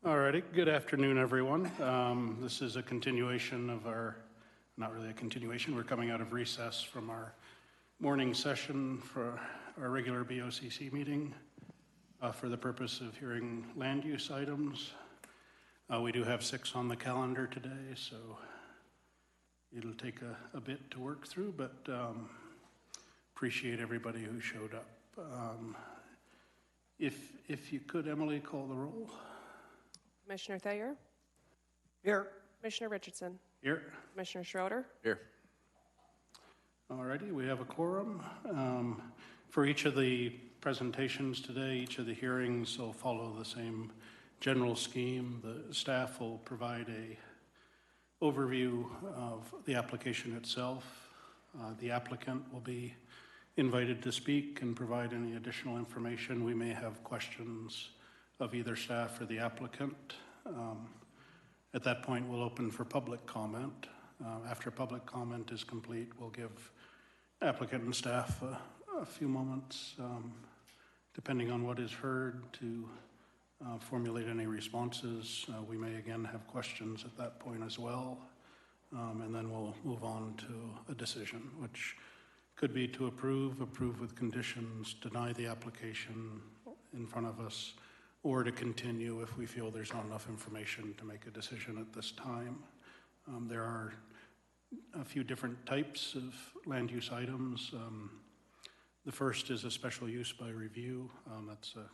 Alrighty, good afternoon, everyone. This is a continuation of not really a continuation, we're coming out of recess from our morning session for our regular BOCC meeting for the purpose of hearing land use items. We do have 6 on the calendar today, so it'll take a bit to work through, but appreciate everybody who showed up. If you could, Emily, call the roll. Commissioner Thayer? Here. Commissioner Richardson? Here. Commissioner Schroeder? Here. Alrighty, we have a quorum. For each of the presentations today, each of the hearings will follow the same general scheme. The staff will provide a overview of the application itself. The applicant will be invited to speak and provide any additional information. We may have questions of either staff or the applicant. At that point, we'll open for public comment. After public comment is complete, we'll give applicant and staff a few moments, depending on what is heard, to formulate any responses. We may again have questions at that point as well. And then we'll move on to a decision, which could be to approve with conditions, deny the application in front of us, or to continue if we feel there's not enough information to make a decision at this time. There are a few different types of land use items. The first is a special use by review. That's a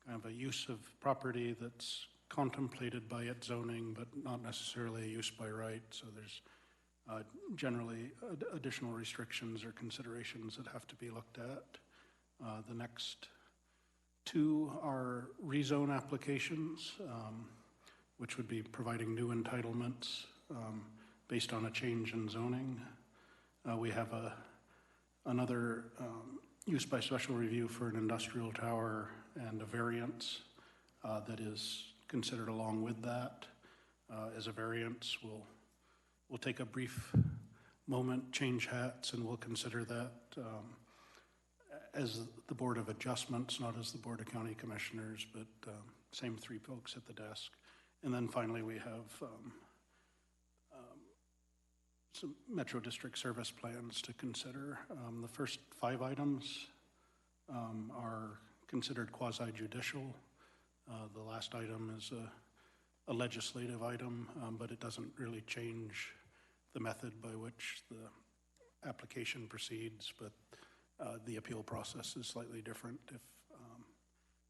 kind of a use of property that's contemplated by its zoning, but not necessarily a use by right. So there's generally additional restrictions or considerations that have to be looked at. The next 2 are rezone applications, which would be providing new entitlements based on a change in zoning. We have another use by special review for an industrial tower and a variance that is considered along with that. As a variance, we'll take a brief moment, change hats, and we'll consider that as the Board of Adjustments, not as the Board of County Commissioners, but same 3 folks at the desk. And then finally, we have some Metro District service plans to consider. The first 5 items are considered quasi-judicial. The last item is a legislative item, but it doesn't really change the method by which the application proceeds, but the appeal process is slightly different if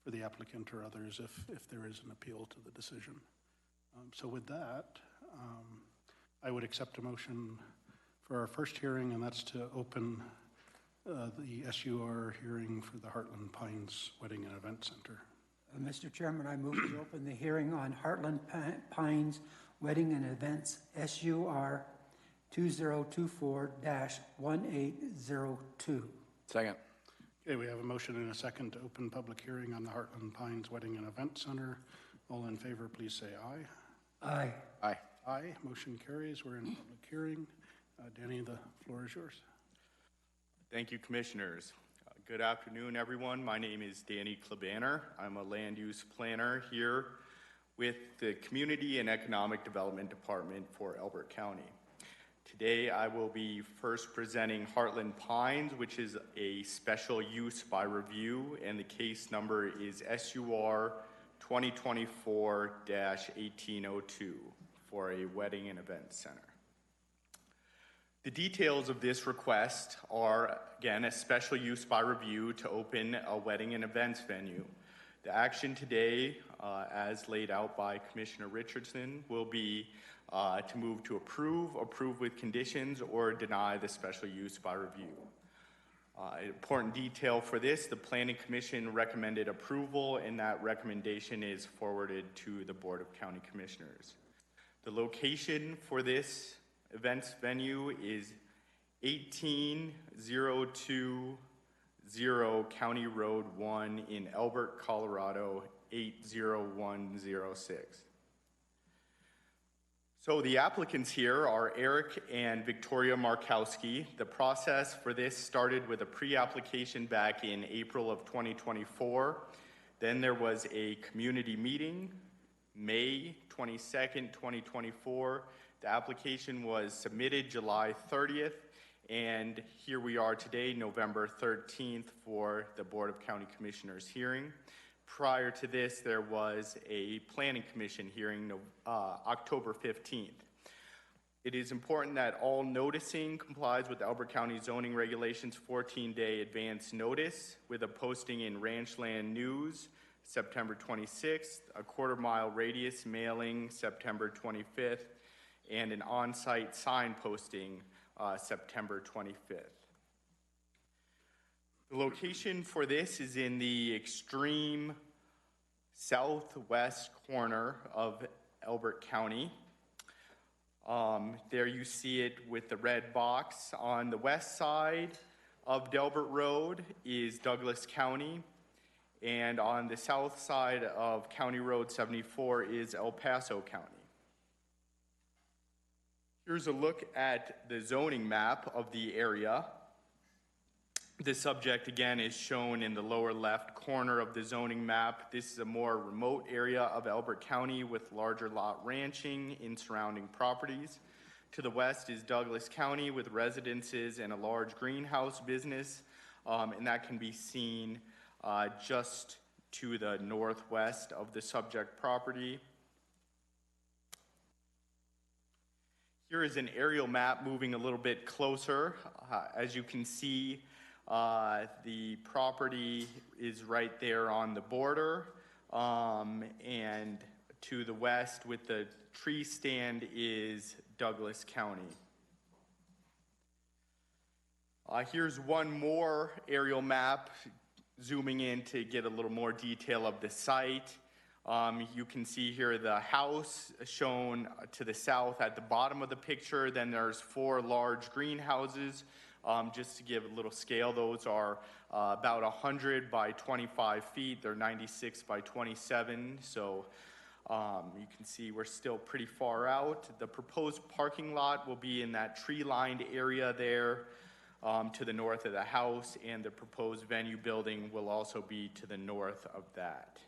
for the applicant or others if there is an appeal to the decision. So with that, I would accept a motion for our first hearing, and that's to open the SUR hearing for the Heartland Pines Wedding and Event Center. Mr. Chairman, I move to open the hearing on Heartland Pines Wedding and Events SUR 2024-1802. Second. Okay, we have a motion and a second to open public hearing on the Heartland Pines Wedding and Event Center. All in favor, please say aye. Aye. Aye. Aye. Motion carries. We're in public hearing. Danny, the floor is yours. Thank you, Commissioners. Good afternoon, everyone. My name is Danny Klebanner. I'm a land use planner here with the Community and Economic Development Department for Elbert County. Today, I will be first presenting Heartland Pines, which is a special use by review, and the case number is SUR 2024-1802 for a wedding and event center. The details of this request are, again, a special use by review to open a wedding and events venue. The action today, as laid out by Commissioner Richardson, will be to move to approve with conditions, or deny the special use by review. Important detail for this, the Planning Commission recommended approval, and that recommendation is forwarded to the Board of County Commissioners. The location for this events venue is 18020 County Road 1 in Elbert, Colorado 80106. So the applicants here are Eric and Victoria Markowski. The process for this started with a pre-application back in April of 2024. Then there was a community meeting. May 22nd, 2024. The application was submitted July 30th, and here we are today, November 13th, for the Board of County Commissioners hearing. Prior to this, there was a Planning Commission hearing October 15th. It is important that all noticing complies with Elbert County zoning regulations 14-day advance notice with a posting in Ranchland News September 26th, a quarter-mile radius mailing September 25th, and an on-site sign posting September 25th. The location for this is in the extreme southwest corner of Elbert County. There you see it with the red box. On the west side of Delbert Road is Douglas County, and on the south side of County Road 74 is El Paso County. Here's a look at the zoning map of the area. The subject, again, is shown in the lower left corner of the zoning map. This is a more remote area of Elbert County with larger lot ranching in surrounding properties. To the west is Douglas County with residences and a large greenhouse business, and that can be seen just to the northwest of the subject property. Here is an aerial map moving a little bit closer. As you can see, the property is right there on the border, and to the west with the tree stand is Douglas County. Here's one more aerial map zooming in to get a little more detail of the site. You can see here the house shown to the south at the bottom of the picture. Then there's 4 large greenhouses. Just to give a little scale, those are about 100 by 25 feet. They're 96 by 27, so you can see we're still pretty far out. The proposed parking lot will be in that tree-lined area there to the north of the house, and the proposed venue building will also be to the north of that.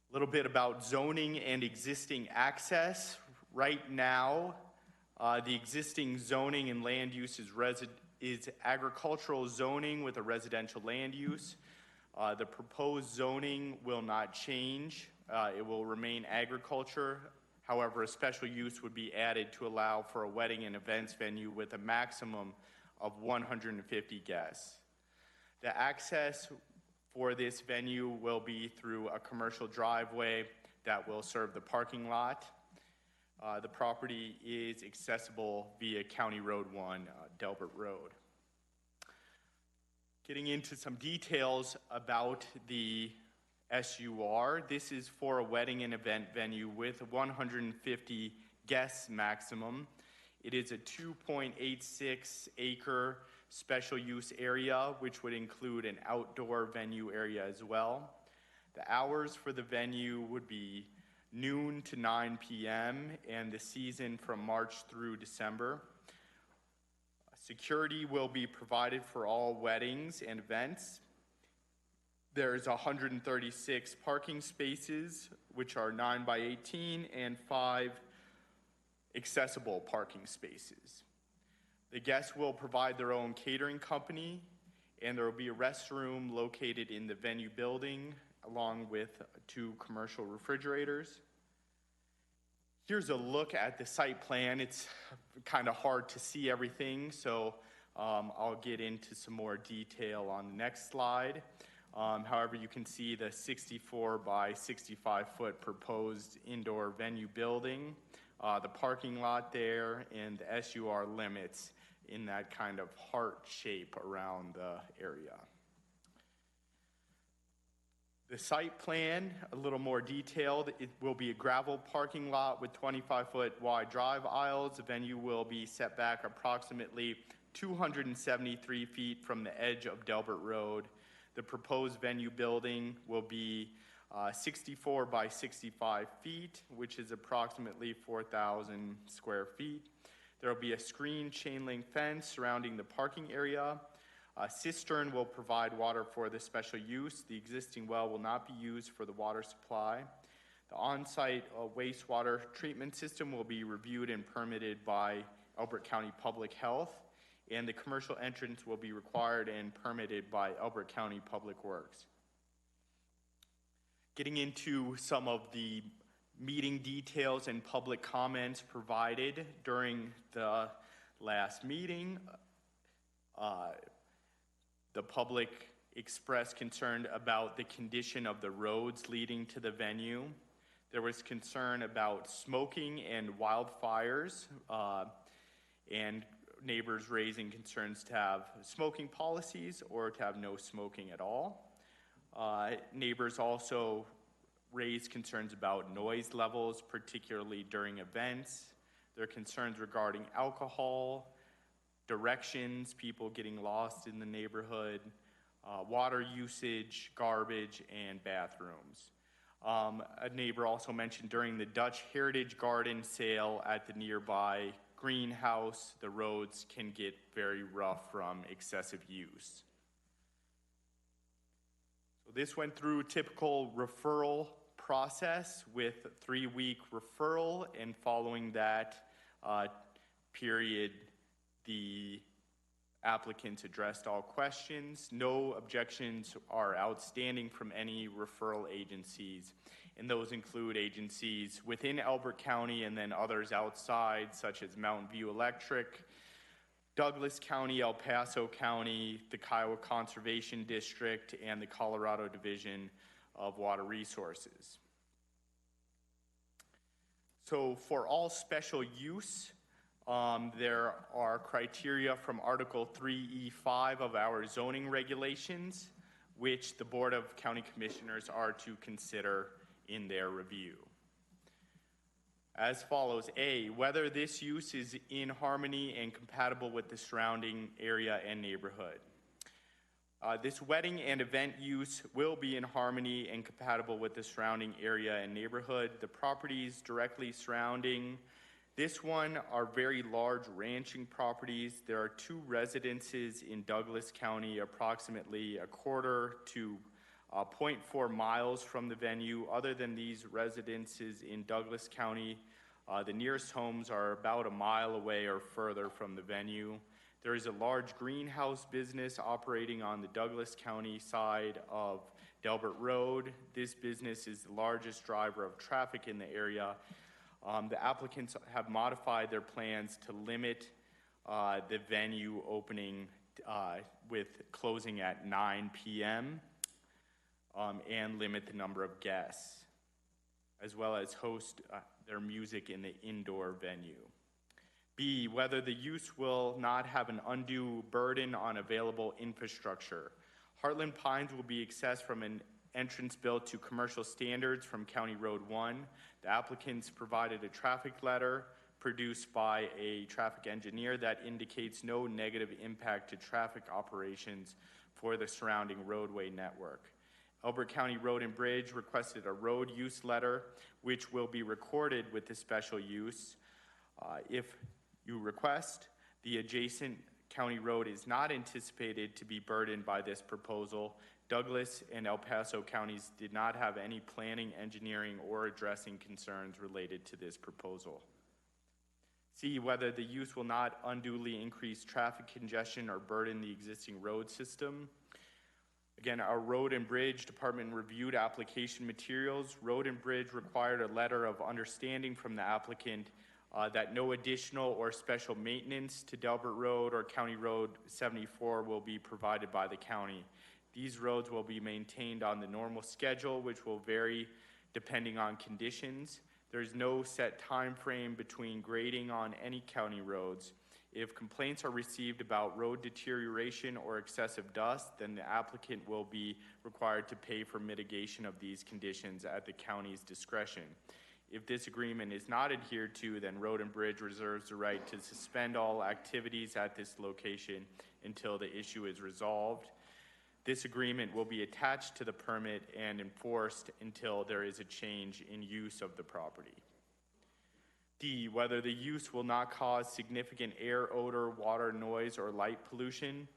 A little bit about zoning and existing access. Right now, the existing zoning and land use is agricultural zoning with a residential land use. The proposed zoning will not change. It will remain agriculture. However, a special use would be added to allow for a wedding and events venue with a maximum of 150 guests. The access for this venue will be through a commercial driveway that will serve the parking lot. The property is accessible via County Road 1, Delbert Road. Getting into some details about the SUR, this is for a wedding and event venue with 150 guests maximum. It is a 2.86 acre special use area, which would include an outdoor venue area as well. The hours for the venue would be noon to 9 p.m. and the season from March through December. Security will be provided for all weddings and events. There's 136 parking spaces, which are 9 by 18, and 5 accessible parking spaces. The guests will provide their own catering company, and there will be a restroom located in the venue building, along with 2 commercial refrigerators. Here's a look at the site plan. It's kind of hard to see everything, so I'll get into some more detail on the next slide. However, you can see the 64 by 65 foot proposed indoor venue building, the parking lot there, and the SUR limits in that kind of heart shape around the area. The site plan, a little more detailed, it will be a gravel parking lot with 25-foot wide drive aisles. The venue will be set back approximately 273 feet from the edge of Delbert Road. The proposed venue building will be 64 by 65 feet, which is approximately 4,000 square feet. There will be a screen chain link fence surrounding the parking area. A cistern will provide water for the special use. The existing well will not be used for the water supply. The on-site wastewater treatment system will be reviewed and permitted by Elbert County Public Health, and the commercial entrance will be required and permitted by Elbert County Public Works. Getting into some of the meeting details and public comments provided during the last meeting, the public expressed concern about the condition of the roads leading to the venue. There was concern about smoking and wildfires, and neighbors raising concerns to have smoking policies or to have no smoking at all. Neighbors also raised concerns about noise levels, particularly during events. There are concerns regarding alcohol, directions, people getting lost in the neighborhood, water usage, garbage, and bathrooms. A neighbor also mentioned during the Dutch Heritage Garden sale at the nearby greenhouse, the roads can get very rough from excessive use. So this went through typical referral process with 3-week referral, and following that period, the applicants addressed all questions. No objections are outstanding from any referral agencies, and those include agencies within Elbert County and then others outside, such as Mountain View Electric, Douglas County, El Paso County, the Kiowa Conservation District, and the Colorado Division of Water Resources. So for all special use, there are criteria from Article 3E5 of our zoning regulations, which the Board of County Commissioners are to consider in their review. As follows: A, whether this use is in harmony and compatible with the surrounding area and neighborhood. This wedding and event use will be in harmony and compatible with the surrounding area and neighborhood. The properties directly surrounding this one are very large ranching properties. There are 2 residences in Douglas County, approximately 1/4 to 0.4 miles from the venue. Other than these residences in Douglas County, the nearest homes are about 1 mile away or further from the venue. There is a large greenhouse business operating on the Douglas County side of Delbert Road. This business is the largest driver of traffic in the area. The applicants have modified their plans to limit the venue opening with closing at 9 p.m. And limit the number of guests, as well as host their music in the indoor venue. B, whether the use will not have an undue burden on available infrastructure. Heartland Pines will be accessed from an entrance built to commercial standards from County Road 1. The applicants provided a traffic letter produced by a traffic engineer that indicates no negative impact to traffic operations for the surrounding roadway network. Elbert County Road and Bridge requested a road use letter, which will be recorded with the special use. If you request, the adjacent county road is not anticipated to be burdened by this proposal. Douglas and El Paso counties did not have any planning, engineering, or addressing concerns related to this proposal. C, whether the use will not unduly increase traffic congestion or burden the existing road system. Again, our Road and Bridge Department reviewed application materials. Road and Bridge required a letter of understanding from the applicant that no additional or special maintenance to Delbert Road or County Road 74 will be provided by the county. These roads will be maintained on the normal schedule, which will vary depending on conditions. There is no set time frame between grading on any county roads. If complaints are received about road deterioration or excessive dust, then the applicant will be required to pay for mitigation of these conditions at the county's discretion. If this agreement is not adhered to, then Road and Bridge reserves the right to suspend all activities at this location until the issue is resolved. This agreement will be attached to the permit and enforced until there is a change in use of the property. D, whether the use will not cause significant air, odor, water, noise, or light pollution.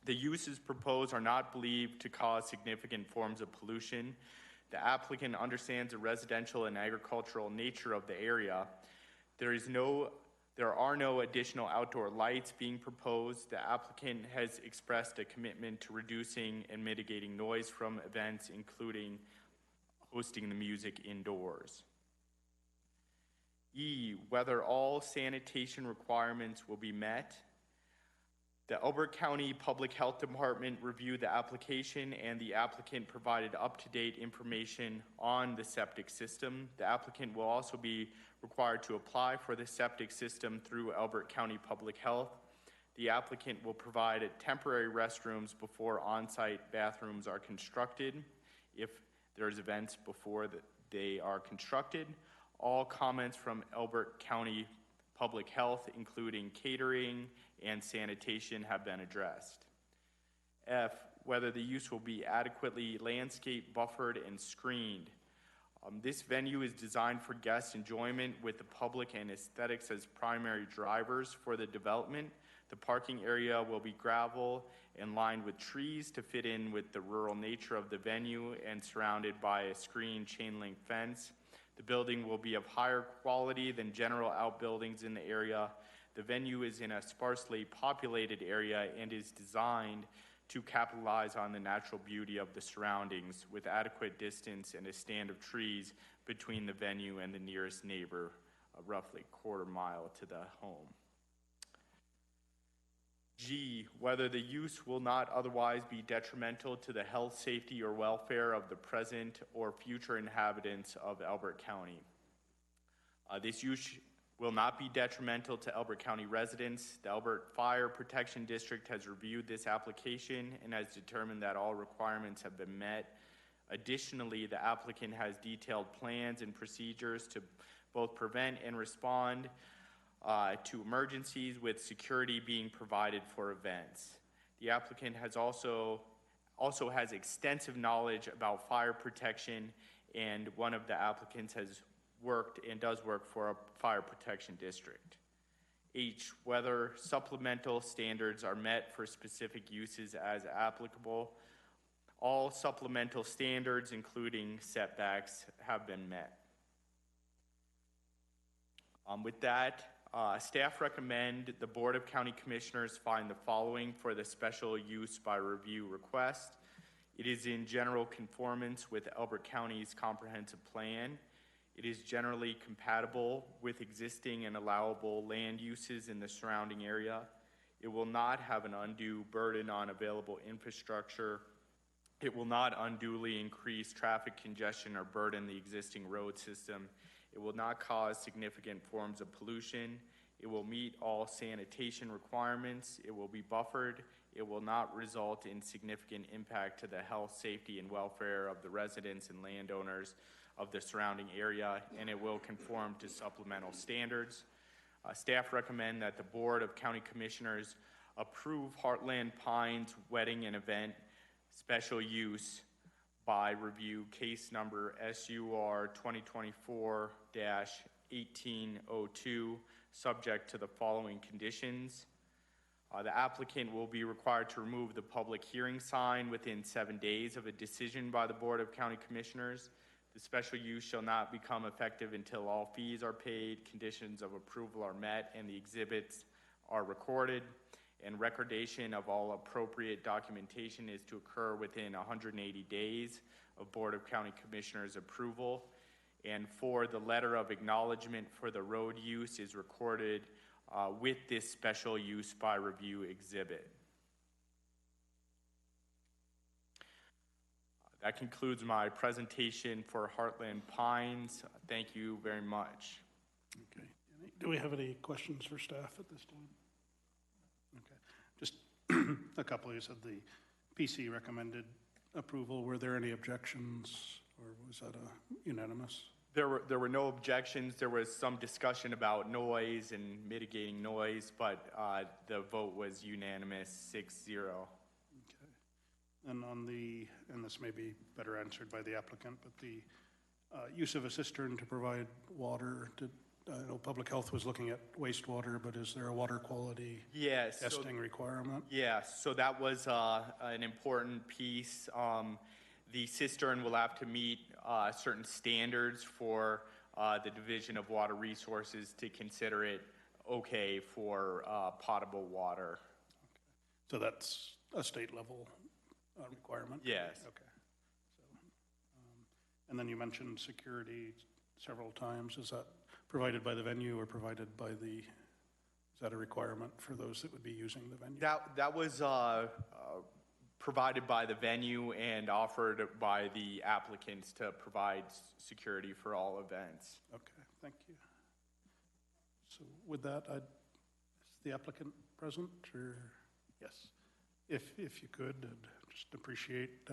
The uses proposed are not believed to cause significant forms of pollution. The applicant understands the residential and agricultural nature of the area. There are no additional outdoor lights being proposed. The applicant has expressed a commitment to reducing and mitigating noise from events, including hosting the music indoors. E, whether all sanitation requirements will be met. The Elbert County Public Health Department reviewed the application, and the applicant provided up-to-date information on the septic system. The applicant will also be required to apply for the septic system through Elbert County Public Health. The applicant will provide temporary restrooms before on-site bathrooms are constructed, if there's events before they are constructed. All comments from Elbert County Public Health, including catering and sanitation, have been addressed. F, whether the use will be adequately landscape buffered and screened. This venue is designed for guest enjoyment with the public and aesthetics as primary drivers for the development. The parking area will be gravel and lined with trees to fit in with the rural nature of the venue and surrounded by a screened chain link fence. The building will be of higher quality than general outbuildings in the area. The venue is in a sparsely populated area and is designed to capitalize on the natural beauty of the surroundings with adequate distance and a stand of trees between the venue and the nearest neighbor, roughly a quarter mile to the home. G, whether the use will not otherwise be detrimental to the health, safety, or welfare of the present or future inhabitants of Elbert County. This use will not be detrimental to Elbert County residents. The Elbert Fire Protection District has reviewed this application and has determined that all requirements have been met. Additionally, the applicant has detailed plans and procedures to both prevent and respond to emergencies, with security being provided for events. The applicant has also has extensive knowledge about fire protection, and one of the applicants has worked and does work for a fire protection district. H, whether supplemental standards are met for specific uses as applicable. All supplemental standards, including setbacks, have been met. With that, staff recommend the Board of County Commissioners find the following for the special use by review request. It is in general conformance with Elbert County's comprehensive plan. It is generally compatible with existing and allowable land uses in the surrounding area. It will not have an undue burden on available infrastructure. It will not unduly increase traffic congestion or burden the existing road system. It will not cause significant forms of pollution. It will meet all sanitation requirements. It will be buffered. It will not result in significant impact to the health, safety, and welfare of the residents and landowners of the surrounding area, and it will conform to supplemental standards. Staff recommend that the Board of County Commissioners approve Heartland Pines Wedding and Event Special Use by Review Case Number SUR 2024-1802, subject to the following conditions. The applicant will be required to remove the public hearing sign within 7 days of a decision by the Board of County Commissioners. The special use shall not become effective until all fees are paid, conditions of approval are met, and the exhibits are recorded. And recordation of all appropriate documentation is to occur within 180 days of Board of County Commissioners approval. And for the letter of acknowledgement for the road use is recorded with this special use by review exhibit. That concludes my presentation for Heartland Pines. Thank you very much. Okay. Do we have any questions for staff at this time? Okay. Just a couple. You said the PC recommended approval. Were there any objections, or was that unanimous? There were no objections. There was some discussion about noise and mitigating noise, but the vote was unanimous, 6-0. And on the, and this may be better answered by the applicant, but the use of a cistern to provide water, I know public health was looking at wastewater, but is there a water quality Yes. testing requirement? Yeah, so that was an important piece. The cistern will have to meet certain standards for the Division of Water Resources to consider it okay for potable water. So that's a state level requirement? Yes. Okay. So, and then you mentioned security several times. Is that provided by the venue or provided by is that a requirement for those that would be using the venue? That was provided by the venue and offered by the applicants to provide security for all events. Okay, thank you. So with that, is the applicant present, or? Yes. If you could, I'd just appreciate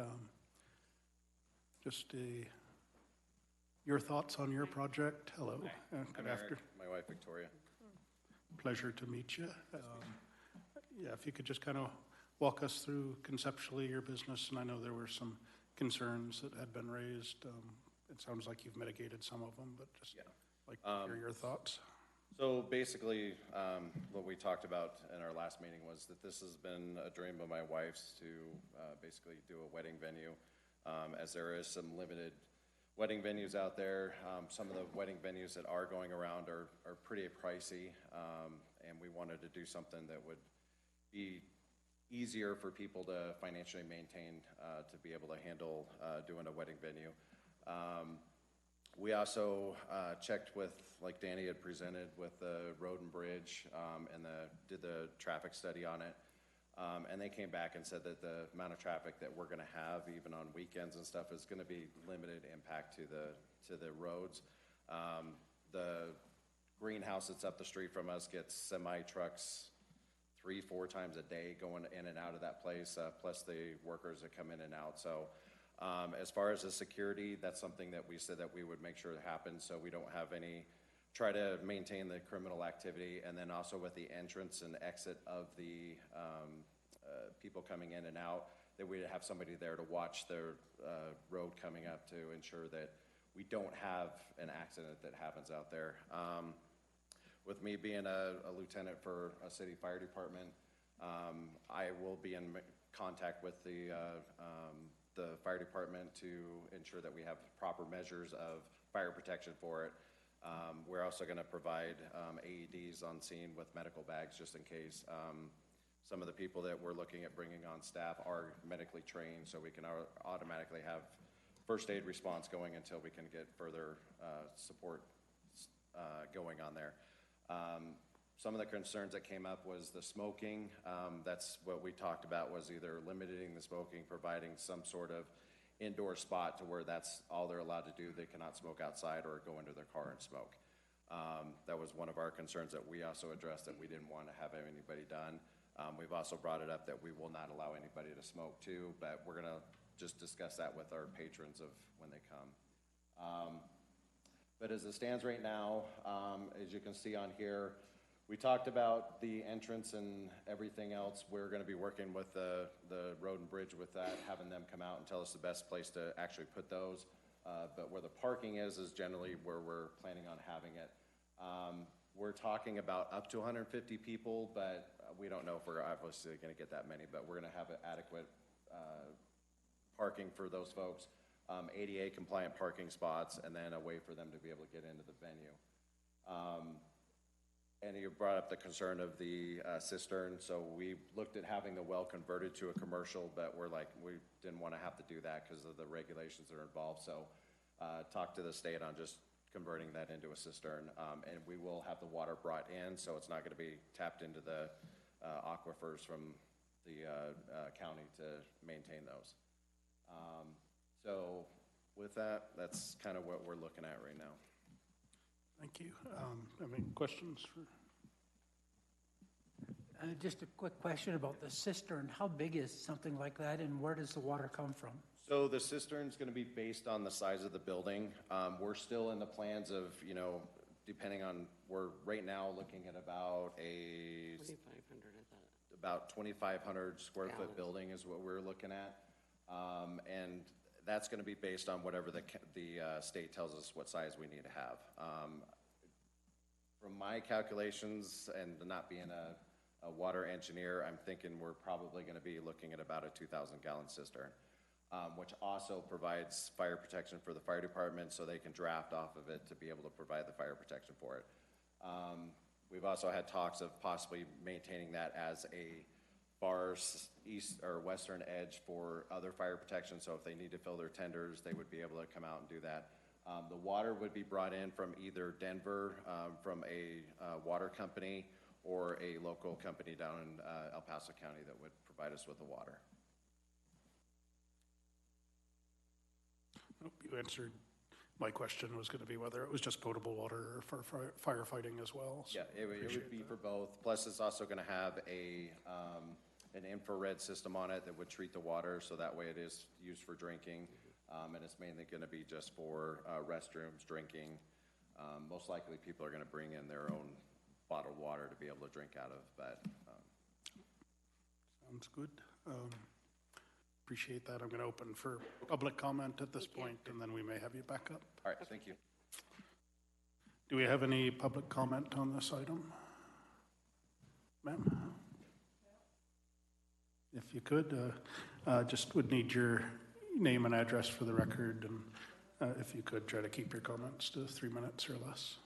your thoughts on your project. Hello. Good afternoon. My wife, Victoria. Pleasure to meet you. Yeah, if you could just kind of walk us through conceptually your business, and I know there were some concerns that had been raised. It sounds like you've mitigated some of them, but just like to hear your thoughts. So basically, what we talked about in our last meeting was that this has been a dream of my wife's to basically do a wedding venue, as there is some limited wedding venues out there. Some of the wedding venues that are going around are pretty pricey, and we wanted to do something that would be easier for people to financially maintain, to be able to handle doing a wedding venue. We also checked with, like Danny had presented, with the road and bridge, and did the traffic study on it. And they came back and said that the amount of traffic that we're going to have, even on weekends and stuff, is going to be limited impact to the roads. The greenhouse that's up the street from us gets semi trucks 3-4 times a day going in and out of that place, plus the workers that come in and out. So as far as the security, that's something that we said that we would make sure it happens, so we don't have try to maintain the criminal activity. And then also with the entrance and exit of the people coming in and out, that we'd have somebody there to watch the road coming up to ensure that we don't have an accident that happens out there. With me being a lieutenant for a city fire department, I will be in contact with the fire department to ensure that we have proper measures of fire protection for it. We're also going to provide AEDs on scene with medical bags just in case. Some of the people that we're looking at bringing on staff are medically trained, so we can automatically have first aid response going until we can get further support going on there. Some of the concerns that came up was the smoking. That's what we talked about, was either limiting the smoking, providing some sort of indoor spot to where that's all they're allowed to do. They cannot smoke outside or go into their car and smoke. That was one of our concerns that we also addressed, that we didn't want to have anybody done. We've also brought it up that we will not allow anybody to smoke too, but we're going to just discuss that with our patrons of when they come. But as it stands right now, as you can see on here, we talked about the entrance and everything else. We're going to be working with the road and bridge with that, having them come out and tell us the best place to actually put those. But where the parking is generally where we're planning on having it. We're talking about up to 150 people, but we don't know if we're obviously going to get that many, but we're going to have adequate parking for those folks. ADA compliant parking spots, and then a way for them to be able to get into the venue. And you brought up the concern of the cistern. So we looked at having the well converted to a commercial, but we didn't want to have to do that because of the regulations that are involved. So talked to the state on just converting that into a cistern. And we will have the water brought in, so it's not going to be tapped into the aquifers from the county to maintain those. So with that, that's kind of what we're looking at right now. Thank you. Any questions for? Just a quick question about the cistern. How big is something like that, and where does the water come from? So the cistern's going to be based on the size of the building. We're still in the plans of, depending on, we're right now looking at about 2,500, I thought. about 2,500 square foot building is what we're looking at. And that's going to be based on whatever the state tells us what size we need to have. From my calculations, and not being a water engineer, I'm thinking we're probably gonna be looking at about a 2,000-gallon cistern, which also provides fire protection for the fire department, so they can draft off of it to be able to provide the fire protection for it. We've also had talks of possibly maintaining that as a far east or western edge for other fire protection, so if they need to fill their tenders, they would be able to come out and do that. The water would be brought in from either Denver, from a water company, or a local company down in El Paso County that would provide us with the water. You answered my question, was going to be whether it was just potable water or for firefighting as well. So Yeah, it would be for both. Plus, it's also going to have an infrared system on it that would treat the water, so that way it is used for drinking. And it's mainly going to be just for restrooms, drinking. Most likely, people are going to bring in their own bottled water to be able to drink out of, but. Sounds good. Appreciate that. I'm going to open for public comment at this point, and then we may have you back up. All right, thank you. Do we have any public comment on this item? Ma'am? If you could, just would need your name and address for the record, and if you could try to keep your comments to 3 minutes or less.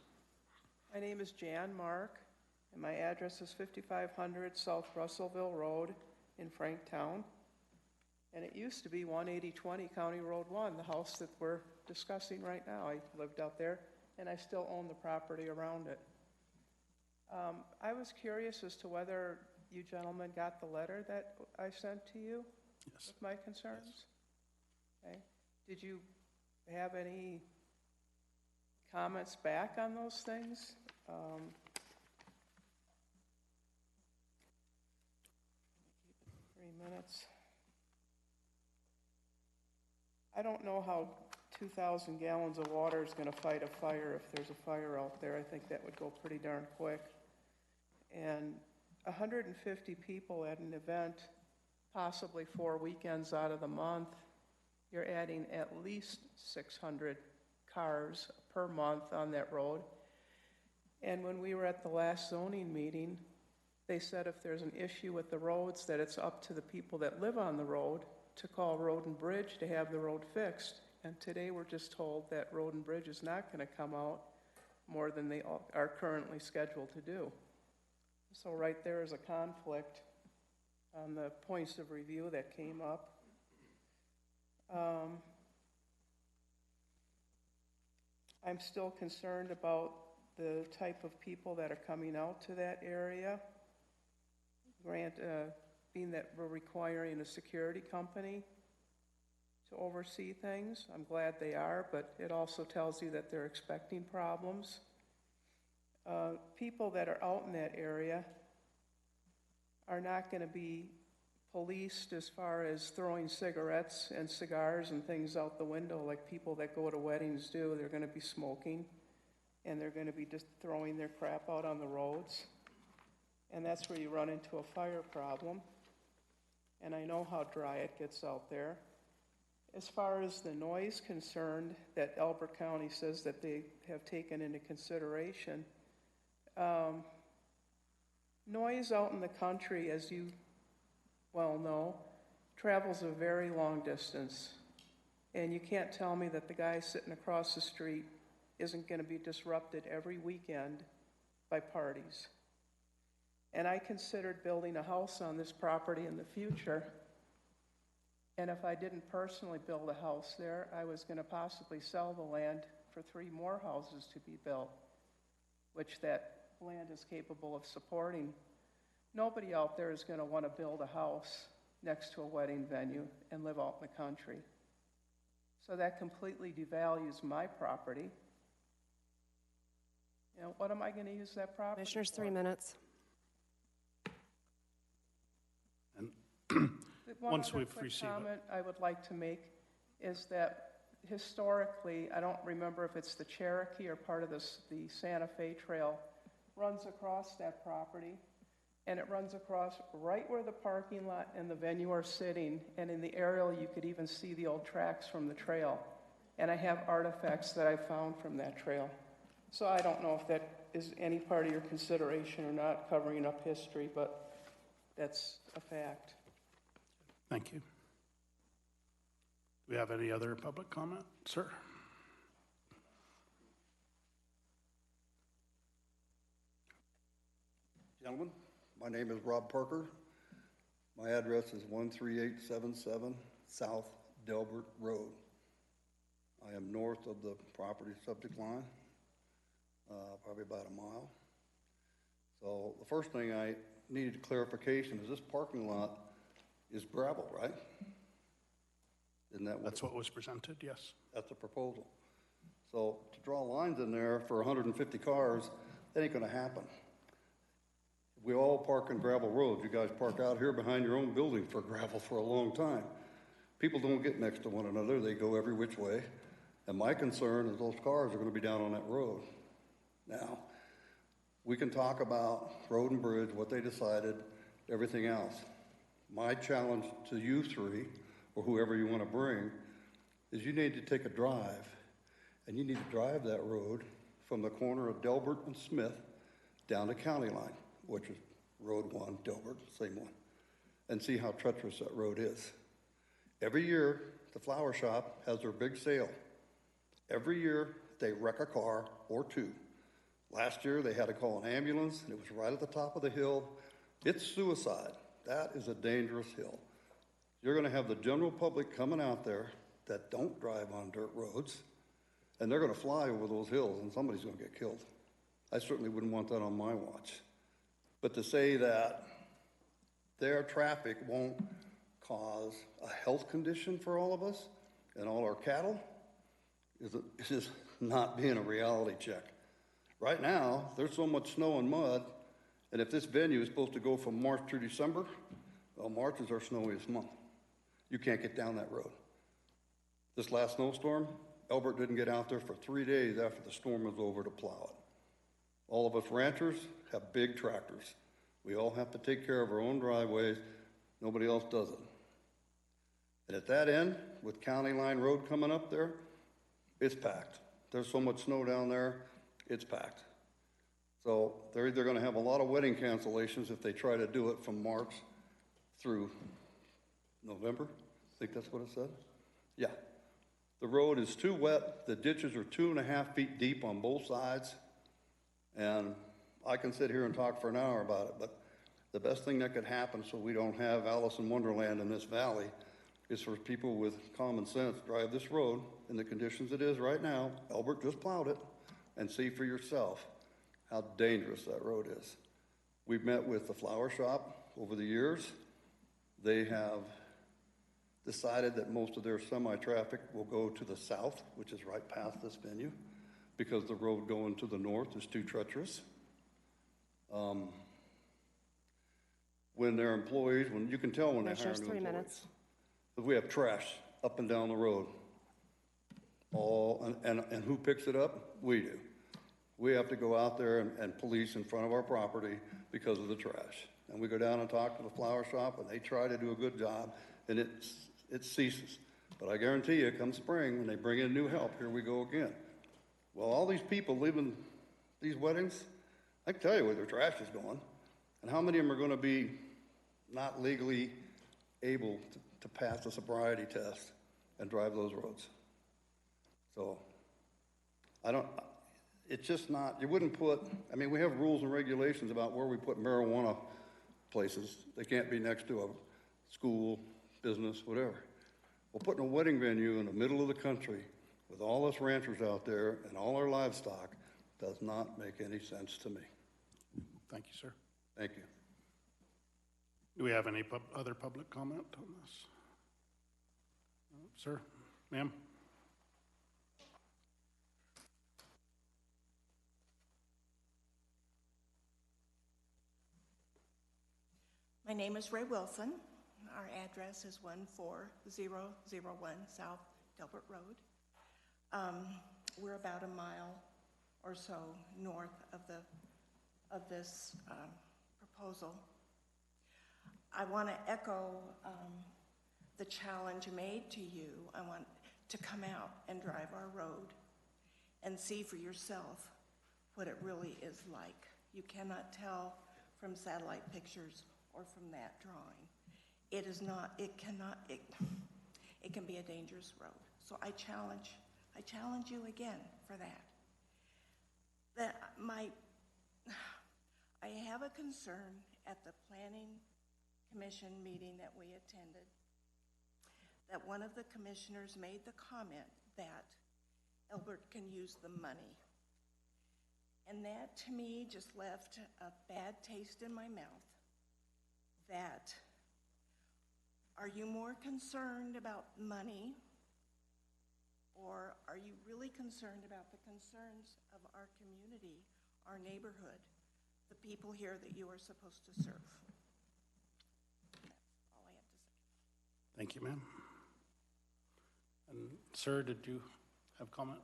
My name is Jan Mark, and my address is 5500 South Russellville Road in Franktown. And it used to be 18020 County Road 1, the house that we're discussing right now. I lived out there, and I still own the property around it. I was curious as to whether you gentlemen got the letter that I sent to you Yes. with my concerns? Okay. Did you have any comments back on those things? 3 minutes. I don't know how 2,000 gallons of water is going to fight a fire if there's a fire out there. I think that would go pretty darn quick. And 150 people at an event, possibly 4 weekends out of the month, you're adding at least 600 cars per month on that road. And when we were at the last zoning meeting, they said if there's an issue with the roads, that it's up to the people that live on the road to call Road and Bridge to have the road fixed. And today we're just told that Road and Bridge is not going to come out more than they are currently scheduled to do. So right there is a conflict on the points of review that came up. I'm still concerned about the type of people that are coming out to that area. Being that we're requiring a security company to oversee things. I'm glad they are, but it also tells you that they're expecting problems. People that are out in that area are not going to be policed as far as throwing cigarettes and cigars and things out the window like people that go to weddings do. They're going to be smoking, and they're going to be just throwing their crap out on the roads. And that's where you run into a fire problem. And I know how dry it gets out there. As far as the noise concerned that Elbert County says that they have taken into consideration, noise out in the country, as you well know, travels a very long distance. And you can't tell me that the guy sitting across the street isn't going to be disrupted every weekend by parties. And I considered building a house on this property in the future. And if I didn't personally build a house there, I was going to possibly sell the land for 3 more houses to be built, which that land is capable of supporting. Nobody out there is going to want to build a house next to a wedding venue and live out in the country. So that completely devalues my property. You know, what am I going to use that property Commissioners, for? 3 minutes. One Once other we've quick received it. comment I would like to make is that historically, I don't remember if it's the Cherokee or part of the Santa Fe Trail, runs across that property, and it runs across right where the parking lot and the venue are sitting, and in the aerial you could even see the old tracks from the trail. And I have artifacts that I found from that trail. So I don't know if that is any part of your consideration or not, covering up history, but that's a fact. Thank you. Do we have any other public comment? Sir? Gentlemen, my name is Rob Parker. My address is 13877 South Delbert Road. I am north of the property subject line, probably about a mile. So the first thing I needed clarification is this parking lot is gravel, right? Isn't that what? That's what was presented, yes. That's a proposal. So to draw lines in there for 150 cars, that ain't gonna happen. We all park in gravel roads. You guys park out here behind your own building for gravel for a long time. People don't get next to one another. They go every which way. And my concern is those cars are gonna be down on that road. Now, we can talk about road and bridge, what they decided, everything else. My challenge to you three, or whoever you wanna bring, is you need to take a drive, and you need to drive that road from the corner of Delbert and Smith down to County Line, which is Road 1, Delbert, same one, and see how treacherous that road is. Every year, the flower shop has their big sale. Every year, they wreck a car or two. Last year, they had to call an ambulance, and it was right at the top of the hill. It's suicide. That is a dangerous hill. You're gonna have the general public coming out there that don't drive on dirt roads, and they're gonna fly over those hills, and somebody's gonna get killed. I certainly wouldn't want that on my watch. But to say that their traffic won't cause a health condition for all of us and all our cattle is just not being a reality check. Right now, there's so much snow and mud, and if this venue is supposed to go from March through December, well, March is our snowiest month. You can't get down that road. This last snowstorm, Elbert didn't get out there for 3 days after the storm was over to plow it. All of us ranchers have big tractors. We all have to take care of our own driveways. Nobody else does it. And at that end, with County Line Road coming up there, it's packed. There's so much snow down there, it's packed. So they're either gonna have a lot of wedding cancellations if they try to do it from March through November. I think that's what it said. Yeah. The road is too wet. The ditches are 2.5 feet deep on both sides. And I can sit here and talk for an hour about it, but the best thing that could happen so we don't have Alice in Wonderland in this valley is for people with common sense drive this road in the conditions it is right now. Elbert just plowed it, and see for yourself how dangerous that road is. We've met with the flower shop over the years. They have decided that most of their semi-traffic will go to the south, which is right past this venue, because the road going to the north is too treacherous. When their employees, when you can tell when they hire Commissioners, new 3 employees. minutes. But we have trash up and down the road. And who picks it up? We do. We have to go out there and police in front of our property because of the trash. And we go down and talk to the flower shop, and they try to do a good job, and it ceases. But I guarantee you, come spring, when they bring in new help, here we go again. Well, all these people leaving these weddings, I can tell you where their trash is going, and how many of them are gonna be not legally able to pass the sobriety test and drive those roads. So, it's just not, you wouldn't put, I mean, we have rules and regulations about where we put marijuana places. They can't be next to a school, business, whatever. Well, putting a wedding venue in the middle of the country with all us ranchers out there and all our livestock does not make any sense to me. Thank you, sir. Thank you. Do we have any other public comment on this? Sir, ma'am? My name is Ray Wilson. Our address is 14001 South Delbert Road. We're about a mile or so north of this proposal. I want to echo the challenge made to you. I want to come out and drive our road and see for yourself what it really is like. You cannot tell from satellite pictures or from that drawing. It is not, it cannot, it can be a dangerous road. So I challenge you again for that. I have a concern at the Planning Commission meeting that we attended, that one of the commissioners made the comment that Elbert can use the money. And that, to me, just left a bad taste in my mouth. That, are you more concerned about money, or are you really concerned about the concerns of our community, our neighborhood, the people here that you are supposed to serve? That's all I have to say. Thank you, ma'am. And sir, did you have comment?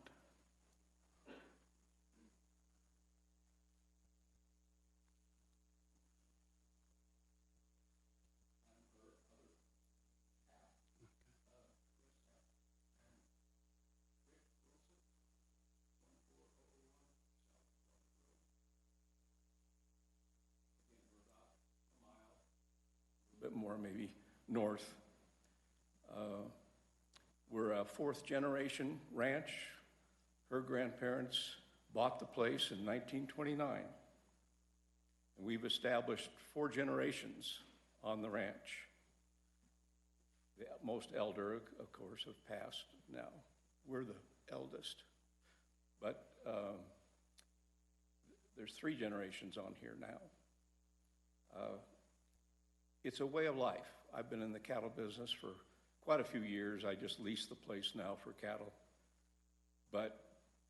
Bit more maybe north. We're a fourth generation ranch. Her grandparents bought the place in 1929. And we've established 4 generations on the ranch. The most elder, of course, have passed now. We're the eldest. But there's 3 generations on here now. It's a way of life. I've been in the cattle business for quite a few years. I just lease the place now for cattle. But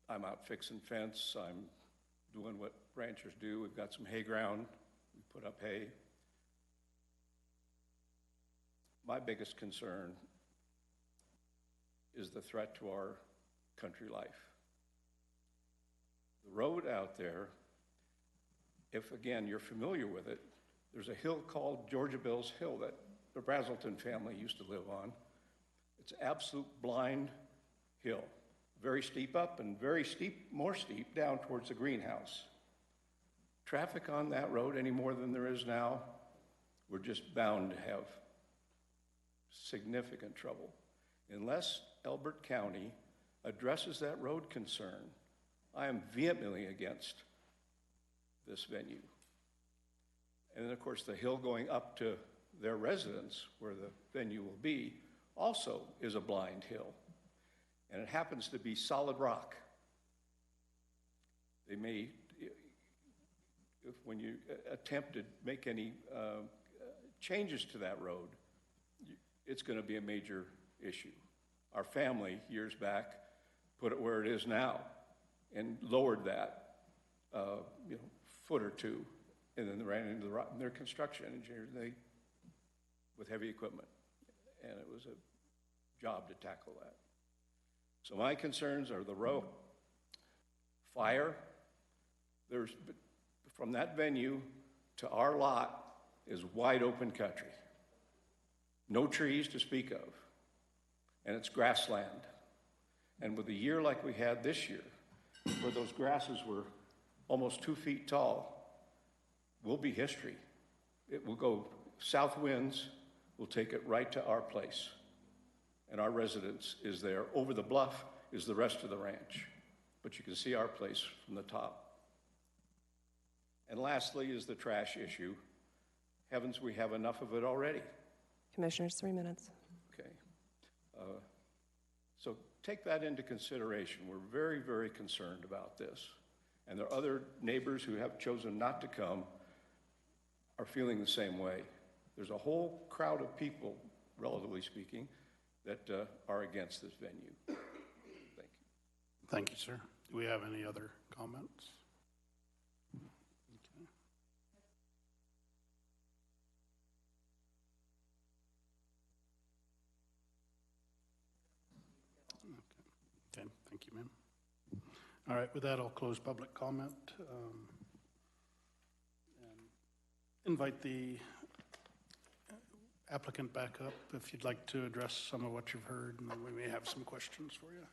I'm out fixing fence. I'm doing what ranchers do. We've got some hay ground. We put up hay. My biggest concern is the threat to our country life. The road out there, if again you're familiar with it, there's a hill called Georgia Bill's Hill that the Brazelton family used to live on. It's absolute blind hill. Very steep up and very steep, more steep down towards the greenhouse. Traffic on that road any more than there is now, we're just bound to have significant trouble. Unless Elbert County addresses that road concern, I am vehemently against this venue. And then, of course, the hill going up to their residence, where the venue will be, also is a blind hill. And it happens to be solid rock. They may, when you attempt to make any changes to that road, it's going to be a major issue. Our family, years back, put it where it is now and lowered that, foot or two. And then they ran into the rock, and their construction engineers, with heavy equipment. And it was a job to tackle that. So my concerns are the road, fire. From that venue to our lot is wide open country. No trees to speak of. And it's grassland. And with a year like we had this year, where those grasses were almost 2 feet tall, will be history. It will go, south winds will take it right to our place. And our residence is there. Over the bluff is the rest of the ranch. But you can see our place from the top. And lastly is the trash issue. Heavens, we have enough of it already. Commissioners, 3 minutes. Okay. So take that into consideration. We're very, very concerned about this. And there are other neighbors who have chosen not to come are feeling the same way. There's a whole crowd of people, relatively speaking, that are against this venue. Thank you. Thank you, sir. Do we have any other comments? Okay. Okay, thank you, ma'am. All right, with that, I'll close public comment. And invite the applicant back up if you'd like to address some of what you've heard, and then we may have some questions for you.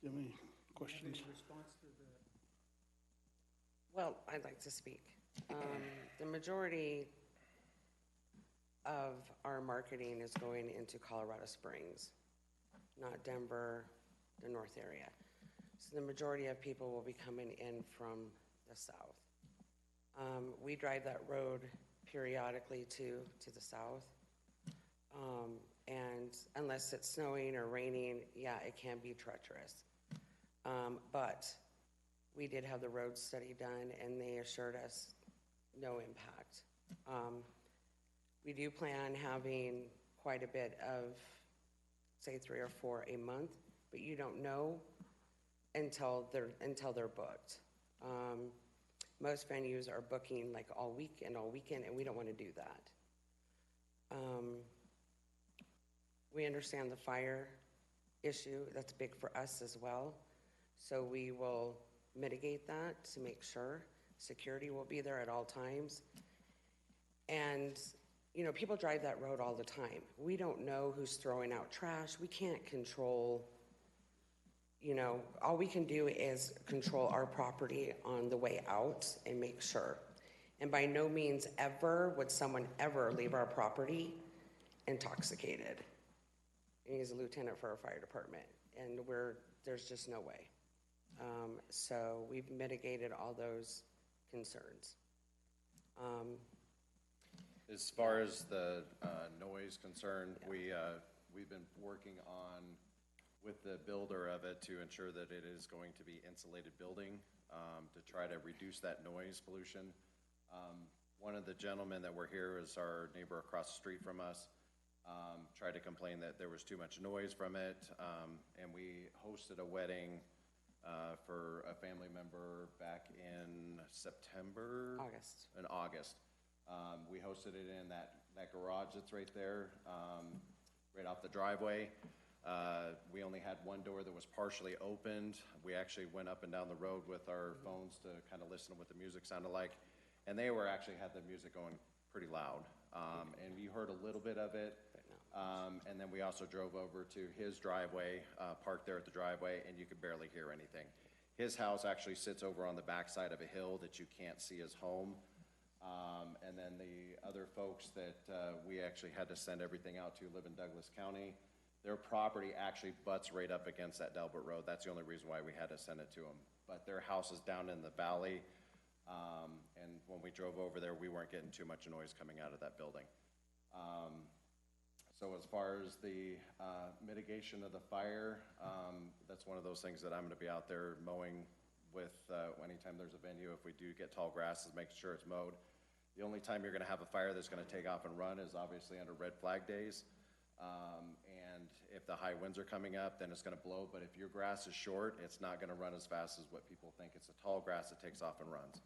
Do you have any questions? Any response to the, Well, I'd like to speak. The majority of our marketing is going into Colorado Springs, not Denver, the north area. So the majority of people will be coming in from the south. We drive that road periodically to the south. And unless it's snowing or raining, yeah, it can be treacherous. But we did have the road study done, and they assured us no impact. We do plan on having quite a bit of, say, 3 or 4 a month, but you don't know until they're booked. Most venues are booking like all week and all weekend, and we don't want to do that. We understand the fire issue. That's big for us as well. So we will mitigate that to make sure security will be there at all times. And, you know, people drive that road all the time. We don't know who's throwing out trash. We can't control, you know, all we can do is control our property on the way out and make sure. And by no means ever would someone ever leave our property intoxicated. And he's a lieutenant for our fire department, and there's just no way. So we've mitigated all those concerns. As far as the noise concerned, we've been working on with the builder of it to ensure that it is going to be insulated building to try to reduce that noise pollution. One of the gentlemen that were here is our neighbor across the street from us. Tried to complain that there was too much noise from it, and we hosted a wedding for a family member back in September? In August. We hosted it in that garage that's right there, right off the driveway. We only had one door that was partially opened. We actually went up and down the road with our phones to kind of listen to what the music sounded like, and they actually had the music going pretty loud, and you heard a little bit of it. And then we also drove over to his driveway, parked there at the driveway, and you could barely hear anything. His house actually sits over on the backside of a hill that you can't see his home. And then the other folks that we actually had to send everything out to live in Douglas County. Their property actually butts right up against that Elbert Road. That's the only reason why we had to send it to them. But their house is down in the valley. And when we drove over there, we weren't getting too much noise coming out of that building. So as far as the mitigation of the fire, that's one of those things that I'm going to be out there mowing with anytime there's a venue. If we do get tall grasses, making sure it's mowed. The only time you're going to have a fire that's going to take off and run is obviously under red flag days. And if the high winds are coming up, then it's going to blow. But if your grass is short, it's not going to run as fast as what people think. It's a tall grass that takes off and runs.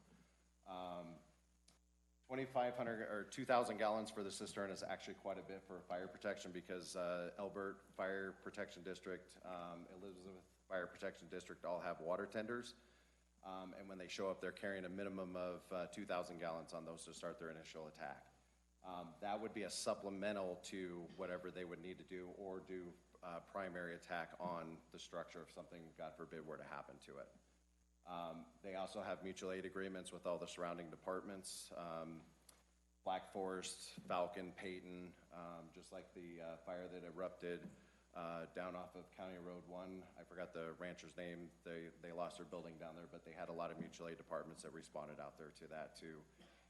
2,500 or 2,000 gallons for the cistern is actually quite a bit for fire protection because Elbert Fire Protection District, Elizabeth Fire Protection District all have water tenders. And when they show up, they're carrying a minimum of 2,000 gallons on those to start their initial attack. That would be a supplemental to whatever they would need to do or do primary attack on the structure if something, God forbid, were to happen to it. They also have mutual aid agreements with all the surrounding departments, Black Forest, Falcon, Peyton, just like the fire that erupted down off of County Road 1. I forgot the rancher's name. They lost their building down there, but they had a lot of mutual aid departments that responded out there to that to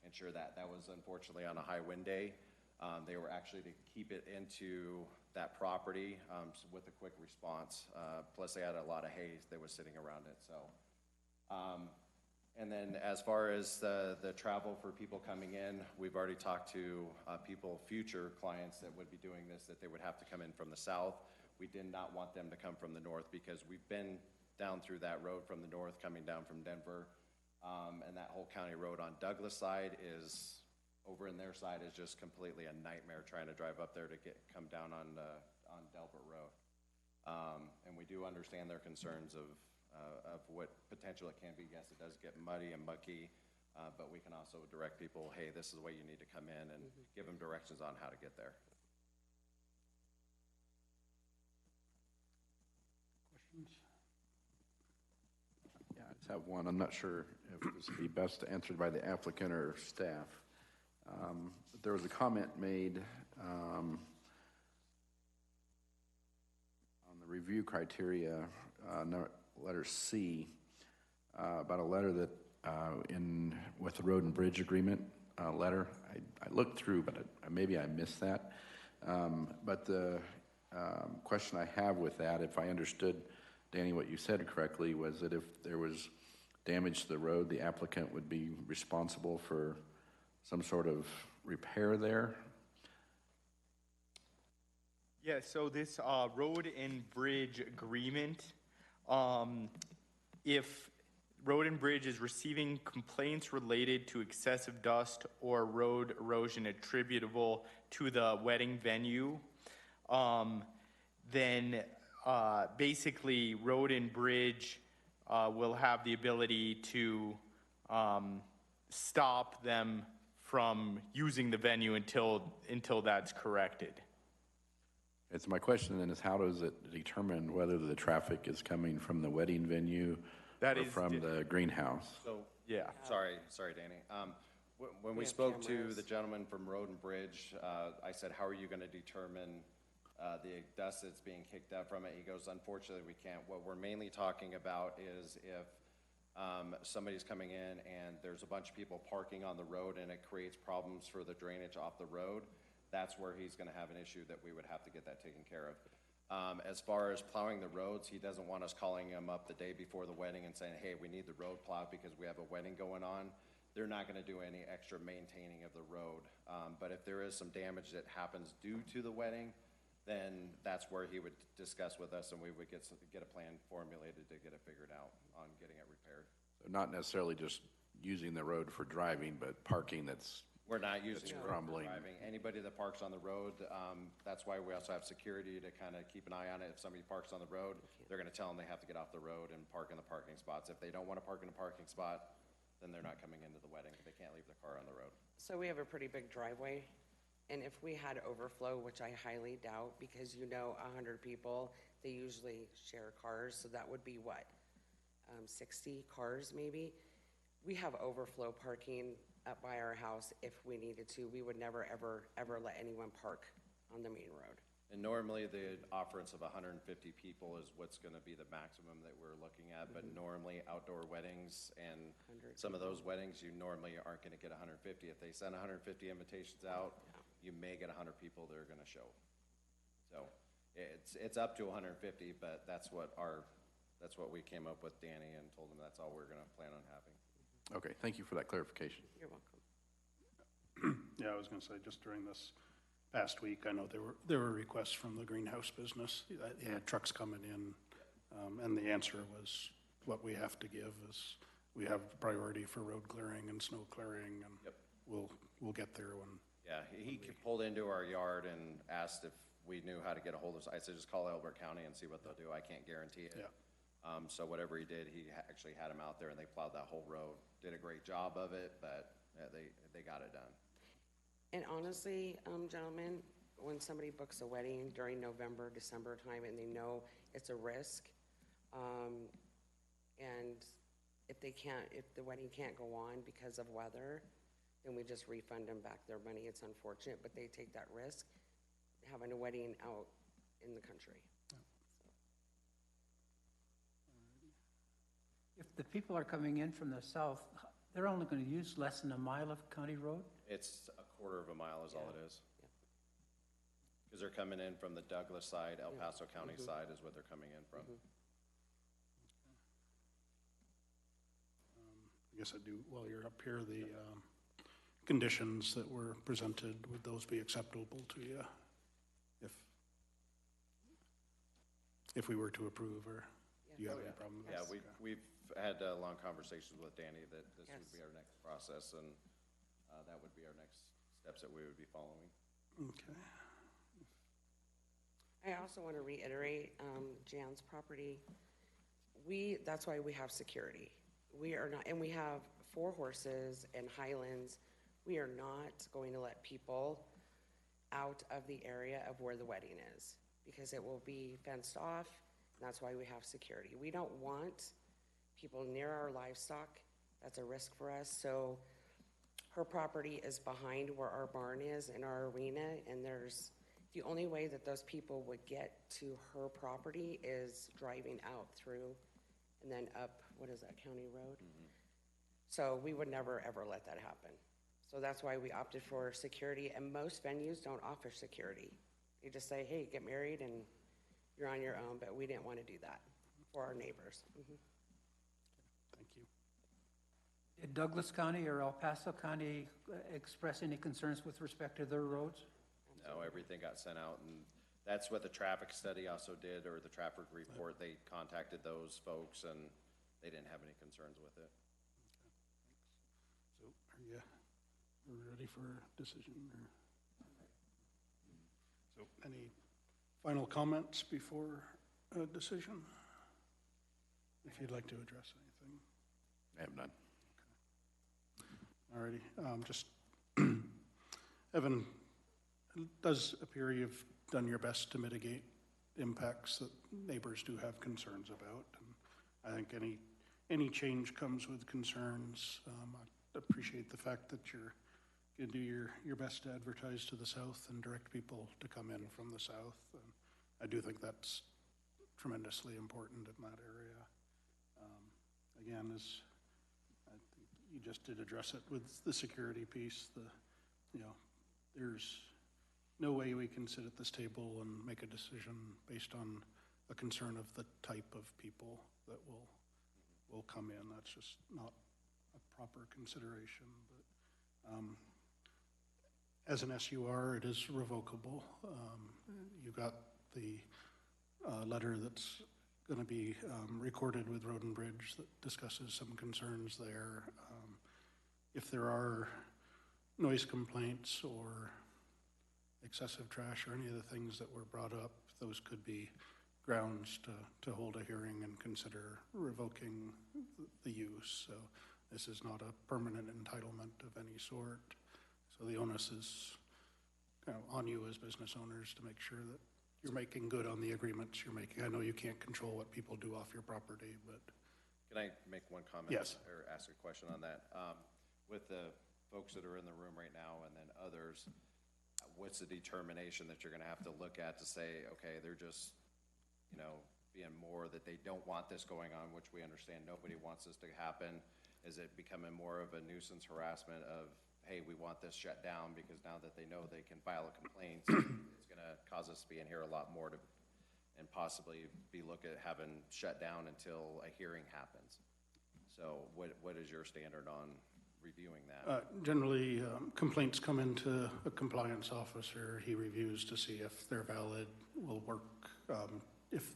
ensure that. That was unfortunately on a high wind day. They were actually to keep it into that property with a quick response. Plus they had a lot of hay that was sitting around it, so. And then as far as the travel for people coming in, we've already talked to future clients that would be doing this, that they would have to come in from the south. We did not want them to come from the north because we've been down through that road from the north coming down from Denver. And that whole county road on Douglas side is, over in their side is just completely a nightmare trying to drive up there to come down on Delbert Road. And we do understand their concerns of what potential it can be. Yes, it does get muddy and mucky, but we can also direct people, hey, this is the way you need to come in, and give them directions on how to get there. Questions? Just have one. I'm not sure if this would be best answered by the applicant or staff. There was a comment made on the review criteria, letter C, about a letter that with the road and bridge agreement letter. I looked through, but maybe I missed that. But the question I have with that, if I understood, Danny, what you said correctly, was that if there was damage to the road, the applicant would be responsible for some sort of repair there? Yeah, so this road and bridge agreement, if road and bridge is receiving complaints related to excessive dust or road erosion attributable to the wedding venue, then basically road and bridge will have the ability to stop them from using the venue until that's corrected. And so my question then is, how does it determine whether the traffic is coming from the wedding venue or from the greenhouse? So, yeah. Sorry, Danny. When we spoke to the gentleman from Road and Bridge, I said, how are you going to determine the dust that's being kicked up from it? He goes, unfortunately, we can't. What we're mainly talking about is if somebody's coming in and there's a bunch of people parking on the road and it creates problems for the drainage off the road, that's where he's going to have an issue that we would have to get that taken care of. As far as plowing the roads, he doesn't want us calling him up the day before the wedding and saying, hey, we need the road plowed because we have a wedding going on. They're not going to do any extra maintaining of the road. But if there is some damage that happens due to the wedding, then that's where he would discuss with us and we would get a plan formulated to get it figured out on getting it repaired. So not necessarily just using the road for driving, but parking that's We're not using It's the road for crumbling. driving. Anybody that parks on the road, that's why we also have security to kind of keep an eye on it. If somebody parks on the road, they're going to tell them they have to get off the road and park in the parking spots. If they don't want to park in a parking spot, then they're not coming into the wedding. They can't leave their car on the road. So we have a pretty big driveway, and if we had overflow, which I highly doubt, because 100 people, they usually share cars, so that would be what? 60 cars maybe? We have overflow parking up by our house if we needed to. We would never, ever let anyone park on the main road. And normally the offerance of 150 people is what's going to be the maximum that we're looking at. But normally outdoor weddings and some of those weddings, you normally aren't going to get 150. If they send 150 invitations out, you may get 100 people that are going to show. So it's up to 150, but that's what we came up with, Danny, and told them that's all we're going to plan on having. okay. Thank you for that clarification. You're welcome. Yeah, I was going to say, just during this past week, I know there were requests from the greenhouse business. They had trucks coming in, and the answer was what we have to give is we have priority for road clearing and snow clearing, and Yep. we'll get there when. Yeah, he pulled into our yard and asked if we knew how to get a hold of us. I said, just call Elbert County and see what they'll do. I can't guarantee it. Yeah. So whatever he did, he actually had them out there and they plowed that whole road. Did a great job of it, but yeah, they got it done. And honestly, gentlemen, when somebody books a wedding during November, December time, and they know it's a risk, and if the wedding can't go on because of weather, then we just refund them back their money. It's unfortunate, but they take that risk, having a wedding out in the country. If the people are coming in from the south, they're only going to use less than a mile of county road? It's a quarter of a mile is all it is. Because they're coming in from the Douglas side, El Paso County side is what they're coming in from. I guess I do, while you're up here, the conditions that were presented, would those be acceptable to you? If we were to approve, or do you have any problem with that? Yeah, we've had long conversations with Danny that this would be our next process, and that would be our next steps that we would be following. Okay. I also want to reiterate, Jan's property, that's why we have security. We are not, and we have 4 horses and Highlands. We are not going to let people out of the area of where the wedding is, because it will be fenced off, and that's why we have security. We don't want people near our livestock. That's a risk for us. So her property is behind where our barn is in our arena, and the only way that those people would get to her property is driving out through and then up, what is that, County Road? So we would never, ever let that happen. So that's why we opted for security, and most venues don't offer security. They just say, hey, get married and you're on your own, but we didn't want to do that for our neighbors. Thank you. Did Douglas County or El Paso County express any concerns with respect to their roads? No, everything got sent out, and that's what the traffic study also did, or the traffic report. They contacted those folks, and they didn't have any concerns with it. So are you ready for a decision? Or? So any final comments before a decision? If you'd like to address anything. I have none. Alrighty, just, Evan, it does appear you've done your best to mitigate impacts that neighbors do have concerns about. And I think any change comes with concerns. I appreciate the fact that you're going to do your best to advertise to the south and direct people to come in from the south. And I do think that's tremendously important in that area. Again, as I think you just did address it with the security piece, there's no way we can sit at this table and make a decision based on a concern of the type of people that will come in. That's just not a proper consideration. But as an SUR, it is revocable. You got the letter that's going to be recorded with Road and Bridge that discusses some concerns there. If there are noise complaints or excessive trash or any of the things that were brought up, those could be grounds to hold a hearing and consider revoking the use. So this is not a permanent entitlement of any sort. So the onus is kind of on you as business owners to make sure that you're making good on the agreements you're making. I know you can't control what people do off your property, but. Can I make one comment? Yes. Or ask a question on that? With the folks that are in the room right now and then others, what's the determination that you're going to have to look at to say, okay, they're just, being more that they don't want this going on, which we understand nobody wants this to happen. Is it becoming more of a nuisance harassment of, hey, we want this shut down because now that they know they can file a complaint, it's going to cause us to be in here a lot more and possibly be looking at having shut down until a hearing happens. So what is your standard on reviewing that? Generally, complaints come into a compliance officer. He reviews to see if they're valid, will work. If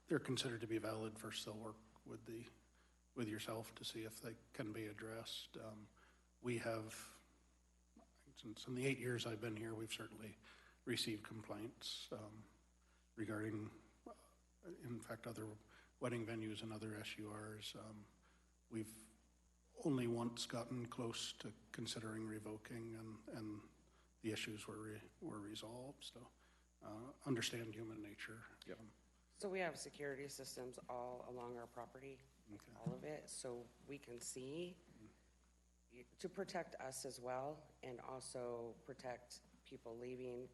they're considered to be valid, first they'll work with yourself to see if they can be addressed. We have, since in the 8 years I've been here, we've certainly received complaints regarding, in fact, other wedding venues and other SURs. We've only once gotten close to considering revoking, and the issues were resolved. So understand human nature. Yep. So we have security systems all along our property, Okay. all of it, so we can see to protect us as well, and also protect people leaving.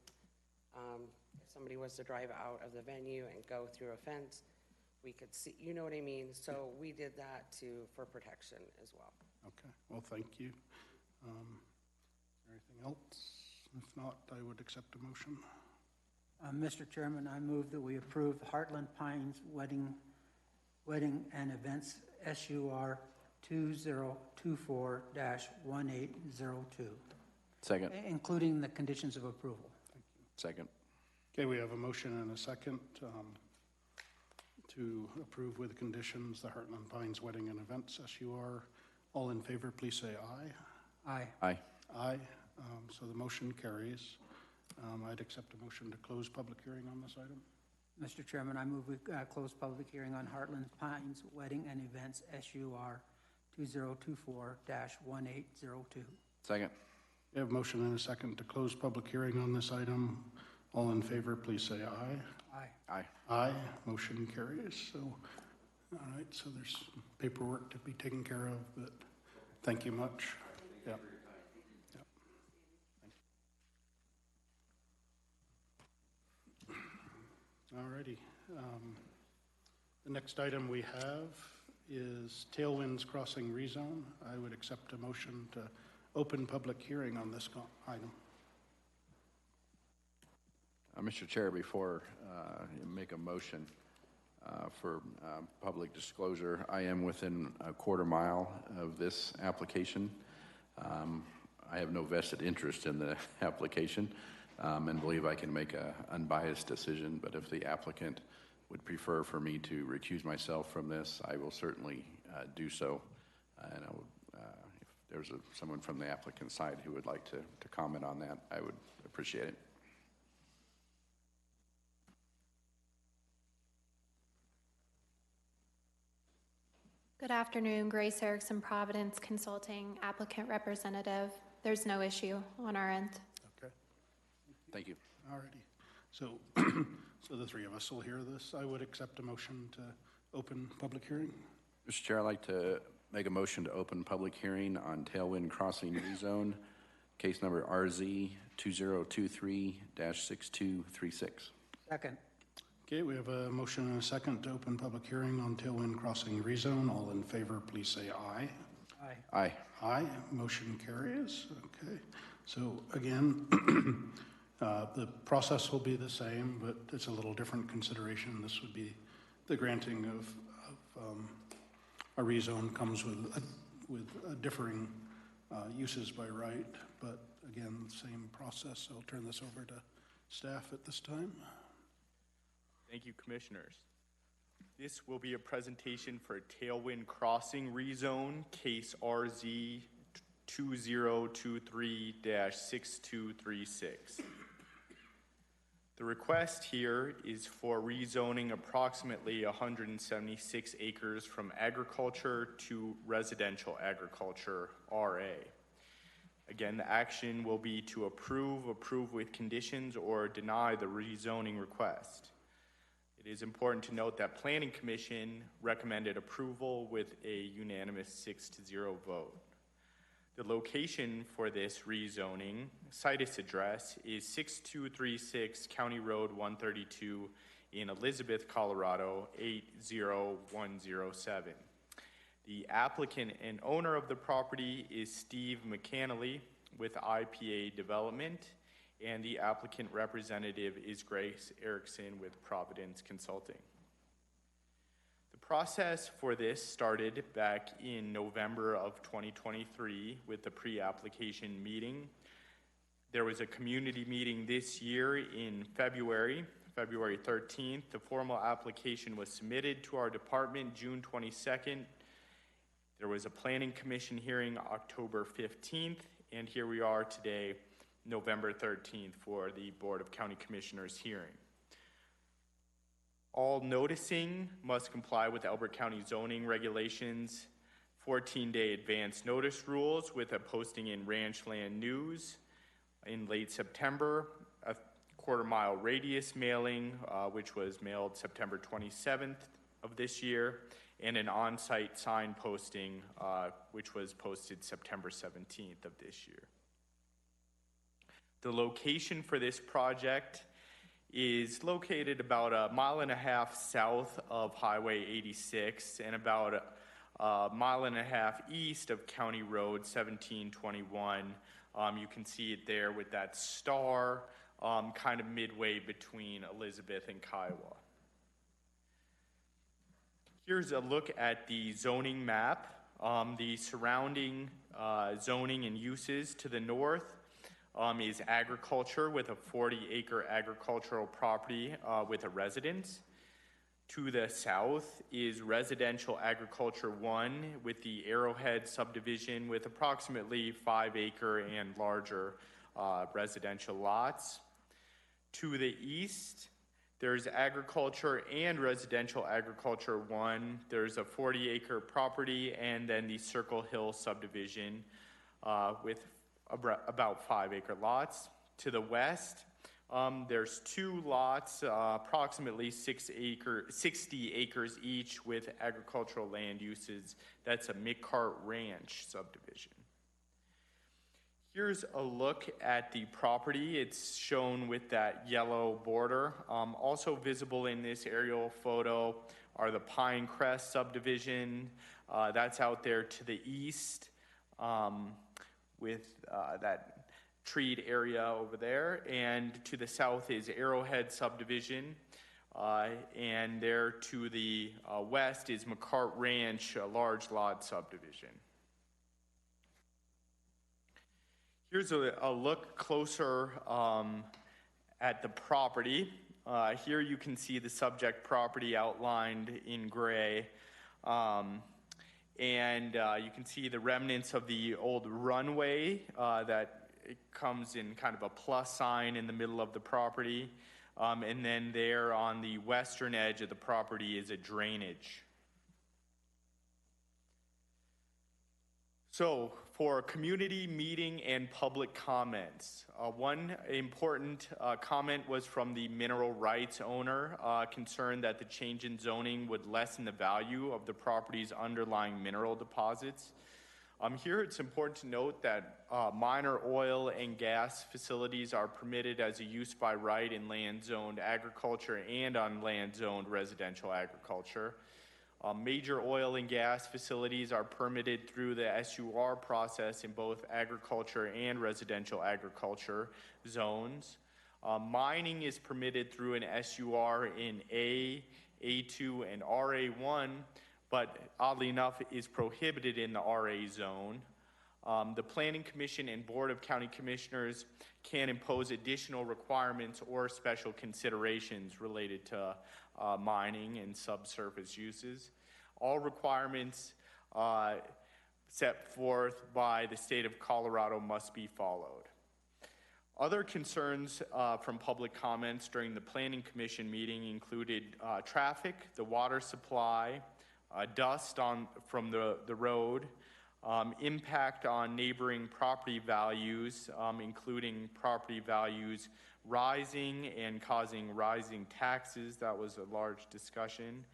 If somebody was to drive out of the venue and go through a fence, we could see, you know what I mean? So we did that for protection as well. Okay, well, thank you. Is there anything else? If not, I would accept a motion. Mr. Chairman, I move that we approve Heartland Pines Wedding and Events SUR 2024-1802, Second. including the conditions of approval. Second. Okay, we have a motion and a second to approve with conditions the Heartland Pines Wedding and Events SUR. All in favor, please say aye. Aye. Aye. Aye. So the motion carries. I'd accept a motion to close public hearing on this item. Mr. Chairman, I move we close public hearing on Heartland Pines Wedding and Events SUR 2024-1802. Second. We have a motion and a second to close public hearing on this item. All in favor, please say aye. Aye. Aye. Aye. Motion carries. So All right, so there's paperwork to be taken care of, but thank you much. Yep. Yep. All righty. The next item we have is Tailwinds Crossing rezone. I would accept a motion to open public hearing on this item. Mr. Chair, before you make a motion for public disclosure, I am within a quarter mile of this application. I have no vested interest in the application and believe I can make an unbiased decision, but if the applicant would prefer for me to recuse myself from this, I will certainly do so. And I would, if there's someone from the applicant side who would like to comment on that, I would appreciate it. Good afternoon, Grace Erickson, Providence Consulting, applicant representative. There's no issue on our end. Okay. Thank you. All righty. So, so the three of us will hear this. I would accept a motion to open public hearing. Mr. Chair, I'd like to make a motion to open public hearing on Tailwind Crossing rezone, case number RZ 2023-6236. Second. Okay, we have a motion and a second to open public hearing on Tailwind Crossing rezone. All in favor, please say aye. Aye. Aye. Aye. Motion carries. Okay. So again, the process will be the same, but it's a little different consideration. This would be the granting of a rezone comes with differing uses by right, but again, same process. I'll turn this over to staff at this time. Thank you, Commissioners. This will be a presentation for Tailwind Crossing rezone, case RZ 2023-6236. The request here is for rezoning approximately 176 acres from agriculture to residential agriculture, RA. Again, the action will be to approve with conditions, or deny the rezoning request. It is important to note that Planning Commission recommended approval with a unanimous 6-0 vote. The location for this rezoning, situs address, is 6236 County Road 132 in Elizabeth, Colorado 80107. The applicant and owner of the property is Steve McCannley with IPA Development, and the applicant representative is Grace Erickson with Providence Consulting. The process for this started back in November of 2023 with the pre-application meeting. There was a community meeting this year in February 13th. The formal application was submitted to our department June 22nd. There was a Planning Commission hearing October 15th, and here we are today, November 13th, for the Board of County Commissioners hearing. All noticing must comply with Elbert County zoning regulations, 14-day advance notice rules with a posting in Ranchland News in late September, a quarter-mile radius mailing, which was mailed September 27th of this year, and an on-site sign posting, which was posted September 17th of this year. The location for this project is located about 1.5 miles south of Highway 86 and about 1.5 miles east of County Road 1721. You can see it there with that star, kind of midway between Elizabeth and Kiowa. Here's a look at the zoning map. The surrounding zoning and uses to the north is agriculture with a 40-acre agricultural property with a residence. To the south is residential agriculture 1 with the Arrowhead subdivision with approximately 5-acre and larger residential lots. To the east, there's agriculture and residential agriculture 1. There's a 40-acre property, and then the Circle Hill subdivision with about 5-acre lots. To the west There's 2 lots, approximately 60 acres each with agricultural land uses. That's a Midcart Ranch subdivision. Here's a look at the property. It's shown with that yellow border. Also visible in this aerial photo are the Pinecrest subdivision. That's out there to the east with that treed area over there, and to the south is Arrowhead subdivision, and there to the west is McCart Ranch, a large lot subdivision. Here's a look closer at the property. Here you can see the subject property outlined in gray. And you can see the remnants of the old runway that it comes in kind of a plus sign in the middle of the property. And then there on the western edge of the property is a drainage. So for community meeting and public comments, one important comment was from the mineral rights owner, concerned that the change in zoning would lessen the value of the property's underlying mineral deposits. Here it's important to note that minor oil and gas facilities are permitted as a use by right in land-zoned agriculture and on land-zoned residential agriculture. Major oil and gas facilities are permitted through the SUR process in both agriculture and residential agriculture zones. Mining is permitted through an SUR in A, A2, and RA1, but oddly enough is prohibited in the RA zone. The Planning Commission and Board of County Commissioners can impose additional requirements or special considerations related to mining and subsurface uses. All requirements set forth by the state of Colorado must be followed. Other concerns from public comments during the Planning Commission meeting included traffic, the water supply, dust from the road, impact on neighboring property values, including property values rising and causing rising taxes. That was a large discussion.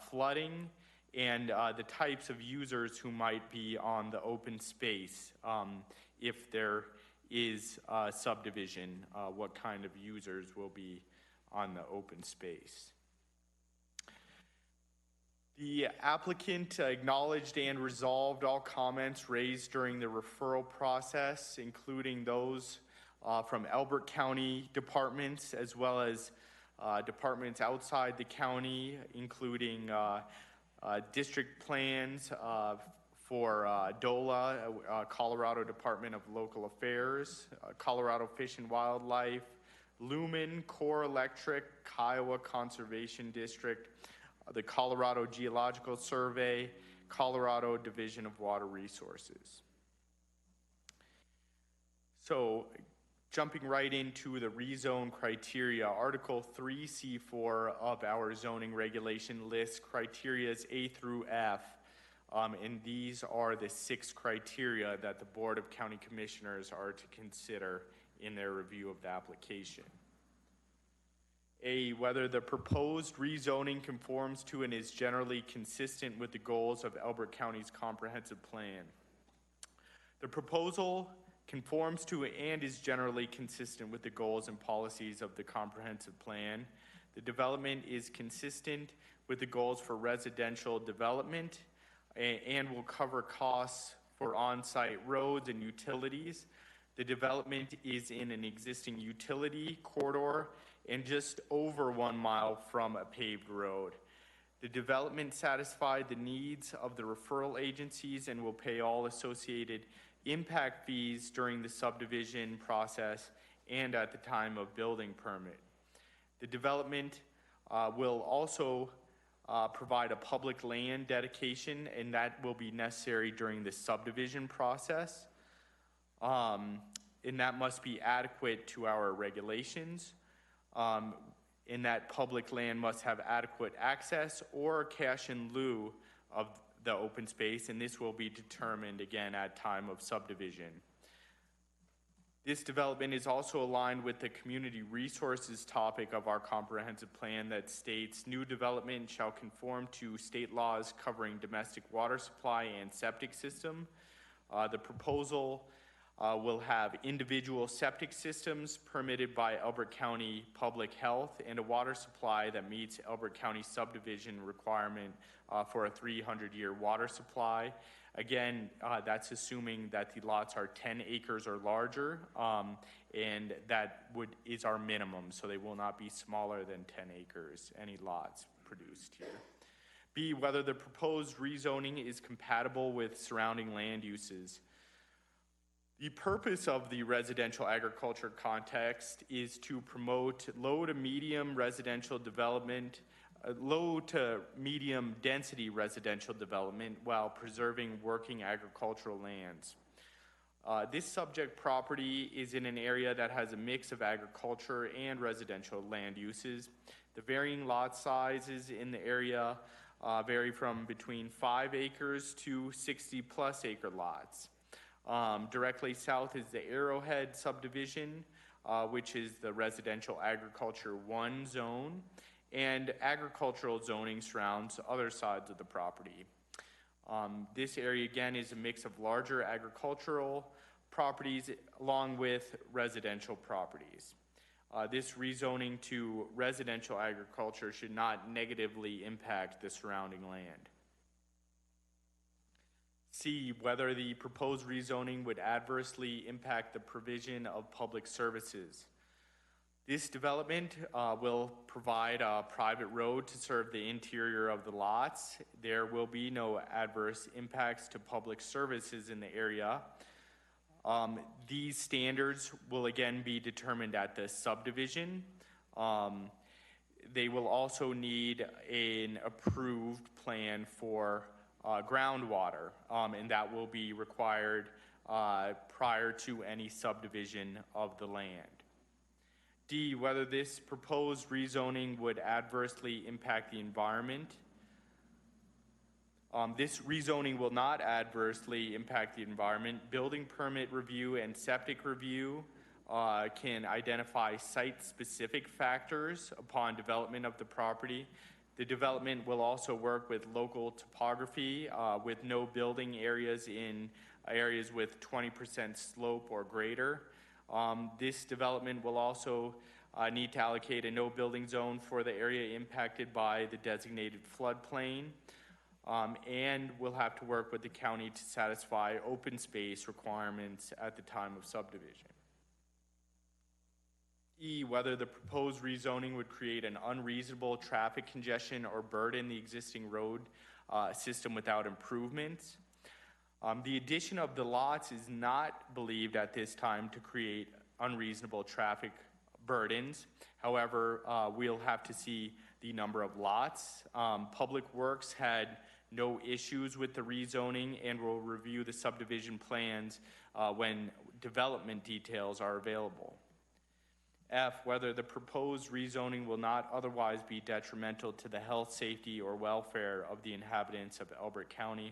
Flooding, and the types of users who might be on the open space. If there is a subdivision, what kind of users will be on the open space. The applicant acknowledged and resolved all comments raised during the referral process, including those from Elbert County departments, as well as departments outside the county, including district plans for DOLA, Colorado Department of Local Affairs, Colorado Fish and Wildlife, Lumen, Core Electric, Kiowa Conservation District, the Colorado Geological Survey, Colorado Division of Water Resources. So, jumping right into the rezone criteria, Article 3C4 of our zoning regulation lists criterias A through F, and these are the 6 criteria that the Board of County Commissioners are to consider in their review of the application. A, whether the proposed rezoning conforms to and is generally consistent with the goals of Elbert County's comprehensive plan. The proposal conforms to and is generally consistent with the goals and policies of the comprehensive plan. The development is consistent with the goals for residential development and will cover costs for on-site roads and utilities. The development is in an existing utility corridor and just over 1 mile from a paved road. The development satisfied the needs of the referral agencies and will pay all associated impact fees during the subdivision process and at the time of building permit. The development will also provide a public land dedication, and that will be necessary during the subdivision process. And that must be adequate to our regulations. In that public land must have adequate access or cash in lieu of the open space, and this will be determined again at time of subdivision. This development is also aligned with the community resources topic of our comprehensive plan that states new development shall conform to state laws covering domestic water supply and septic system. The proposal will have individual septic systems permitted by Elbert County Public Health and a water supply that meets Elbert County subdivision requirement for a 300-year water supply. Again, that's assuming that the lots are 10 acres or larger, and that is our minimum, so they will not be smaller than 10 acres, any lots produced here. B, whether the proposed rezoning is compatible with surrounding land uses. The purpose of the residential agriculture context is to promote low to medium residential development, low to medium density residential development while preserving working agricultural lands. This subject property is in an area that has a mix of agriculture and residential land uses. The varying lot sizes in the area vary from between 5 acres to 60 plus acre lots. Directly south is the Arrowhead subdivision, which is the residential agriculture 1 zone, and agricultural zoning surrounds other sides of the property. This area again is a mix of larger agricultural properties along with residential properties. This rezoning to residential agriculture should not negatively impact the surrounding land. C, whether the proposed rezoning would adversely impact the provision of public services. This development will provide a private road to serve the interior of the lots. There will be no adverse impacts to public services in the area. These standards will again be determined at the subdivision. They will also need an approved plan for groundwater, and that will be required prior to any subdivision of the land. D, whether this proposed rezoning would adversely impact the environment. This rezoning will not adversely impact the environment. Building permit review and septic review can identify site-specific factors upon development of the property. The development will also work with local topography with no building areas in areas with 20% slope or greater. This development will also need to allocate a no building zone for the area impacted by the designated floodplain, and we'll have to work with the county to satisfy open space requirements at the time of subdivision. E, whether the proposed rezoning would create an unreasonable traffic congestion or burden the existing road system without improvements. The addition of the lots is not believed at this time to create unreasonable traffic burdens. However, we'll have to see the number of lots. Public Works had no issues with the rezoning and will review the subdivision plans when development details are available. F, whether the proposed rezoning will not otherwise be detrimental to the health, safety, or welfare of the inhabitants of Elbert County.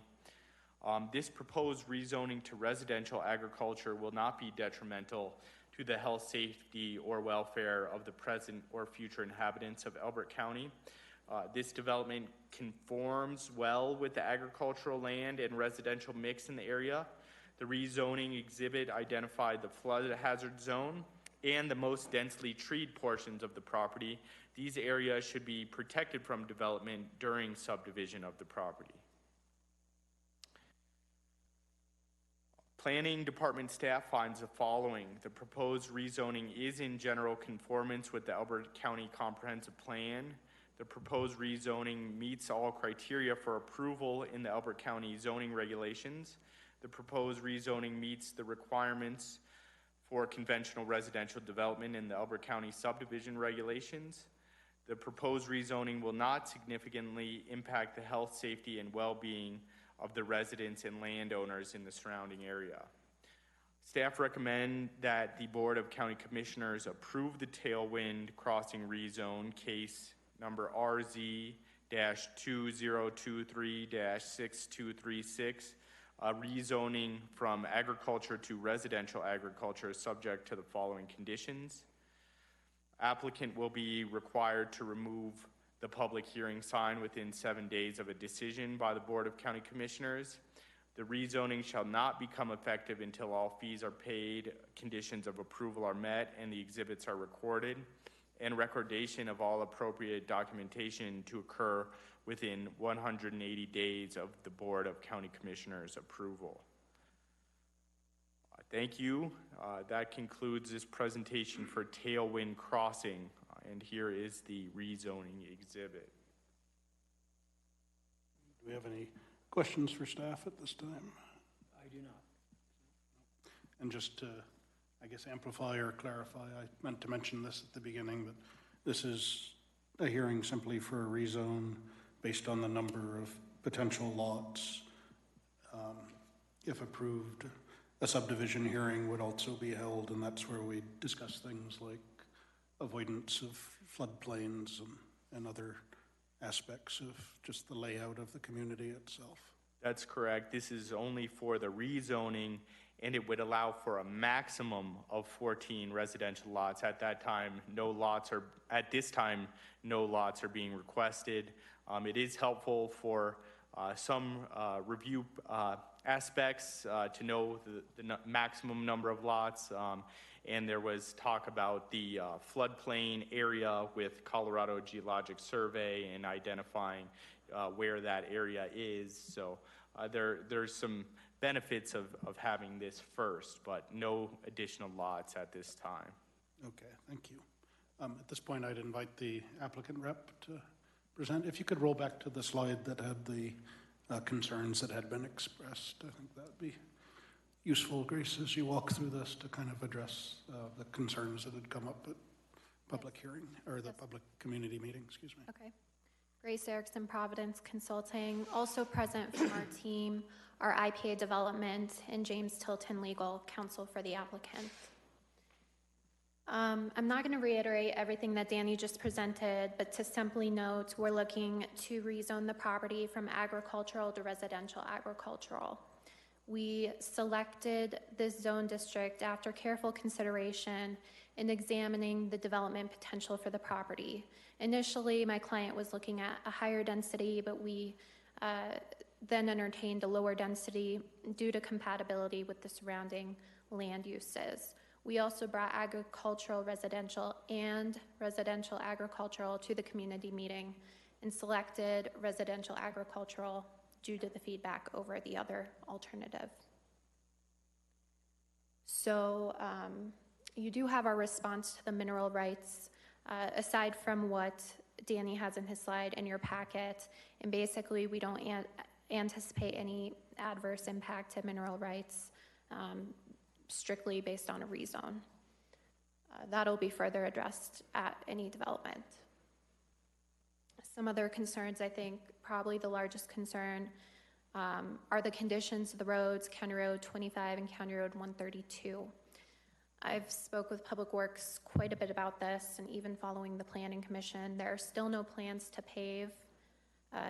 This proposed rezoning to residential agriculture will not be detrimental to the health, safety, or welfare of the present or future inhabitants of Elbert County. This development conforms well with the agricultural land and residential mix in the area. The rezoning exhibit identified the flood hazard zone and the most densely treed portions of the property. These areas should be protected from development during subdivision of the property. Planning Department staff finds the following. The proposed rezoning is in general conformance with the Elbert County Comprehensive Plan. The proposed rezoning meets all criteria for approval in the Elbert County zoning regulations. The proposed rezoning meets the requirements for conventional residential development in the Elbert County subdivision regulations. The proposed rezoning will not significantly impact the health, safety, and well-being of the residents and landowners in the surrounding area. Staff recommend that the Board of County Commissioners approve the Tailwind Crossing rezone case number RZ-2023-6236 rezoning from agriculture to residential agriculture is subject to the following conditions. Applicant will be required to remove the public hearing sign within 7 days of a decision by the Board of County Commissioners. The rezoning shall not become effective until all fees are paid, conditions of approval are met, and the exhibits are recorded, and recordation of all appropriate documentation to occur within 180 days of the Board of County Commissioners' approval. Thank you. That concludes this presentation for Tailwind Crossing, and here is the rezoning exhibit. Do we have any questions for staff at this time? I do not. And just to, I guess, amplify or clarify, I meant to mention this at the beginning, but this is a hearing simply for a rezone based on the number of potential lots. If approved, a subdivision hearing would also be held, and that's where we discuss things like avoidance of floodplains and other aspects of just the layout of the community itself. That's correct. This is only for the rezoning, and it would allow for a maximum of 14 residential lots. At this time, no lots are being requested. It is helpful for some review aspects to know the maximum number of lots. And there was talk about the floodplain area with Colorado Geologic Survey and identifying where that area is. So there's some benefits of having this first, but no additional lots at this time. Okay, thank you. At this point, I'd invite the applicant rep to present. If you could roll back to the slide that had the concerns that had been expressed, I think that would be useful, Grace, as you walk through this to kind of address the concerns that had come up at public hearing, or the public community meeting, excuse me. Okay. Grace Erickson, Providence Consulting. Also present from our team are IPA Development and James Tilton Legal Counsel for the applicant. I'm not going to reiterate everything that Danny just presented, but to simply note, we're looking to rezone the property from agricultural to residential agricultural. We selected this zone district after careful consideration in examining the development potential for the property. Initially, my client was looking at a higher density, but we then entertained a lower density due to compatibility with the surrounding land uses. We also brought agricultural residential and residential agricultural to the community meeting and selected residential agricultural due to the feedback over the other alternative. So you do have our response to the mineral rights, aside from what Danny has in his slide in your packet, and basically we don't anticipate any adverse impact to mineral rights, strictly based on a rezone. That'll be further addressed at any development. Some other concerns, I think probably the largest concern are the conditions of the roads, County Road 25 and County Road 132. I've spoke with Public Works quite a bit about this, and even following the Planning Commission, there are still no plans to pave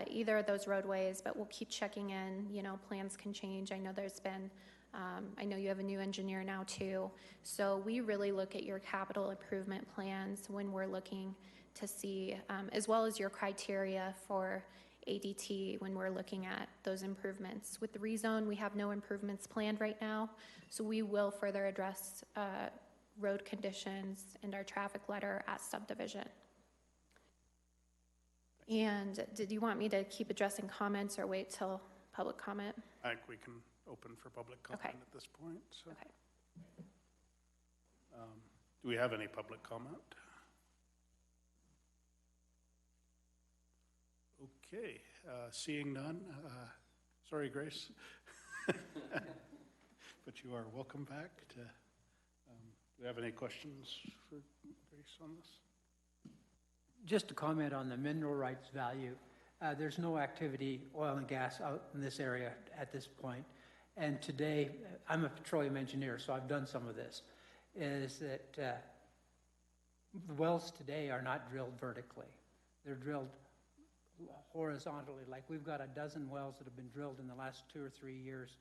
either of those roadways, but we'll keep checking in. You know, plans can change. I know there's been, I know you have a new engineer now too. So we really look at your capital improvement plans when we're looking to see, as well as your criteria for ADT when we're looking at those improvements. With the rezone, we have no improvements planned right now, so we will further address road conditions and our traffic letter at subdivision. And did you want me to keep addressing comments or wait till public comment? I think we can open for public comment at this point. So. Okay. Do we have any public comment? Okay, seeing none. Sorry, Grace. But you are welcome back to, do you have any questions for Grace on this? Just to comment on the mineral rights value, there's no activity, oil and gas out in this area at this point. And today, I'm a petroleum engineer, so I've done some of this, is that the wells today are not drilled vertically. They're drilled horizontally. Like we've got a dozen wells that have been drilled in the last 2 or 3 years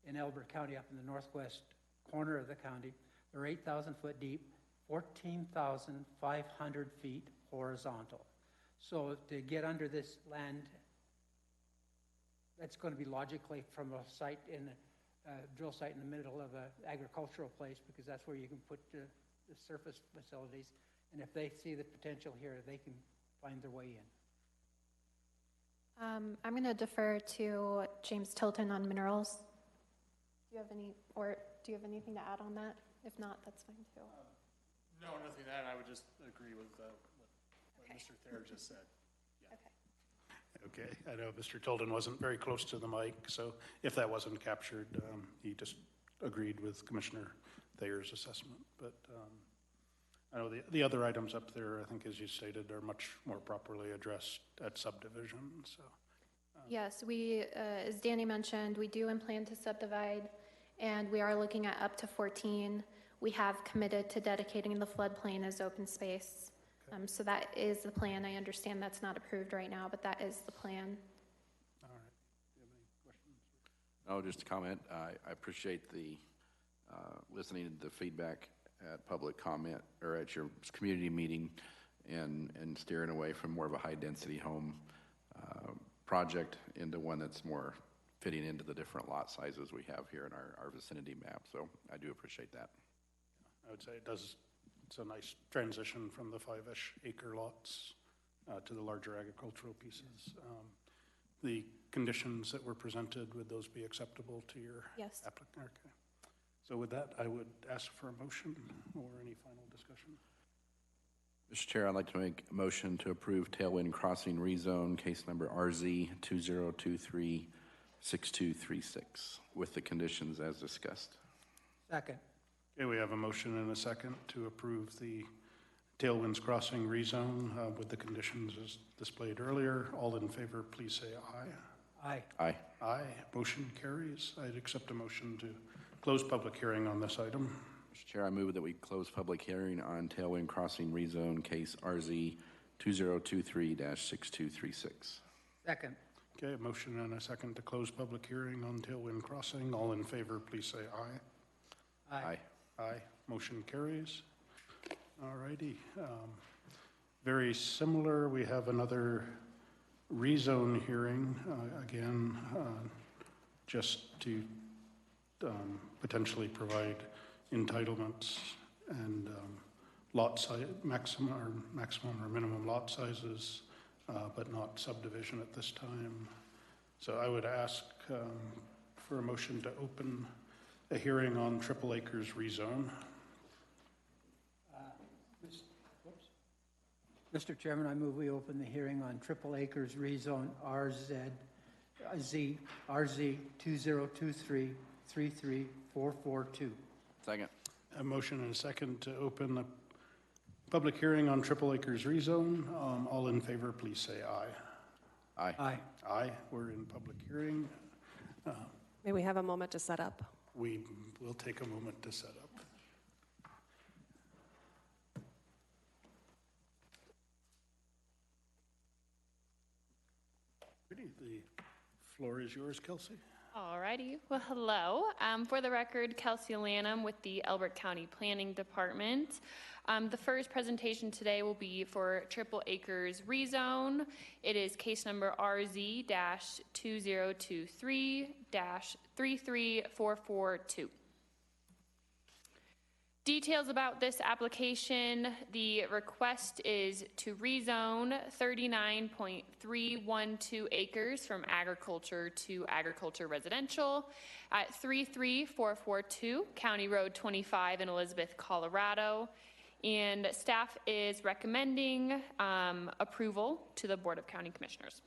in Elbert County, up in the northwest corner of the county. They're 8,000 foot deep, 14,500 feet horizontal. So to get under this land, that's going to be logically from a site in a drill site in the middle of an agricultural place, because that's where you can put the surface facilities. And if they see the potential here, they can find their way in. I'm going to defer to James Tilton on minerals. Do you have anything to add on that? If not, that's fine too. No, nothing to add. I would just agree with what Mr. Thayer just said. Okay, I know Mr. Tilden wasn't very close to the mic, so if that wasn't captured, he just agreed with Commissioner Thayer's assessment. But I know the other items up there, I think as you stated, are much more properly addressed at subdivision, so. Yes, we, as Danny mentioned, we do plan to subdivide, and we are looking at up to 14. We have committed to dedicating the floodplain as open space. So that is the plan. I understand that's not approved right now, but that is the plan. All right. Do you have any questions? No, just a comment. I appreciate the listening to the feedback at public comment or at your community meeting and steering away from more of a high density home project into one that's more fitting into the different lot sizes we have here in our vicinity map. So I do appreciate that. I would say it's a nice transition from the 5-ish acre lots to the larger agricultural pieces. The conditions that were presented, would those be acceptable to your Yes. applicant? Okay. So with that, I would ask for a motion or any final discussion. Mr. Chair, I'd like to make a motion to approve Tailwind Crossing rezone, case number RZ 2023-6236, with the conditions as discussed. Second. Okay, we have a motion and a second to approve the Tailwinds Crossing rezone with the conditions as displayed earlier. All in favor, please say aye. Aye. Aye. Aye. Motion carries. I'd accept a motion to close public hearing on this item. Mr. Chair, I move that we close public hearing on Tailwind Crossing rezone, case RZ 2023-6236. Second. Okay, a motion and a second to close public hearing on Tailwind Crossing. All in favor, please say aye. Aye. Aye. Motion carries. All righty. Very similar, we have another rezone hearing, again, just to potentially provide entitlements and lot size, maximum or minimum lot sizes, but not subdivision at this time. So I would ask for a motion to open a hearing on Triple Acres rezone. Mr. Chairman, I move we open the hearing on Triple Acres rezone RZ 2023-33442. Second. A motion and a second to open the public hearing on Triple Acres rezone. All in favor, please say aye. Aye. Aye. Aye. We're in public hearing. May we have a moment to set up? We will take a moment to set up. The floor is yours, Kelsey. All righty. Well, hello. For the record, Kelsey Lanham with the Elbert County Planning Department. The first presentation today will be for Triple Acres rezone. It is case number RZ-2023-33442. Details about this application: the request is to rezone 39.312 acres from agriculture to agriculture residential at 33442 County Road 25 in Elizabeth, Colorado. And staff is recommending approval to the Board of County Commissioners.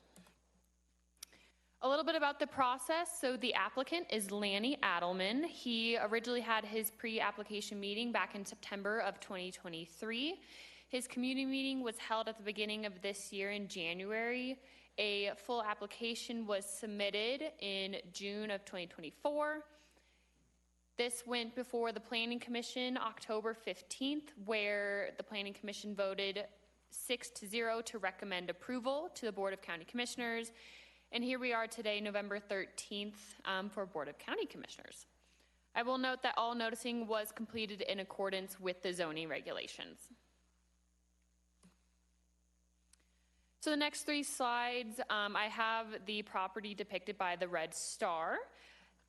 A little bit about the process. So the applicant is Lanny Adelman. He originally had his pre-application meeting back in September of 2023. His community meeting was held at the beginning of this year in January. A full application was submitted in June of 2024. This went before the Planning Commission October 15th, where the Planning Commission voted 6-0 to recommend approval to the Board of County Commissioners. And here we are today, November 13th, for Board of County Commissioners. I will note that all noticing was completed in accordance with the zoning regulations. So the next 3 slides, I have the property depicted by the red star.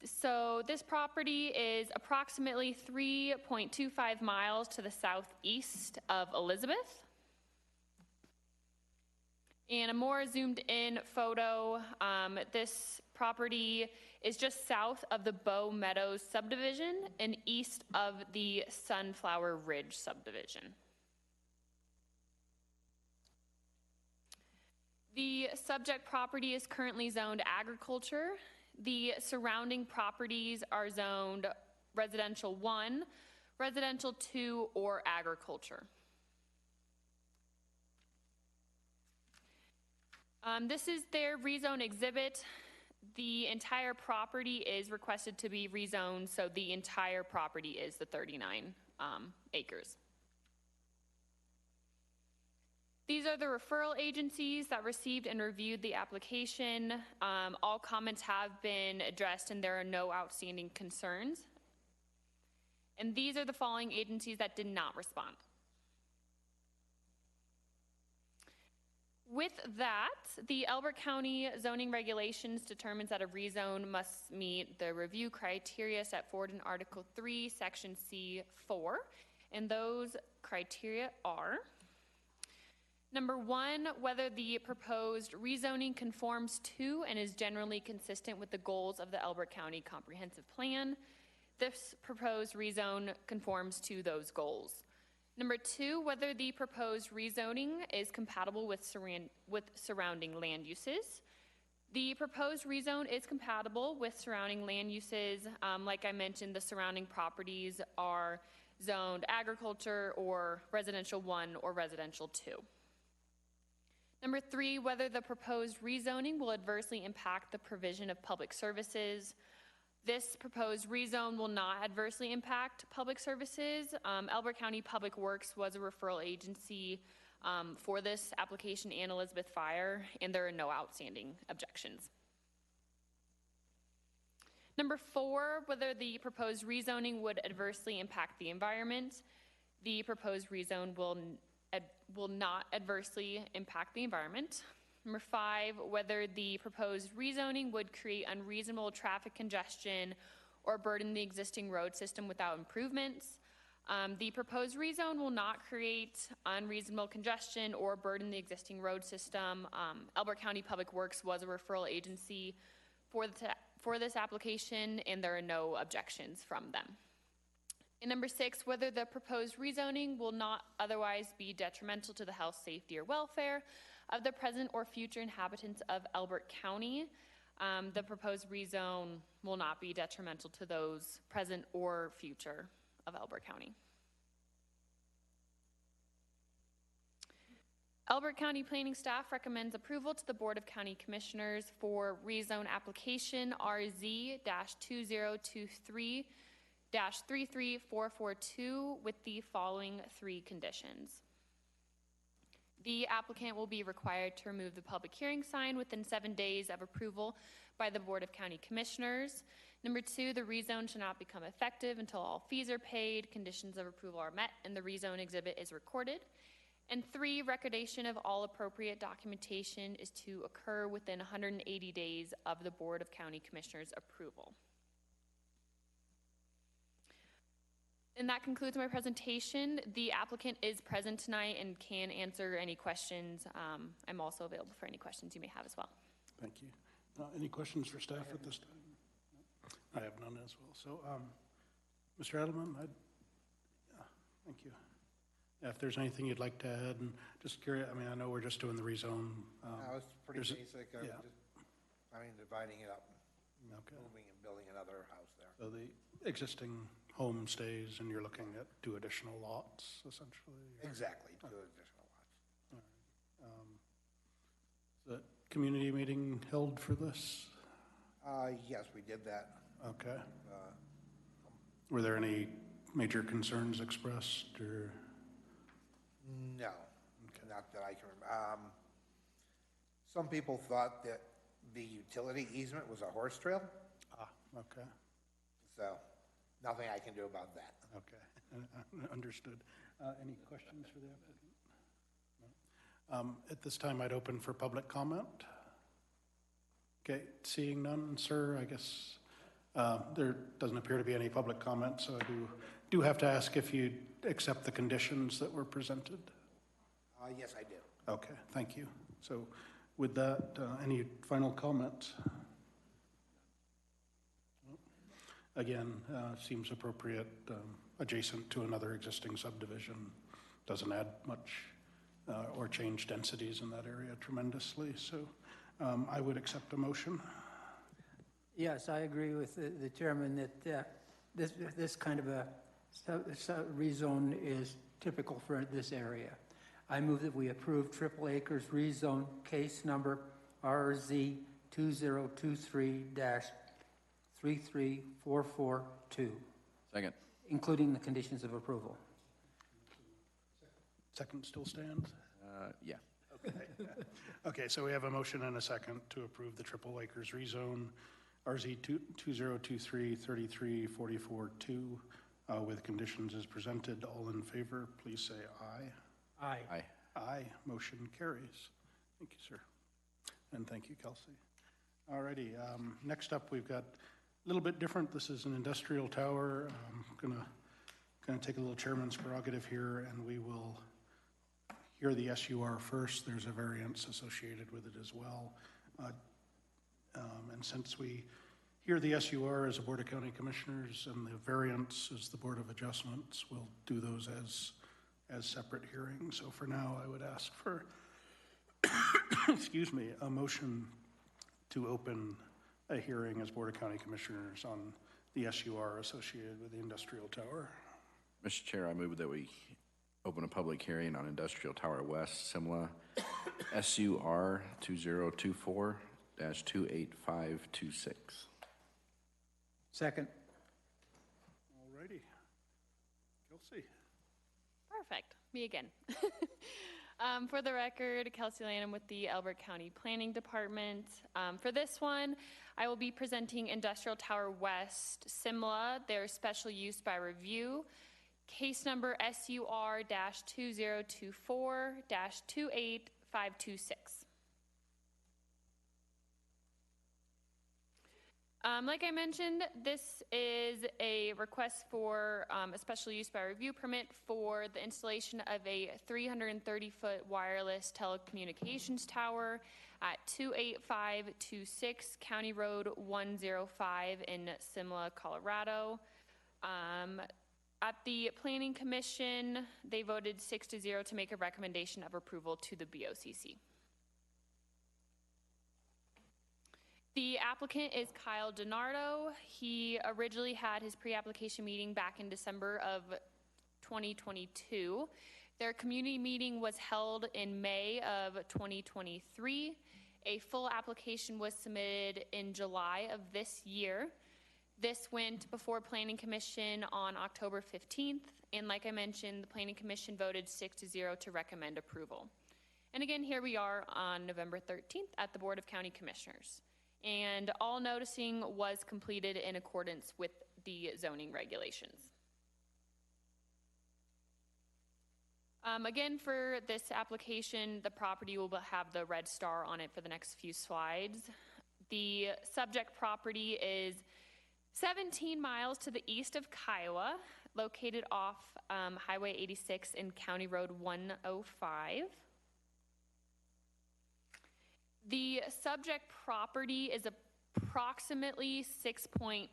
So this property is approximately 3.25 miles to the southeast of Elizabeth. And a more zoomed in photo, this property is just south of the Bow Meadows subdivision and east of the Sunflower Ridge subdivision. The subject property is currently zoned agriculture. The surrounding properties are zoned residential 1, residential 2, or agriculture. This is their rezone exhibit. The entire property is requested to be rezoned, so the entire property is the 39 acres. These are the referral agencies that received and reviewed the application. All comments have been addressed and there are no outstanding concerns. And these are the following agencies that did not respond. With that, the Elbert County zoning regulations determines that a rezone must meet the review criteria set forward in Article 3, Section C4. And those criteria are: number 1, whether the proposed rezoning conforms to and is generally consistent with the goals of the Elbert County Comprehensive Plan. This proposed rezone conforms to those goals. Number 2, whether the proposed rezoning is compatible with surrounding land uses. The proposed rezone is compatible with surrounding land uses. Like I mentioned, the surrounding properties are zoned agriculture or residential 1 or residential 2. Number 3, whether the proposed rezoning will adversely impact the provision of public services. This proposed rezone will not adversely impact public services. Elbert County Public Works was a referral agency for this application and Elizabeth Fire, and there are no outstanding objections. Number 4, whether the proposed rezoning would adversely impact the environment. The proposed rezone will not adversely impact the environment. Number 5, whether the proposed rezoning would create unreasonable traffic congestion or burden the existing road system without improvements. The proposed rezone will not create unreasonable congestion or burden the existing road system. Elbert County Public Works was a referral agency for this application, and there are no objections from them. And number 6, whether the proposed rezoning will not otherwise be detrimental to the health, safety, or welfare of the present or future inhabitants of Elbert County. The proposed rezone will not be detrimental to those present or future of Elbert County. Elbert County Planning staff recommends approval to the Board of County Commissioners for rezone application RZ-2023-33442 with the following 3 conditions. The applicant will be required to remove the public hearing sign within 7 days of approval by the Board of County Commissioners. Number 2, the rezone should not become effective until all fees are paid, conditions of approval are met, and the rezone exhibit is recorded. And 3, recordation of all appropriate documentation is to occur within 180 days of the Board of County Commissioners' approval. And that concludes my presentation. The applicant is present tonight and can answer any questions. I'm also available for any questions you may have as well. Thank you. Any questions for staff at this time? I have none as well. So, Mr. Edelman, thank you. Yeah, if there's anything you'd like to add, and just curious, I mean, I know we're just doing the rezone. No, it's pretty basic. Yeah. Dividing it up, Okay. moving and building another house there. So the existing home stays, and you're looking at 2 additional lots, essentially? Exactly, 2 additional lots. All right. Is the community meeting held for this? Yes, we did that. Okay. Were there any major concerns expressed, or? No, not that I can remember. Some people thought that the utility easement was a horse trail, Ah, okay, so nothing I can do about that. okay, understood. Any questions for the applicant? No. At this time, I'd open for public comment. Okay, seeing none, sir, I guess there doesn't appear to be any public comment, so I do have to ask if you accept the conditions that were presented. Yes, I do. Okay, thank you. So with that, any final comments? Again, seems appropriate, adjacent to another existing subdivision. Doesn't add much or change densities in that area tremendously. So I would accept a motion. Yes, I agree with the chairman that this kind of a rezone is typical for this area. I move that we approve Triple Acres rezone case number RZ 2023-33442, Second. including the conditions of approval. Second still stands? Yeah. Okay, so we have a motion and a second to approve the Triple Acres rezone RZ 2023-33442 with conditions as presented. All in favor, please say aye. Aye. Aye. Aye, motion carries. Thank you, sir. And thank you, Kelsey. All righty, next up, we've got a little bit different. This is an industrial tower. I'm gonna take a little chairman's prerogative here, and we will hear the SUR first. There's a variance associated with it as well. And since we hear the SUR as a Board of County Commissioners and the variance as the Board of Adjustments, we'll do those as separate hearings. So for now, I would ask for, excuse me, a motion to open a hearing as Board of County Commissioners on the SUR associated with the industrial tower. Mr. Chair, I move that we open a public hearing on Industrial Tower West, SIMLA, SUR 2024-28526. Second. All righty. Kelsey. Perfect. Me again. For the record, Kelsey Lanham with the Elbert County Planning Department. For this one, I will be presenting Industrial Tower West, SIMLA, their special use by review, case number SUR-2024-28526. Like I mentioned, this is a request for a special use by review permit for the installation of a 330-foot wireless telecommunications tower at 28526 County Road 105 in Simla, Colorado. At the Planning Commission, they voted 6-0 to make a recommendation of approval to the BOCC. The applicant is Kyle DiNardo. He originally had his pre-application meeting back in December of 2022. Their community meeting was held in May of 2023. A full application was submitted in July of this year. This went before Planning Commission on October 15th, and like I mentioned, the Planning Commission voted 6-0 to recommend approval. And again, here we are on November 13th at the Board of County Commissioners. And all noticing was completed in accordance with the zoning regulations. Again, for this application, the property will have the red star on it for the next few slides. The subject property is 17 miles to the east of Kiowa, located off Highway 86 and County Road 105. The subject property is approximately 6.995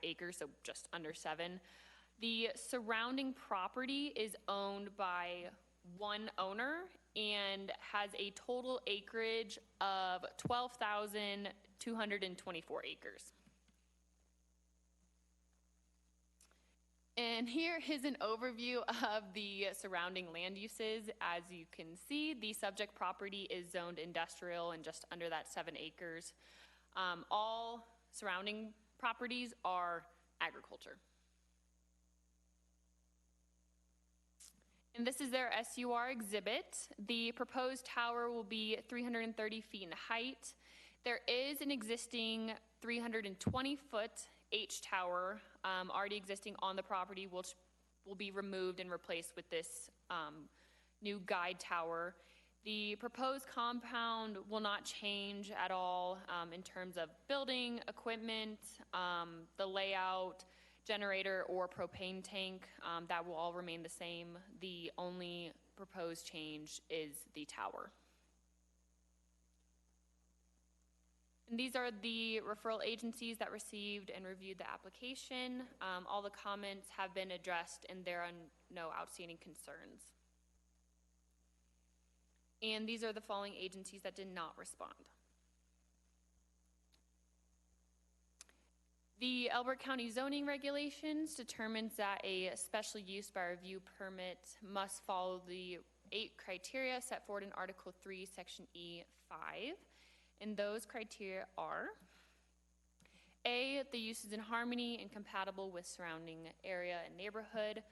acres, so just under 7. The surrounding property is owned by one owner and has a total acreage of 12,224 acres. And here is an overview of the surrounding land uses. As you can see, the subject property is zoned industrial and just under that 7 acres. All surrounding properties are agriculture. And this is their SUR exhibit. The proposed tower will be 330 feet in height. There is an existing 320-foot H tower already existing on the property, which will be removed and replaced with this new guide tower. The proposed compound will not change at all in terms of building, equipment, the layout, generator, or propane tank. That will all remain the same. The only proposed change is the tower. And these are the referral agencies that received and reviewed the application. All the comments have been addressed and there are no outstanding concerns. And these are the following agencies that did not respond. The Elbert County zoning regulations determines that a special use by review permit must follow the 8 criteria set forward in Article 3, Section E5. And those criteria are: A, the use is in harmony and compatible with surrounding area and neighborhood.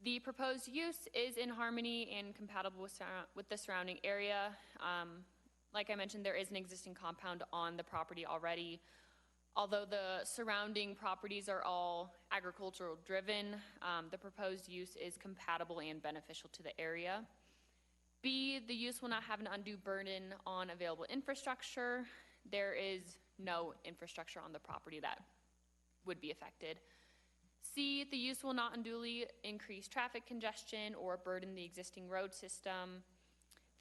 The proposed use is in harmony and compatible with the surrounding area. Like I mentioned, there is an existing compound on the property already. Although the surrounding properties are all agricultural driven, the proposed use is compatible and beneficial to the area. B, the use will not have an undue burden on available infrastructure. There is no infrastructure on the property that would be affected. C, the use will not unduly increase traffic congestion or burden the existing road system.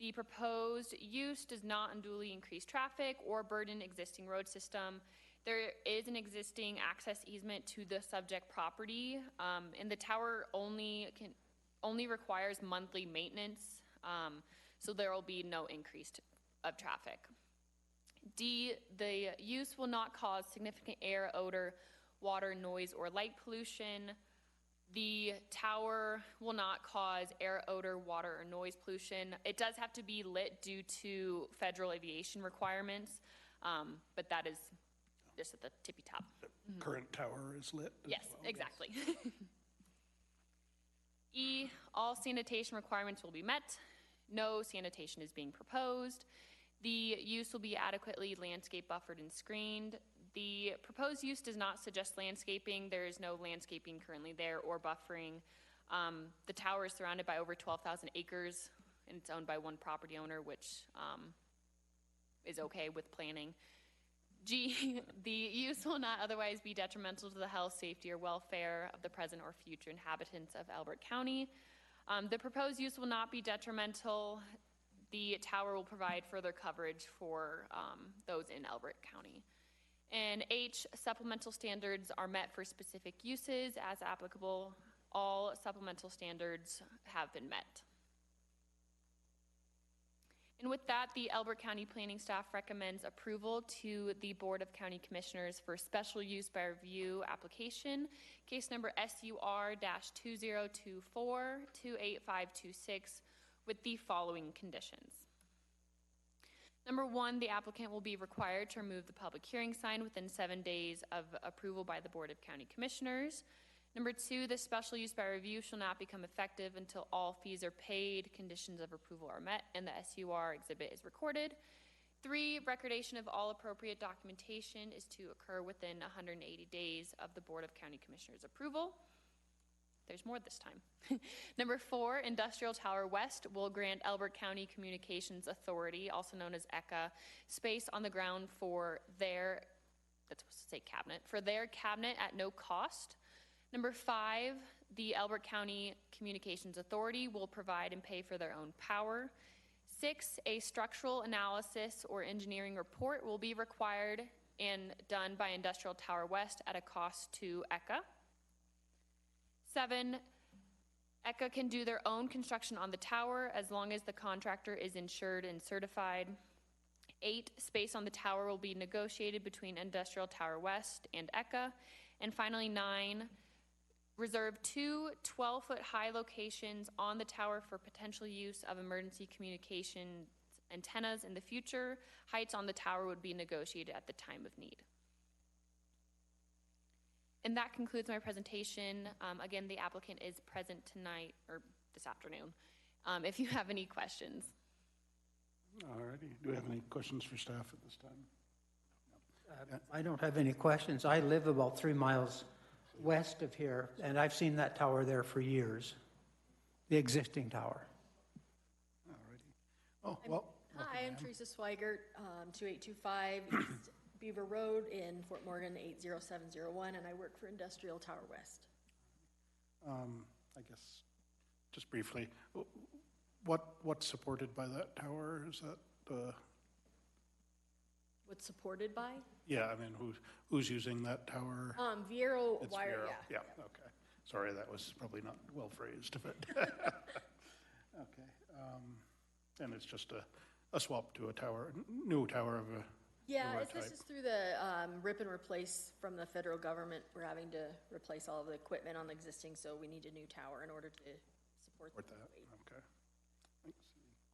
The proposed use does not unduly increase traffic or burden existing road system. There is an existing access easement to the subject property, and the tower only requires monthly maintenance, so there will be no increase of traffic. D, the use will not cause significant air, odor, water, noise, or light pollution. The tower will not cause air, odor, water, or noise pollution. It does have to be lit due to federal aviation requirements, but that is just at the tippy top. The current tower is lit as Yes, well. exactly. E, all sanitation requirements will be met. No sanitation is being proposed. The use will be adequately landscape buffered and screened. The proposed use does not suggest landscaping. There is no landscaping currently there or buffering. The tower is surrounded by over 12,000 acres and it's owned by one property owner, which is okay with planning. G, the use will not otherwise be detrimental to the health, safety, or welfare of the present or future inhabitants of Elbert County. The proposed use will not be detrimental. The tower will provide further coverage for those in Elbert County. And H, supplemental standards are met for specific uses as applicable. All supplemental standards have been met. And with that, the Elbert County Planning staff recommends approval to the Board of County Commissioners for special use by review application, case number SUR-2024-28526, with the following conditions. Number 1, the applicant will be required to remove the public hearing sign within 7 days of approval by the Board of County Commissioners. Number 2, the special use by review shall not become effective until all fees are paid, conditions of approval are met, and the SUR exhibit is recorded. 3, recordation of all appropriate documentation is to occur within 180 days of the Board of County Commissioners' approval. There's more this time. Number 4, Industrial Tower West will grant Elbert County Communications Authority, also known as ECA, space on the ground for their, that's supposed to say cabinet, for their cabinet at no cost. Number 5, the Elbert County Communications Authority will provide and pay for their own power. 6, a structural analysis or engineering report will be required and done by Industrial Tower West at a cost to ECA. 7, ECA can do their own construction on the tower as long as the contractor is insured and certified. 8, space on the tower will be negotiated between Industrial Tower West and ECA. And finally, 9, reserve 2 12-foot high locations on the tower for potential use of emergency communication antennas in the future. Heights on the tower would be negotiated at the time of need. And that concludes my presentation. Again, the applicant is present tonight, or this afternoon, if you have any questions. All righty. Do we have any questions for staff at this time? I don't have any questions. I live about 3 miles west of here, and I've seen that tower there for years, the existing tower. Oh, well. Hi, I'm Teresa Swigert, 2825 East Beaver Road in Fort Morgan, 80701, and I work for Industrial Tower West. I guess, just briefly, what's supported by that tower? Is that, What's supported by? yeah, I mean, who's using that tower? Viero It's Wire, Vero. yeah. Yeah, okay. Sorry, that was probably not well phrased, but, okay. And it's just a swap to a tower, new tower of a Yeah, newer this type. is through the rip and replace from the federal government. We're having to replace all of the equipment on the existing, so we need a new tower in order to support Support the that, weight. okay. Thanks. Any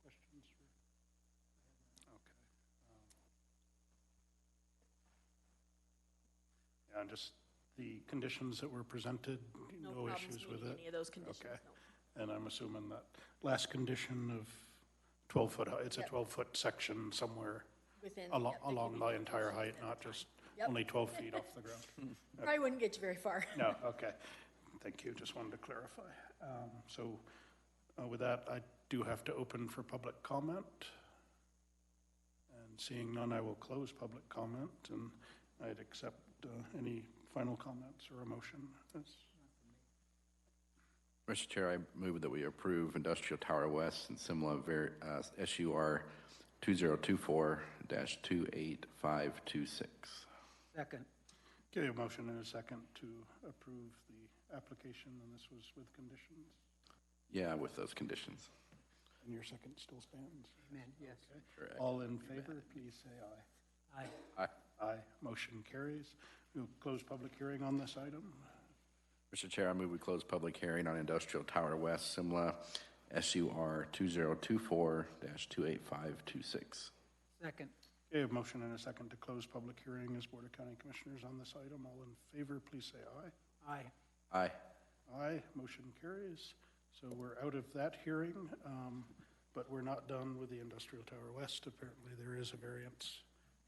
questions for? Okay. Yeah, and just the conditions that were presented, No no problems issues with meeting it? any of those conditions, Okay. no. And I'm assuming that last condition of 12-foot, it's a Yep. 12-foot section somewhere Within, along, yep, that could along be the the entire conditions height, and the not time. just Yep. only 12 feet off the ground? Probably wouldn't get you very far. No, okay. Thank you, just wanted to clarify. So with that, I do have to open for public comment. And seeing none, I will close public comment, and I'd accept any final comments or a motion. Mr. Chair, I move that we approve Industrial Tower West and similar SUR 2024-28526. Second. Okay, a motion and a second to approve the application, and this was with conditions? Yeah, with those conditions. And your second still stands? Amen, yes. Okay. Correct. All in favor, please say aye. Aye. Aye. Aye, motion carries. We'll close public hearing on this item. Mr. Chair, I move we close public hearing on Industrial Tower West, SIMLA, SUR 2024-28526. Second. Okay, a motion and a second to close public hearing as Board of County Commissioners on this item. All in favor, please say aye. Aye. Aye. Aye, motion carries. So we're out of that hearing, but we're not done with the Industrial Tower West. Apparently there is a variance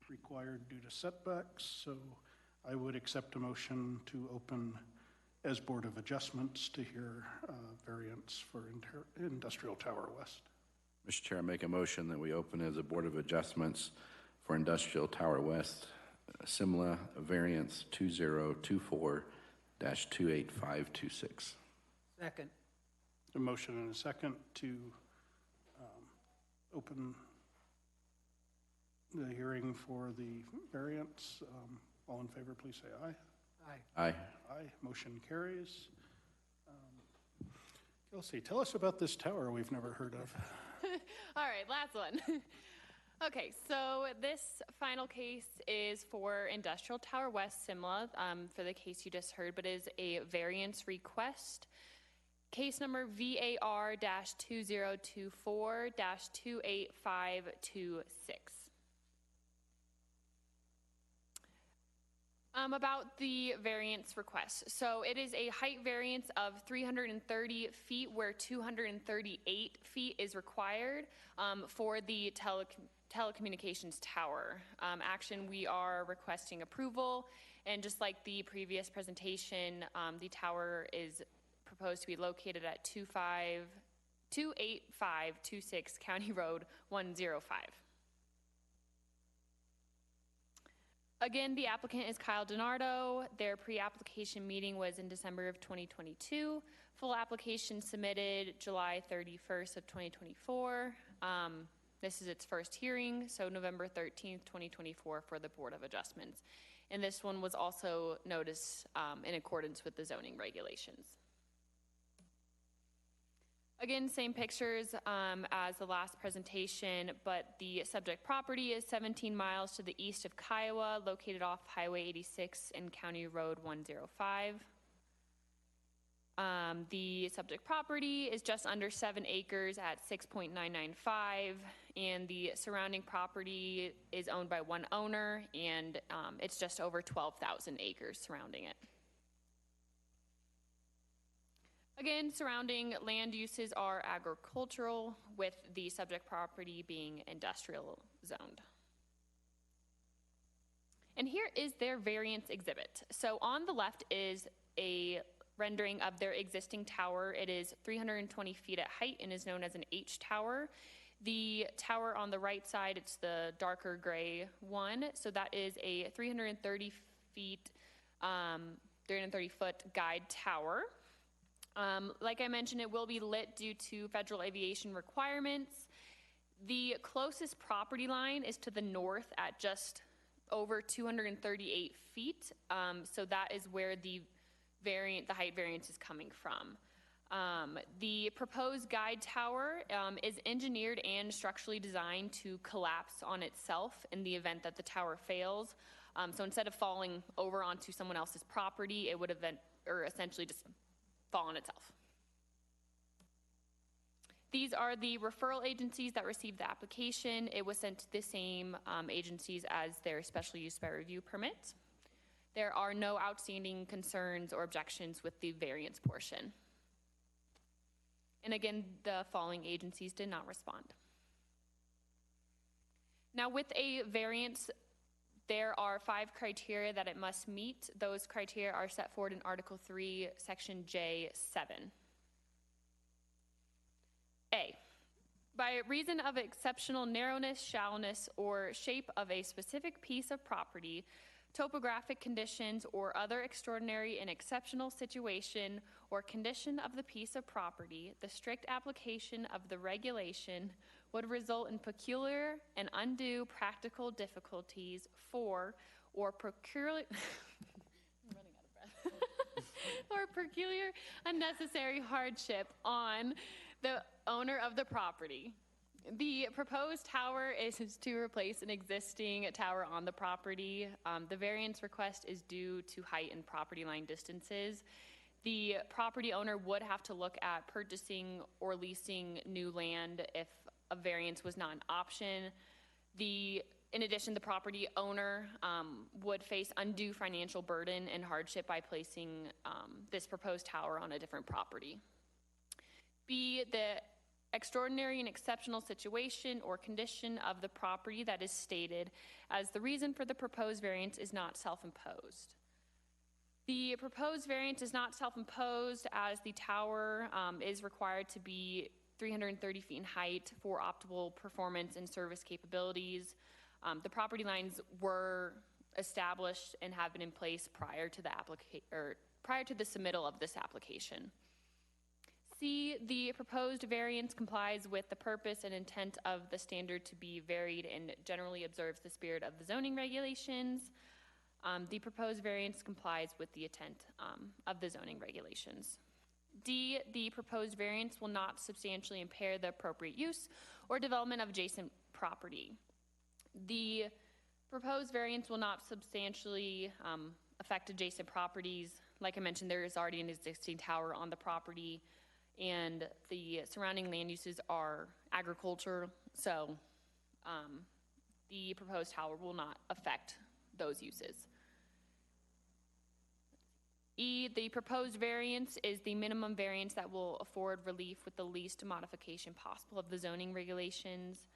required due to setbacks, so I would accept a motion to open as Board of Adjustments to hear variance for Industrial Tower West. Mr. Chair, I make a motion that we open as a Board of Adjustments for Industrial Tower West, SIMLA variance 2024-28526. Second. A motion and a second to open the hearing for the variance. All in favor, please say aye. Aye. Aye. Aye, motion carries. Kelsey, tell us about this tower we've never heard of. All right, last one. Okay, so this final case is for Industrial Tower West, SIMLA, for the case you just heard, but is a variance request. Case number VAR-2024-28526. About the variance request. So it is a height variance of 330 feet where 238 feet is required for the telecommunications tower. Action, we are requesting approval, and just like the previous presentation, the tower is proposed to be located at 28526 County Road 105. Again, the applicant is Kyle DiNardo. Their pre-application meeting was in December of 2022. Full application submitted July 31st of 2024. This is its first hearing, so November 13th, 2024 for the Board of Adjustments. And this one was also noticed in accordance with the zoning regulations. Again, same pictures as the last presentation, but the subject property is 17 miles to the east of Kiowa, located off Highway 86 and County Road 105. The subject property is just under 7 acres at 6.995, and the surrounding property is owned by one owner, and it's just over 12,000 acres surrounding it. Again, surrounding land uses are agricultural, with the subject property being industrial zoned. And here is their variance exhibit. So on the left is a rendering of their existing tower. It is 320 feet at height and is known as an H tower. The tower on the right side, it's the darker gray one. So that is a 330 foot guide tower. Like I mentioned, it will be lit due to federal aviation requirements. The closest property line is to the north at just over 238 feet. So that is where the height variance is coming from. The proposed guide tower is engineered and structurally designed to collapse on itself in the event that the tower fails. So instead of falling over onto someone else's property, it would essentially just fall on itself. These are the referral agencies that received the application. It was sent to the same agencies as their special use by review permit. There are no outstanding concerns or objections with the variance portion. And again, the following agencies did not respond. Now, with a variance, there are 5 criteria that it must meet. Those criteria are set forward in Article 3, Section J7. A, by reason of exceptional narrowness, shallowness, or shape of a specific piece of property, topographic conditions, or other extraordinary and exceptional situation or condition of the piece of property, the strict application of the regulation would result in peculiar and undue practical difficulties for or peculiar I'm running out of breath or peculiar unnecessary hardship on the owner of the property. The proposed tower is to replace an existing tower on the property. The variance request is due to height and property line distances. The property owner would have to look at purchasing or leasing new land if a variance was not an option. In addition, the property owner would face undue financial burden and hardship by placing this proposed tower on a different property. B, the extraordinary and exceptional situation or condition of the property that is stated as the reason for the proposed variance is not self-imposed. The proposed variance is not self-imposed as the tower is required to be 330 feet in height for optimal performance and service capabilities. The property lines were established and have been in place prior to the submittal of this application. C, the proposed variance complies with the purpose and intent of the standard to be varied and generally observes the spirit of the zoning regulations. The proposed variance complies with the intent of the zoning regulations. D, the proposed variance will not substantially impair the appropriate use or development of adjacent property. The proposed variance will not substantially affect adjacent properties. Like I mentioned, there is already an existing tower on the property, and the surrounding land uses are agriculture, so the proposed tower will not affect those uses. E, the proposed variance is the minimum variance that will afford relief with the least modification possible of the zoning regulations.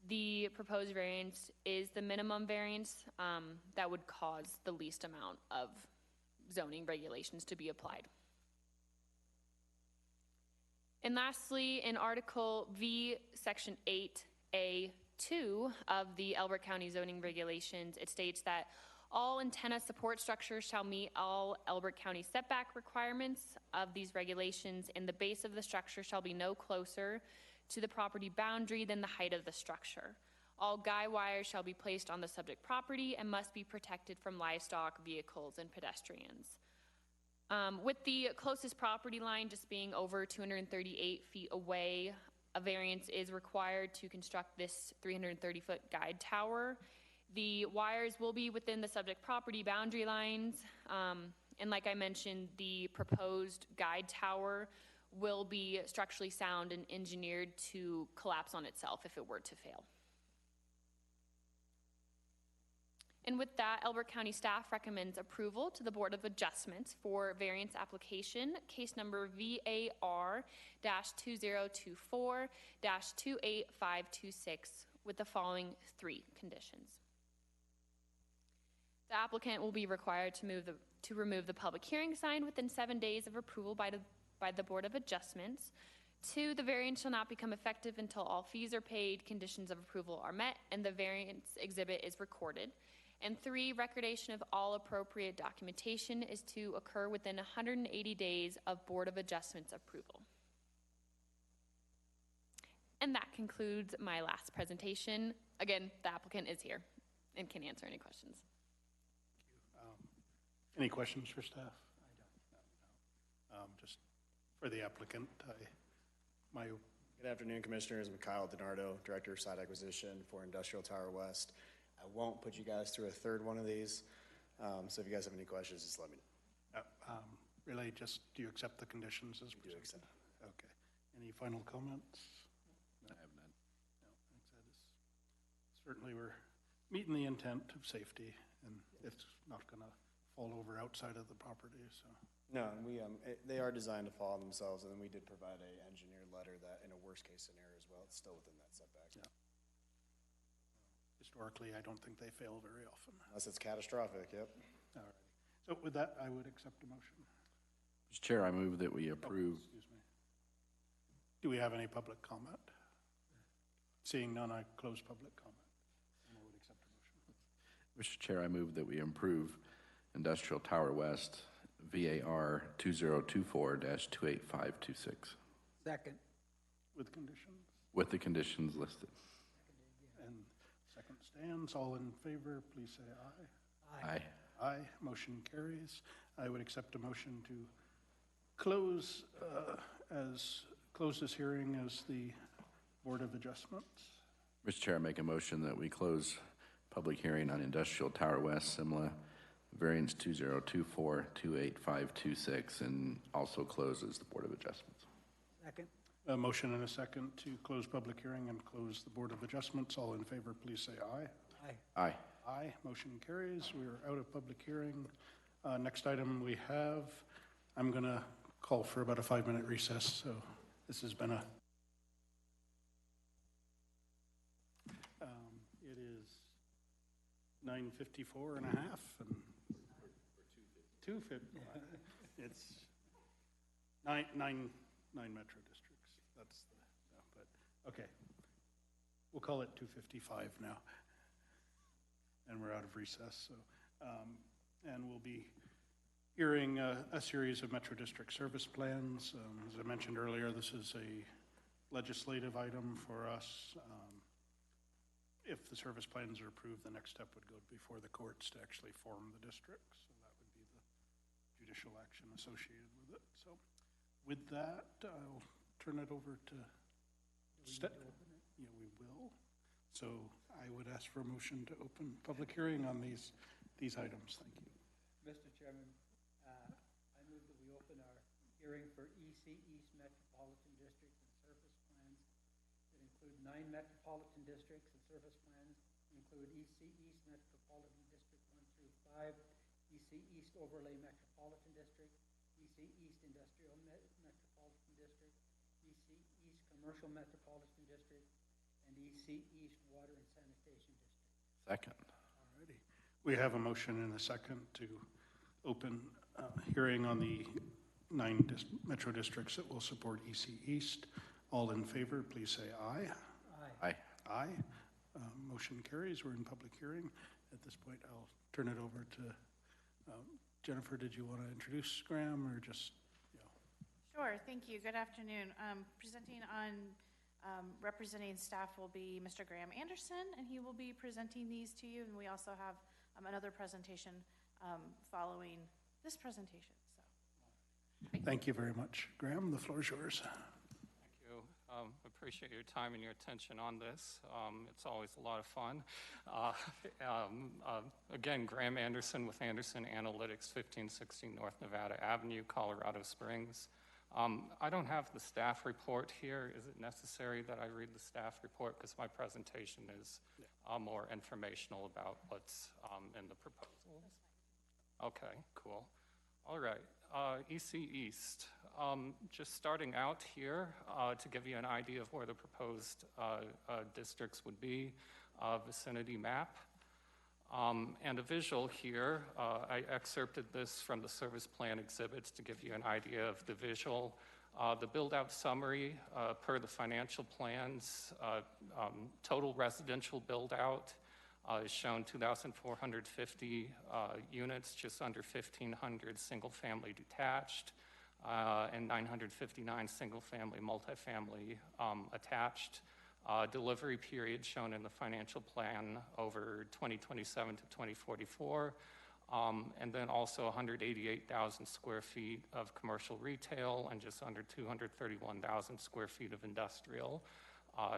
The proposed variance is the minimum variance that would cause the least amount of zoning regulations to be applied. And lastly, in Article V, Section 8A2 of the Elbert County zoning regulations, it states that all antenna support structures shall meet all Elbert County setback requirements of these regulations, and the base of the structure shall be no closer to the property boundary than the height of the structure. All guy wires shall be placed on the subject property and must be protected from livestock, vehicles, and pedestrians. With the closest property line just being over 238 feet away, a variance is required to construct this 330-foot guide tower. The wires will be within the subject property boundary lines, and like I mentioned, the proposed guide tower will be structurally sound and engineered to collapse on itself if it were to fail. And with that, Elbert County staff recommends approval to the Board of Adjustments for variance application, case number VAR-2024-28526, with the following 3 conditions. The applicant will be required to remove the public hearing sign within 7 days of approval by the Board of Adjustments. 2, the variance shall not become effective until all fees are paid, conditions of approval are met, and the variance exhibit is recorded. And 3, recordation of all appropriate documentation is to occur within 180 days of Board of Adjustments approval. And that concludes my last presentation. Again, the applicant is here and can answer any questions. Any questions for staff? Just for the applicant, Good afternoon, Commissioners. I'm Kyle DiNardo, Director of Site Acquisition for Industrial Tower West. I won't put you guys through a third one of these, so if you guys have any questions, just let me know. Really, just do you accept the conditions as presented? Do accept. Okay. Any final comments? I have none. No, thanks. Certainly we're meeting the intent of safety, and it's not going to fall over outside of the property, so. No, and they are designed to follow themselves, and then we did provide a engineered letter that in a worst-case scenario as well, it's still within that setback. Yeah. Historically, I don't think they fail very often. Unless it's catastrophic, yep. All right. So with that, I would accept a motion. Mr. Chair, I move that we approve. Excuse me. Do we have any public comment? Seeing none, I close public comment. And I would accept a motion. Mr. Chair, I move that we approve Industrial Tower West VAR 2024-28526. Second. With conditions? With the conditions listed. And second stands. All in favor, please say aye. Aye. Aye. Motion carries. I would accept a motion to close this hearing as the Board of Adjustments. Mr. Chair, I make a motion that we close public hearing on Industrial Tower West, Simla, variance 2024-28526, and also closes the Board of Adjustments. Second. A motion and a second to close public hearing and close the Board of Adjustments. All in favor, please say aye. Aye. Aye. Aye. Motion carries. We are out of public hearing. Next item we have, I'm going to call for about a 5-minute recess. So this has been it is 9:54 and a half, and 2:50. It's nine metro districts. That's but okay. We'll call it 2:55 now, and we're out of recess. So, and we'll be hearing a series of metro district service plans. As I mentioned earlier, this is a legislative item for us. If the service plans are approved, the next step would go before the courts to actually form the districts. So that would be the judicial action associated with it. So with that, I'll turn it over to Yeah, we will. So I would ask for a motion to open public hearing on these items. Thank you. Mr. Chairman, I move that we open our hearing for EC East Metropolitan District and surface plans that include 9 metropolitan districts, and surface plans include EC East Metropolitan District 1 through 5, EC East Overlay Metropolitan District, EC East Industrial Metropolitan District, EC East Commercial Metropolitan District, and EC East Water and Sanitation District. Second. All righty. We have a motion and a second to open hearing on the 9 metro districts that will support EC East. All in favor, please say aye. Aye. Aye. Aye. Motion carries. We're in public hearing. At this point, I'll turn it over to Jennifer. Did you want to introduce Graham or just, Sure, thank you. Good afternoon. Presenting on representing staff will be Mr. Graham Anderson, and he will be presenting these to you. And we also have another presentation following this presentation. So, Thank you very much. Graham, the floor is yours. Thank you. Appreciate your time and your attention on this. It's always a lot of fun. Again, Graham Anderson with Anderson Analytics, 1560 North Nevada Avenue, Colorado Springs. I don't have the staff report here. Is it necessary that I read the staff report? Because my presentation is more informational about what's in the proposals. Okay, cool. All right. EC East. Just starting out here to give you an idea of where the proposed districts would be, vicinity map. And a visual here, I excerpted this from the service plan exhibits to give you an idea of the visual. The build-out summary per the financial plans, total residential build-out is shown 2,450 units, just under 1,500 single-family detached, and 959 single-family multifamily attached. Delivery period shown in the financial plan over 2027 to 2044, and then also 188,000 square feet of commercial retail and just under 231,000 square feet of industrial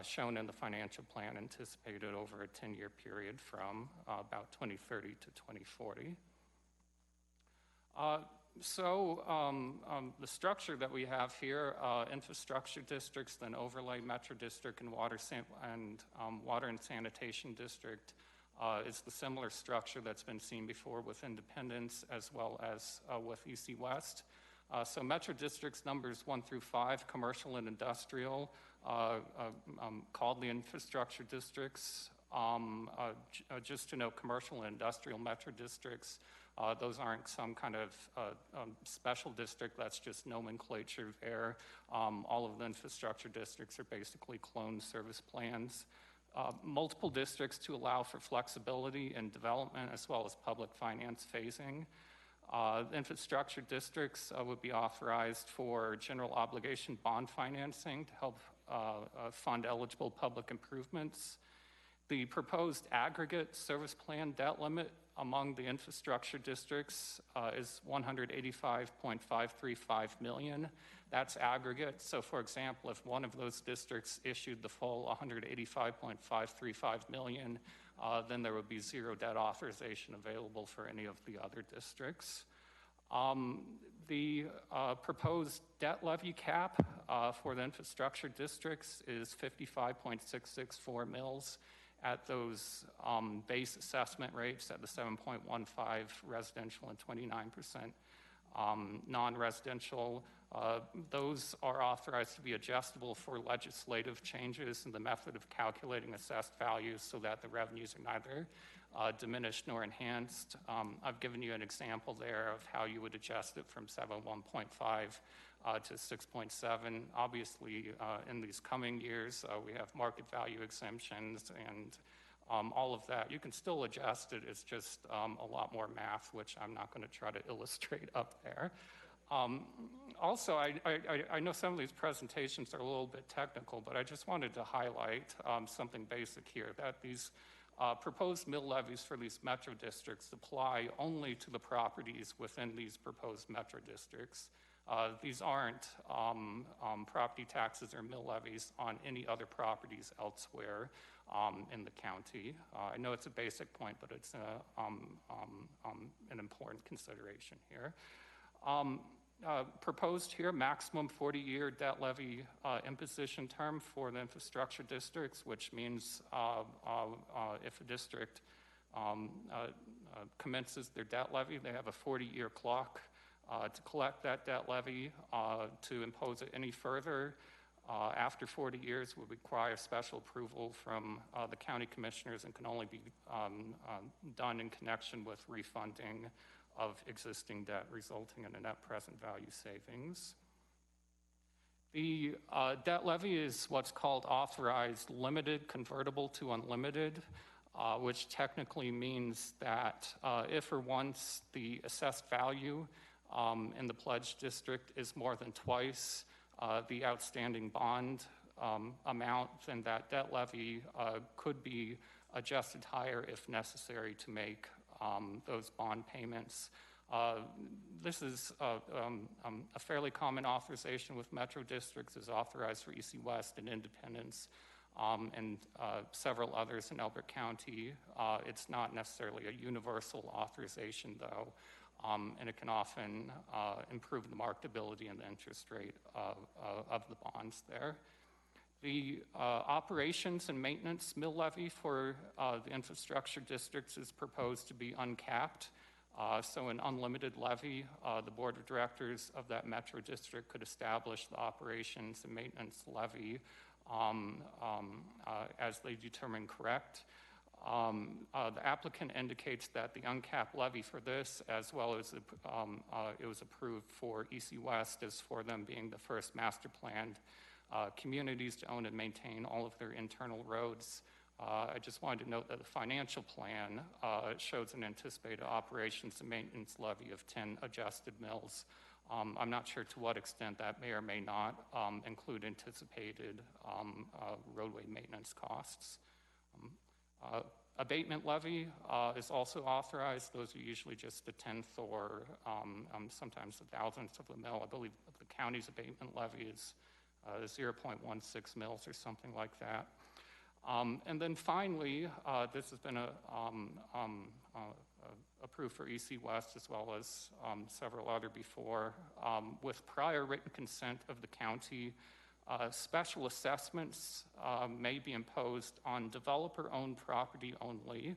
shown in the financial plan, anticipated over a 10-year period from about 2030 to 2040. The structure that we have here, infrastructure districts, then overlay metro district and water and sanitation district, is the similar structure that's been seen before with Independence as well as with EC West. So metro districts numbers 1 through 5, commercial and industrial, called the infrastructure districts. Just to note, commercial and industrial metro districts, those aren't some kind of special district, that's just nomenclature there. All of the infrastructure districts are basically cloned service plans. Multiple districts to allow for flexibility in development as well as public finance phasing. Infrastructure districts would be authorized for general obligation bond financing to help fund eligible public improvements. The proposed aggregate service plan debt limit among the infrastructure districts is $185.535 million. That's aggregate. So for example, if one of those districts issued the full $185.535 million, then there would be zero debt authorization available for any of the other districts. The proposed debt levy cap for the infrastructure districts is 55.664 mils at those base assessment rates at the 7.15 residential and 29% non-residential. Those are authorized to be adjustable for legislative changes in the method of calculating assessed values so that the revenues are neither diminished nor enhanced. I've given you an example there of how you would adjust it from 7.1.5 to 6.7. Obviously, in these coming years, we have market value exemptions and all of that. You can still adjust it. It's just a lot more math, which I'm not going to try to illustrate up there. Also, I know some of these presentations are a little bit technical, but I just wanted to highlight something basic here, that these proposed mill levies for these metro districts apply only to the properties within these proposed metro districts. These aren't property taxes or mill levies on any other properties elsewhere in the county. I know it's a basic point, but it's an important consideration here. Proposed here, maximum 40-year debt levy imposition term for the infrastructure districts, which means if a district commences their debt levy, they have a 40-year clock to collect that debt levy. To impose it any further after 40 years would require special approval from the county commissioners and can only be done in connection with refunding of existing debt, resulting in a net present value savings. The debt levy is what's called authorized limited convertible to unlimited, which technically means that if or once the assessed value in the pledged district is more than twice the outstanding bond amount, then that debt levy could be adjusted higher if necessary to make those bond payments. This is a fairly common authorization with metro districts, is authorized for EC West and Independence and several others in Elbert County. It's not necessarily a universal authorization though, and it can often improve the marketability and the interest rate of the bonds there. The operations and maintenance mill levy for the infrastructure districts is proposed to be uncapped. So an unlimited levy, the board of directors of that metro district could establish the operations and maintenance levy as they determine correct. The applicant indicates that the uncapped levy for this, as well as it was approved for EC West, is for them being the first master planned communities to own and maintain all of their internal roads. I just wanted to note that the financial plan shows an anticipated operations and maintenance levy of 10 adjusted mills. I'm not sure to what extent that may or may not include anticipated roadway maintenance costs. Abatement levy is also authorized. Those are usually just a tenth or sometimes a thousandth of a mill. I believe the county's abatement levy is 0.16 mils or something like that. And then finally, this has been approved for EC West as well as several other before. With prior written consent of the county, special assessments may be imposed on developer-owned property only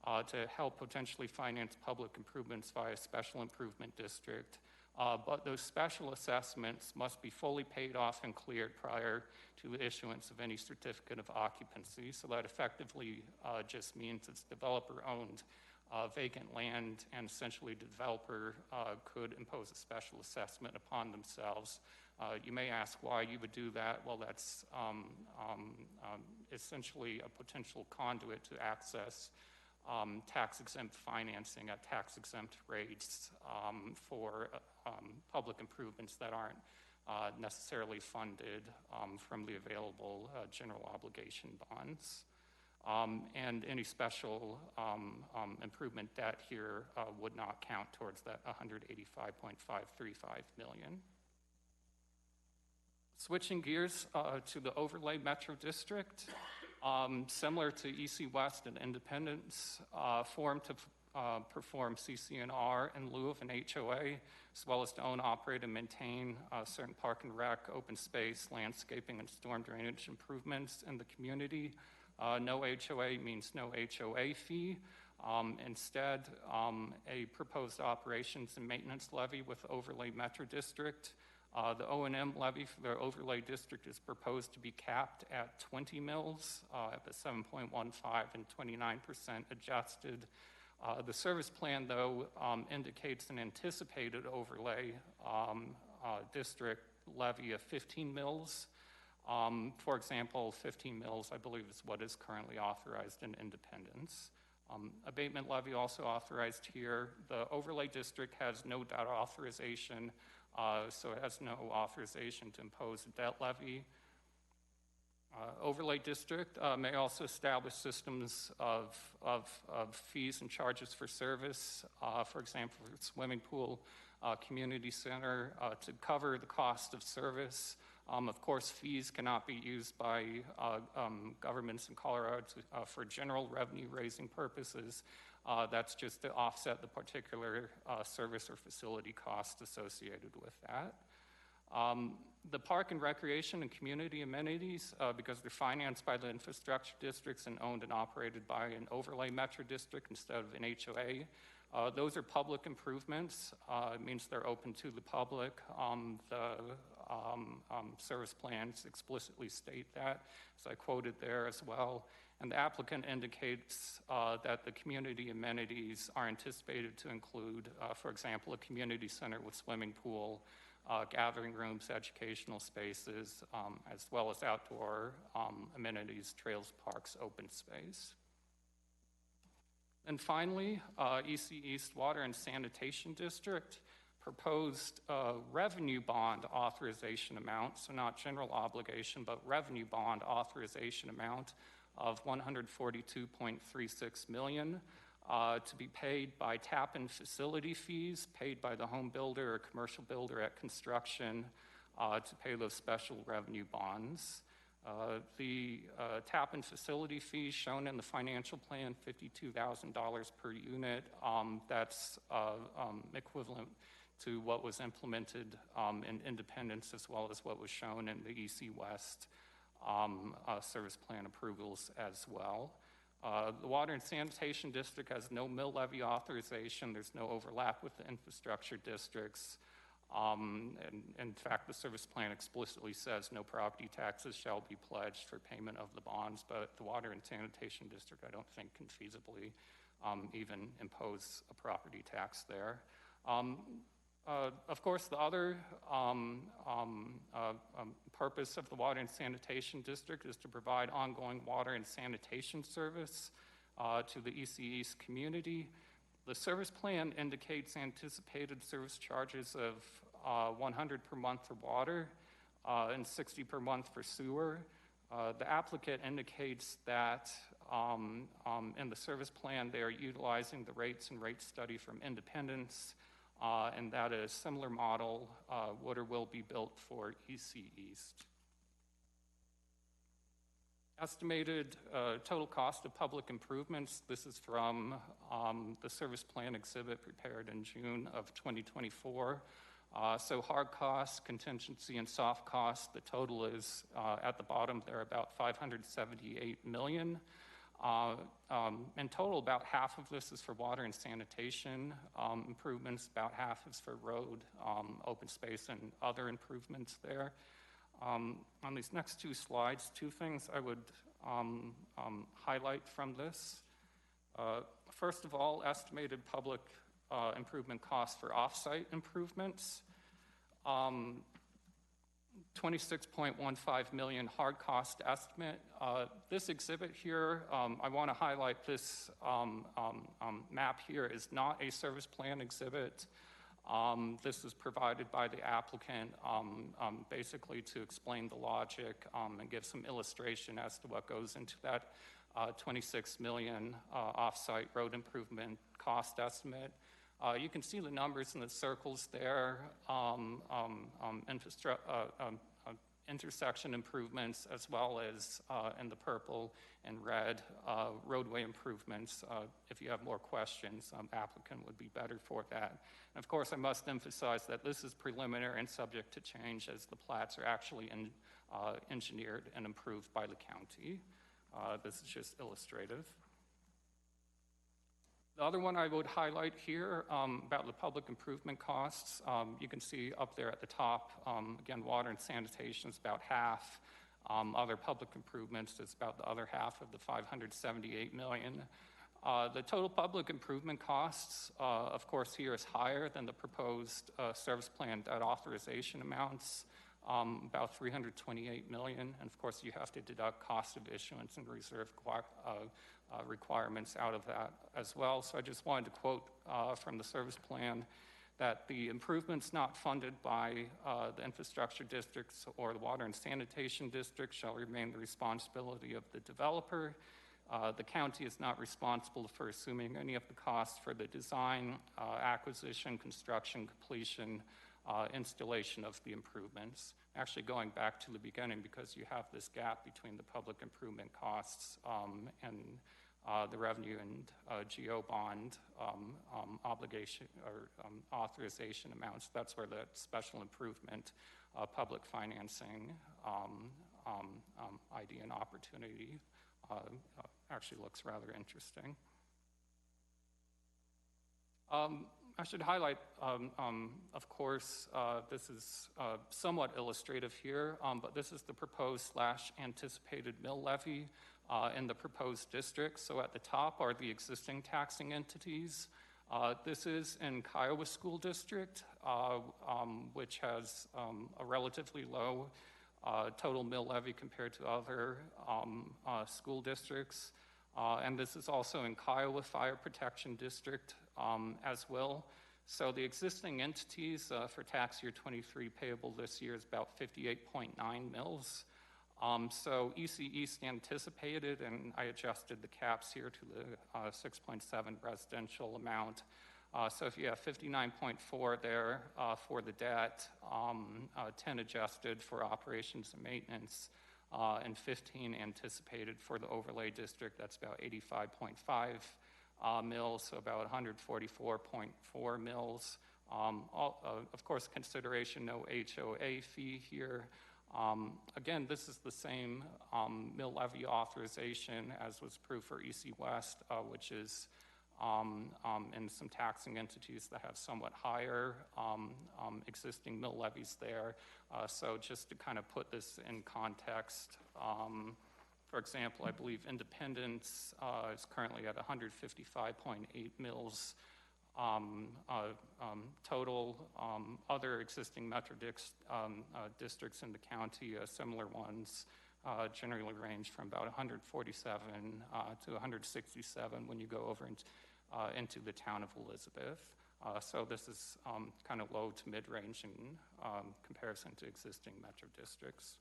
to help potentially finance public improvements via special improvement district. But those special assessments must be fully paid off and cleared prior to the issuance of any certificate of occupancy. So that effectively just means it's developer-owned vacant land, and essentially the developer could impose a special assessment upon themselves. You may ask why you would do that. Well, that's essentially a potential conduit to access tax-exempt financing at tax-exempt rates for public improvements that aren't necessarily funded from the available general obligation bonds. And any special improvement debt here would not count towards that $185.535 million. Switching gears to the overlay metro district, similar to EC West and Independence, formed to perform CC&R in lieu of an HOA, as well as to own, operate, and maintain certain park and rec, open space, landscaping, and storm drainage improvements in the community. No HOA means no HOA fee. Instead, a proposed operations and maintenance levy with overlay metro district. The O&M levy for the overlay district is proposed to be capped at 20 mils at the 7.15 and 29% adjusted. The service plan, though, indicates an anticipated overlay district levy of 15 mils. For example, 15 mils, I believe, is what is currently authorized in Independence. Abatement levy also authorized here. The overlay district has no debt authorization, so it has no authorization to impose a debt levy. Overlay district may also establish systems of fees and charges for service, for example, for swimming pool, community center, to cover the cost of service. Of course, fees cannot be used by governments in Colorado for general revenue raising purposes. That's just to offset the particular service or facility costs associated with that. The park and recreation and community amenities, because they're financed by the infrastructure districts and owned and operated by an overlay metro district instead of an HOA, those are public improvements. It means they're open to the public. The service plans explicitly state that, as I quoted there as well. And the applicant indicates that the community amenities are anticipated to include, for example, a community center with swimming pool, gathering rooms, educational spaces, as well as outdoor amenities, trails, parks, open space. And finally, EC East Water and Sanitation District proposed revenue bond authorization amount, so not general obligation, but revenue bond authorization amount of $142.36 million to be paid by tap-in facility fees paid by the home builder or commercial builder at construction to pay those special revenue bonds. The tap-in facility fees shown in the financial plan, $52,000 per unit. That's equivalent to what was implemented in Independence, as well as what was shown in the EC West service plan approvals as well. The Water and Sanitation District has no mill levy authorization. There's no overlap with the infrastructure districts. And in fact, the service plan explicitly says no property taxes shall be pledged for payment of the bonds, but the Water and Sanitation District, I don't think, can feasibly even impose a property tax there. Of course, the other purpose of the Water and Sanitation District is to provide ongoing water and sanitation service to the EC East community. The service plan indicates anticipated service charges of $100 per month for water and $60 per month for sewer. The applicant indicates that in the service plan they are utilizing the rates and rate study from Independence, and that a similar model would or will be built for EC East. Estimated total cost of public improvements. This is from the service plan exhibit prepared in June of 2024. So hard costs, contingency, and soft costs, the total is at the bottom there about $578 million. In total, about half of this is for water and sanitation improvements, about half is for road, open space, and other improvements there. On these next two slides, two things I would highlight from this. First of all, estimated public improvement costs for off-site improvements. 26.15 million hard cost estimate. This exhibit here, I want to highlight this map here is not a service plan exhibit. This is provided by the applicant basically to explain the logic and give some illustration as to what goes into that 26 million off-site road improvement cost estimate. You can see the numbers in the circles there, intersection improvements, as well as in the purple and red, roadway improvements. If you have more questions, applicant would be better for that. And of course, I must emphasize that this is preliminary and subject to change as the plats are actually engineered and approved by the county. This is just illustrative. The other one I would highlight here about the public improvement costs, you can see up there at the top, again, water and sanitation is about half. Other public improvements is about the other half of the $578 million. The total public improvement costs, of course, here is higher than the proposed service plan debt authorization amounts, about $328 million. And of course, you have to deduct cost of issuance and reserve requirements out of that as well. So I just wanted to quote from the service plan that the improvements not funded by the infrastructure districts or the water and sanitation district shall remain the responsibility of the developer. The county is not responsible for assuming any of the costs for the design, acquisition, construction, completion, installation of the improvements. Actually going back to the beginning, because you have this gap between the public improvement costs and the revenue and GO bond obligation or authorization amounts. That's where the special improvement public financing idea and opportunity actually looks rather interesting. I should highlight, of course, this is somewhat illustrative here, but this is the proposed / anticipated mill levy in the proposed district. So at the top are the existing taxing entities. This is in Kiowa School District, which has a relatively low total mill levy compared to other school districts. And this is also in Kiowa Fire Protection District as well. So the existing entities for tax year 23 payable this year is about 58.9 mills. So EC East anticipated, and I adjusted the caps here to the 6.7 residential amount. So if you have 59.4 there for the debt, 10 adjusted for operations and maintenance, and 15 anticipated for the overlay district, that's about 85.5 mills, so about 144.4 mills. Of course, consideration, no HOA fee here. Again, this is the same mill levy authorization as was approved for EC West, which is and some taxing entities that have somewhat higher existing mill levies there. So just to kind of put this in context, for example, I believe Independence is currently at 155.8 mills total. Other existing metro districts in the county, similar ones, generally range from about 147 to 167 when you go over into the town of Elizabeth. So this is kind of low to mid-range in comparison to existing metro districts.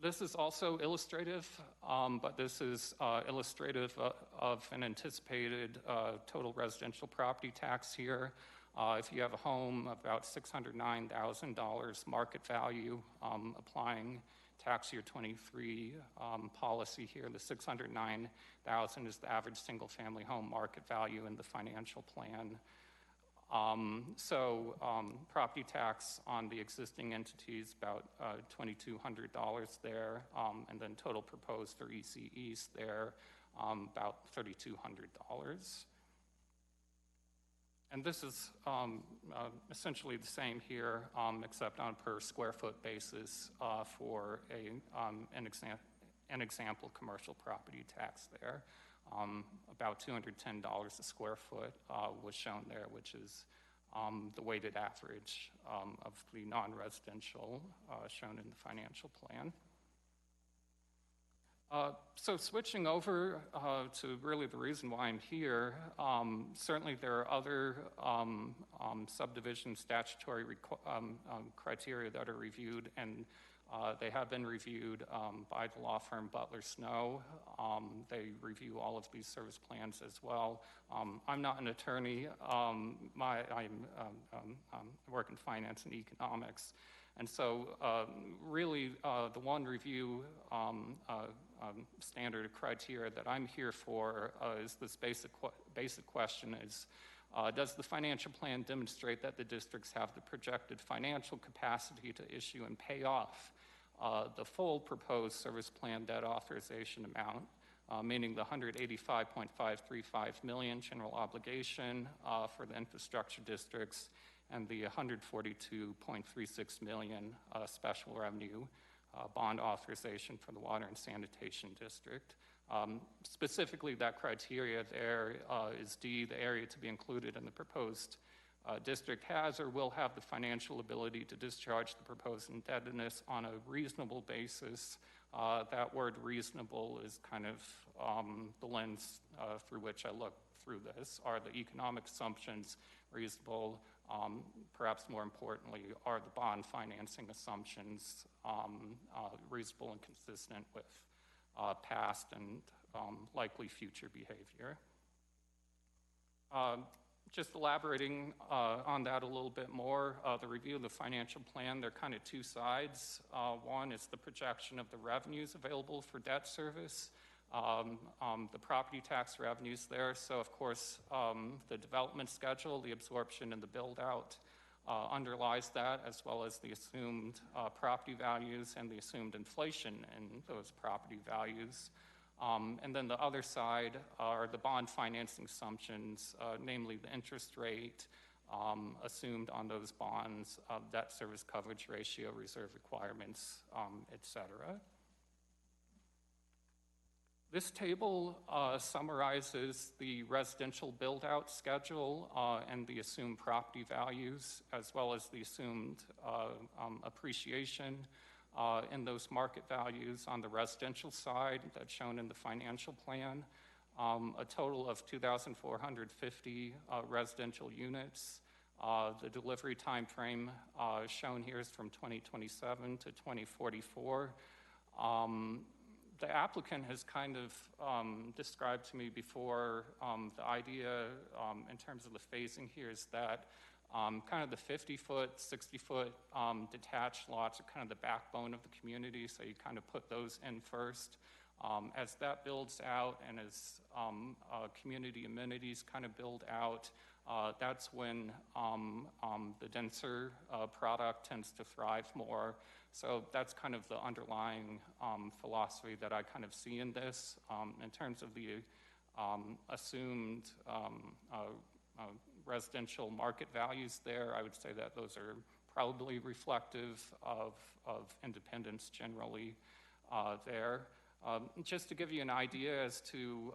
This is also illustrative, but this is illustrative of an anticipated total residential property tax here. If you have a home, about $609,000 market value, applying tax year 23 policy here, the $609,000 is the average single-family home market value in the financial plan. Property tax on the existing entities, about $2,200 there, and then total proposed for EC East there, about $3,200. And this is essentially the same here, except on a per square foot basis for an example commercial property tax there. About $210 a square foot was shown there, which is the weighted average of the non-residential shown in the financial plan. So switching over to really the reason why I'm here, certainly there are other subdivision statutory criteria that are reviewed, and they have been reviewed by the law firm Butler Snow. They review all of these service plans as well. I'm not an attorney. I work in finance and economics. And so really the one review standard criteria that I'm here for is this basic question is, does the financial plan demonstrate that the districts have the projected financial capacity to issue and pay off the full proposed service plan debt authorization amount, meaning the $185.535 million general obligation for the infrastructure districts and the $142.36 million special revenue bond authorization for the water and sanitation district. Specifically, that criteria there is D, the area to be included in the proposed district has or will have the financial ability to discharge the proposed indebtedness on a reasonable basis. That word reasonable is kind of the lens through which I look through this. Are the economic assumptions reasonable? Perhaps more importantly, are the bond financing assumptions reasonable and consistent with past and likely future behavior? Just elaborating on that a little bit more, the review of the financial plan, there are kind of two sides. One is the projection of the revenues available for debt service, the property tax revenues there. So of course, the development schedule, the absorption and the build out underlies that, as well as the assumed property values and the assumed inflation in those property values. And then the other side are the bond financing assumptions, namely the interest rate assumed on those bonds, debt service coverage ratio, reserve requirements, et cetera. This table summarizes the residential build-out schedule and the assumed property values, as well as the assumed appreciation in those market values on the residential side that's shown in the financial plan. A total of 2,450 residential units. The delivery time frame shown here is from 2027 to 2044. The applicant has kind of described to me before the idea in terms of the phasing here is that kind of the 50-foot, 60-foot detached lots are kind of the backbone of the community, so you kind of put those in first. As that builds out and as community amenities kind of build out, that's when the denser product tends to thrive more. So that's kind of the underlying philosophy that I kind of see in this. In terms of the assumed residential market values there. I would say that those are probably reflective of independence generally there. Just to give you an idea as to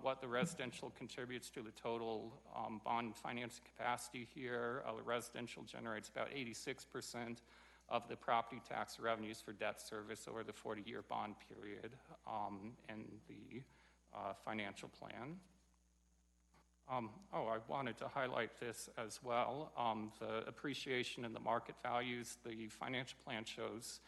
what the residential contributes to the total bond financing capacity here, the residential generates about 86% of the property tax revenues for debt service over the 40-year bond period in the financial plan. I wanted to highlight this as well. The appreciation in the market values, the financial plan shows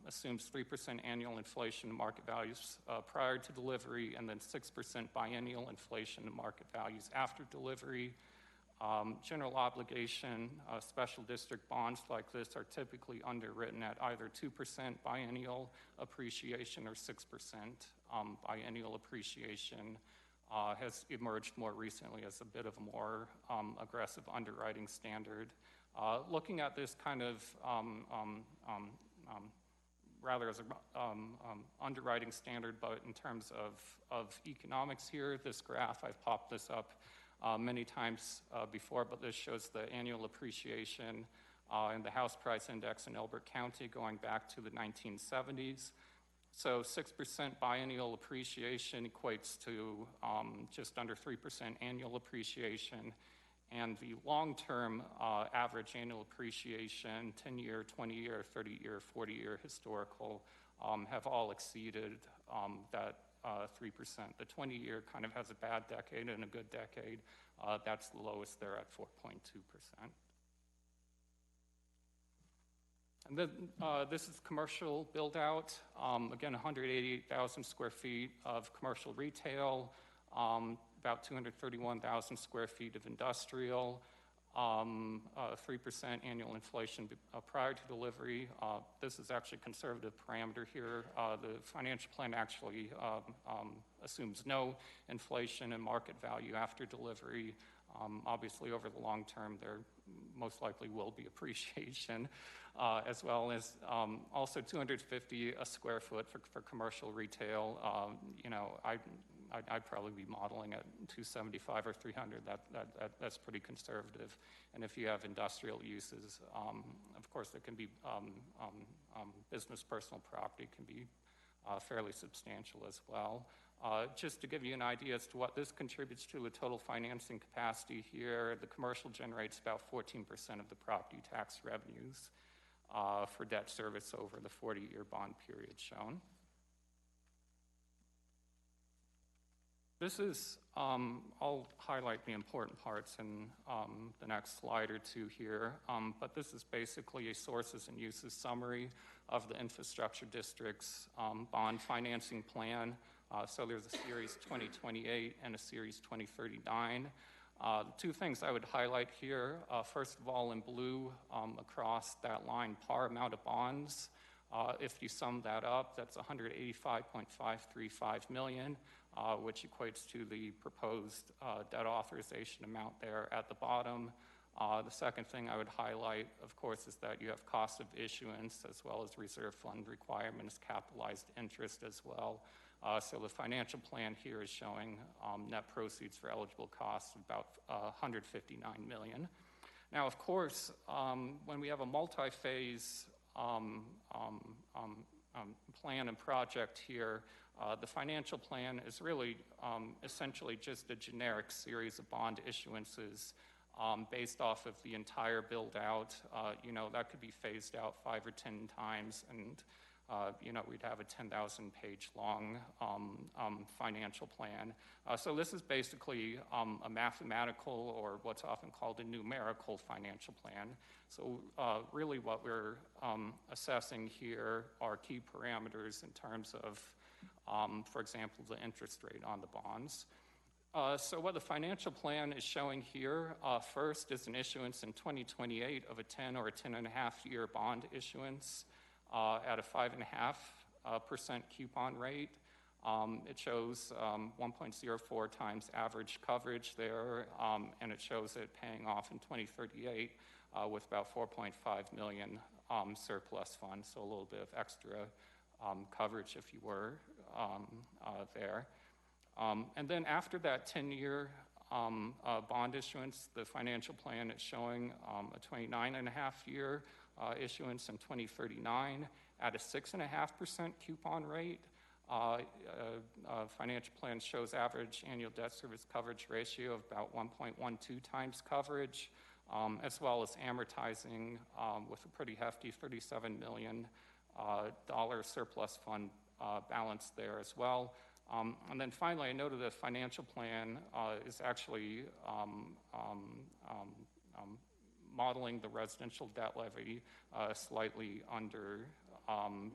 assumes 3% annual inflation in market values prior to delivery, and then 6% biennial inflation in market values after delivery. General obligation special district bonds like this are typically underwritten at either 2% biennial appreciation or 6% biennial appreciation. Has emerged more recently as a bit of a more aggressive underwriting standard. Looking at this kind of rather as an underwriting standard, but in terms of economics here, this graph, I've popped this up many times before, but this shows the annual appreciation in the house price index in Elbert County going back to the 1970s. So 6% biennial appreciation equates to just under 3% annual appreciation. And the long-term average annual appreciation, 10-year, 20-year, 30-year, 40-year historical, have all exceeded that 3%. The 20-year kind of has a bad decade and a good decade. That's the lowest there at 4.2%. And then this is commercial build-out. Again, 188,000 square feet of commercial retail, about 231,000 square feet of industrial, 3% annual inflation prior to delivery. This is actually a conservative parameter here. The financial plan actually assumes no inflation in market value after delivery. Obviously, over the long term, there most likely will be appreciation, as well as also $250 a square foot for commercial retail. I'd probably be modeling at $275 or $300. That's pretty conservative. And if you have industrial uses, of course, there can be business personal property can be fairly substantial as well. Just to give you an idea as to what this contributes to the total financing capacity here, the commercial generates about 14% of the property tax revenues for debt service over the 40-year bond period shown. This is, I'll highlight the important parts in the next slide or two here, but this is basically a sources and uses summary of the infrastructure district's bond financing plan. So there's a series 2028 and a series 2039. The two things I would highlight here, first of all, in blue across that line, par amount of bonds. If you sum that up, that's $185.535 million, which equates to the proposed debt authorization amount there at the bottom. The second thing I would highlight, of course, is that you have cost of issuance as well as reserve fund requirements, capitalized interest as well. So the financial plan here is showing net proceeds for eligible costs of about $159 million. Now, of course, when we have a multi-phase plan and project here, the financial plan is really essentially just a generic series of bond issuances based off of the entire build-out. That could be phased out 5 or 10 times, and we'd have a 10,000-page long financial plan. So this is basically a mathematical, or what's often called a numerical financial plan. So really what we're assessing here are key parameters in terms of, for example, the interest rate on the bonds. So what the financial plan is showing here, first is an issuance in 2028 of a 10 or a 10.5-year bond issuance at a 5.5% coupon rate. It shows 1.04 times average coverage there, and it shows it paying off in 2038 with about $4.5 million surplus funds, so a little bit of extra coverage if you were there. And then after that 10-year bond issuance, the financial plan is showing a 29.5-year issuance in 2039 at a 6.5% coupon rate. Financial plan shows average annual debt service coverage ratio of about 1.12 times coverage, as well as amortizing with a pretty hefty $37 million surplus fund balance there as well. And then finally, I noted the financial plan is actually modeling the residential debt levy slightly under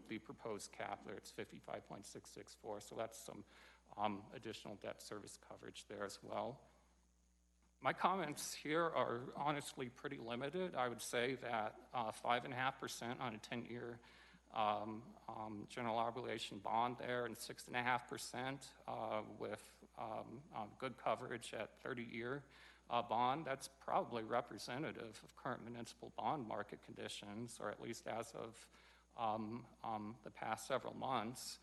the proposed cap there. It's 55.664, so that's some additional debt service coverage there as well. My comments here are honestly pretty limited. I would say that 5.5% on a 10-year general obligation bond there, and 6.5% with good coverage at 30-year bond. That's probably representative of current municipal bond market conditions, or at least as of the past several months.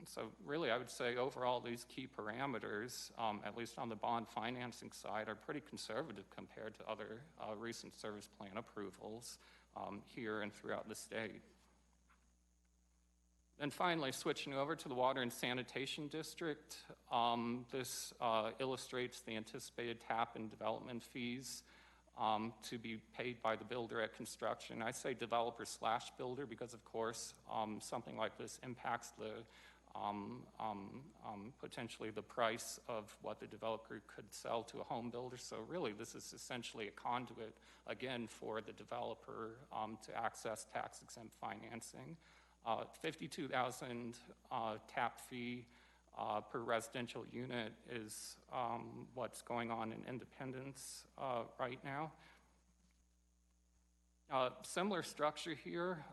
So really, I would say overall these key parameters, at least on the bond financing side, are pretty conservative compared to other recent service plan approvals here and throughout the state. And finally, switching over to the Water and Sanitation District, this illustrates the anticipated tap and development fees to be paid by the builder at construction. I say developer / builder because, of course, something like this impacts the potentially the price of what the developer could sell to a home builder. So really, this is essentially a conduit, again, for the developer to access tax-exempt financing. $52,000 tap fee per residential unit is what's going on in Independence right now. Similar structure here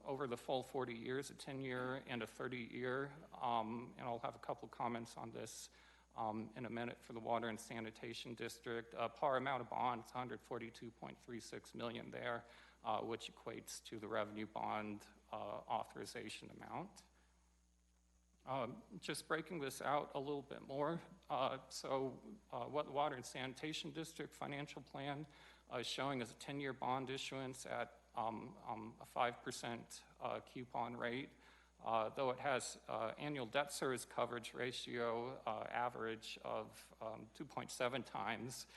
over the full 40 years, a 10-year and a 30-year, and I'll have a couple comments on this in a minute for the Water and Sanitation District. Par amount of bonds, $142.36 million there, which equates to the revenue bond authorization amount. Just breaking this out a little bit more, what the Water and Sanitation District financial plan is showing is a 10-year bond issuance at a 5% coupon rate, though it has annual debt service coverage ratio average of 2.7 times.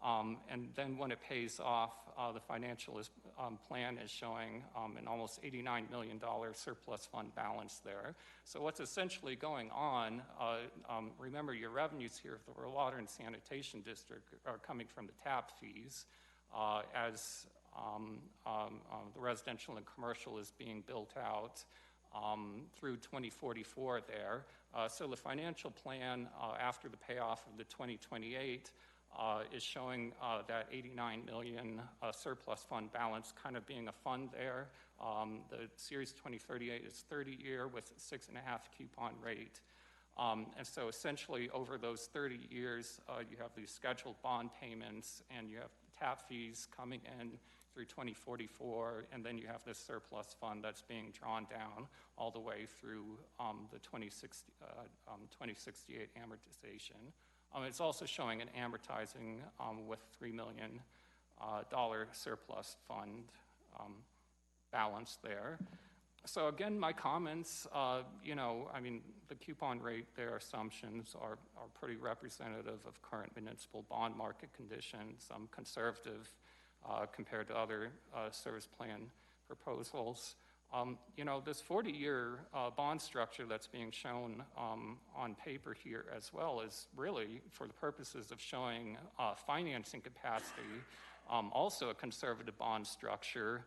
And then when it pays off, the financial plan is showing an almost $89 million surplus fund balance there. So what's essentially going on, remember your revenues here for the Water and Sanitation District are coming from the tap fees as the residential and commercial is being built out through 2044 there. So the financial plan after the payoff of the 2028 is showing that $89 million surplus fund balance kind of being a fund there. The Series 2038 is 30-year with a 6.5 coupon rate. And so essentially over those 30 years, you have these scheduled bond payments and you have tap fees coming in through 2044, and then you have this surplus fund that's being drawn down all the way through the 2068 amortization. It's also showing an amortizing with $3 million surplus fund balance there. So again, my comments, the coupon rate, their assumptions are pretty representative of current municipal bond market conditions, conservative compared to other service plan proposals. This 40-year bond structure that's being shown on paper here as well is really for the purposes of showing financing capacity, also a conservative bond structure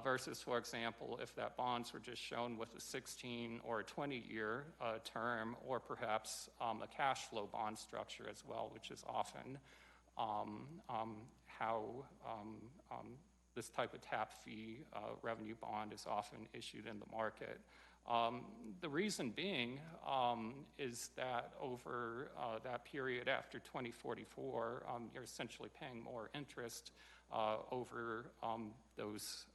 versus, for example, if that bonds were just shown with a 16 or a 20-year term, or perhaps a cash flow bond structure as well, which is often how this type of tap fee revenue bond is often issued in the market. The reason being is that over that period after 2044, you're essentially paying more interest over those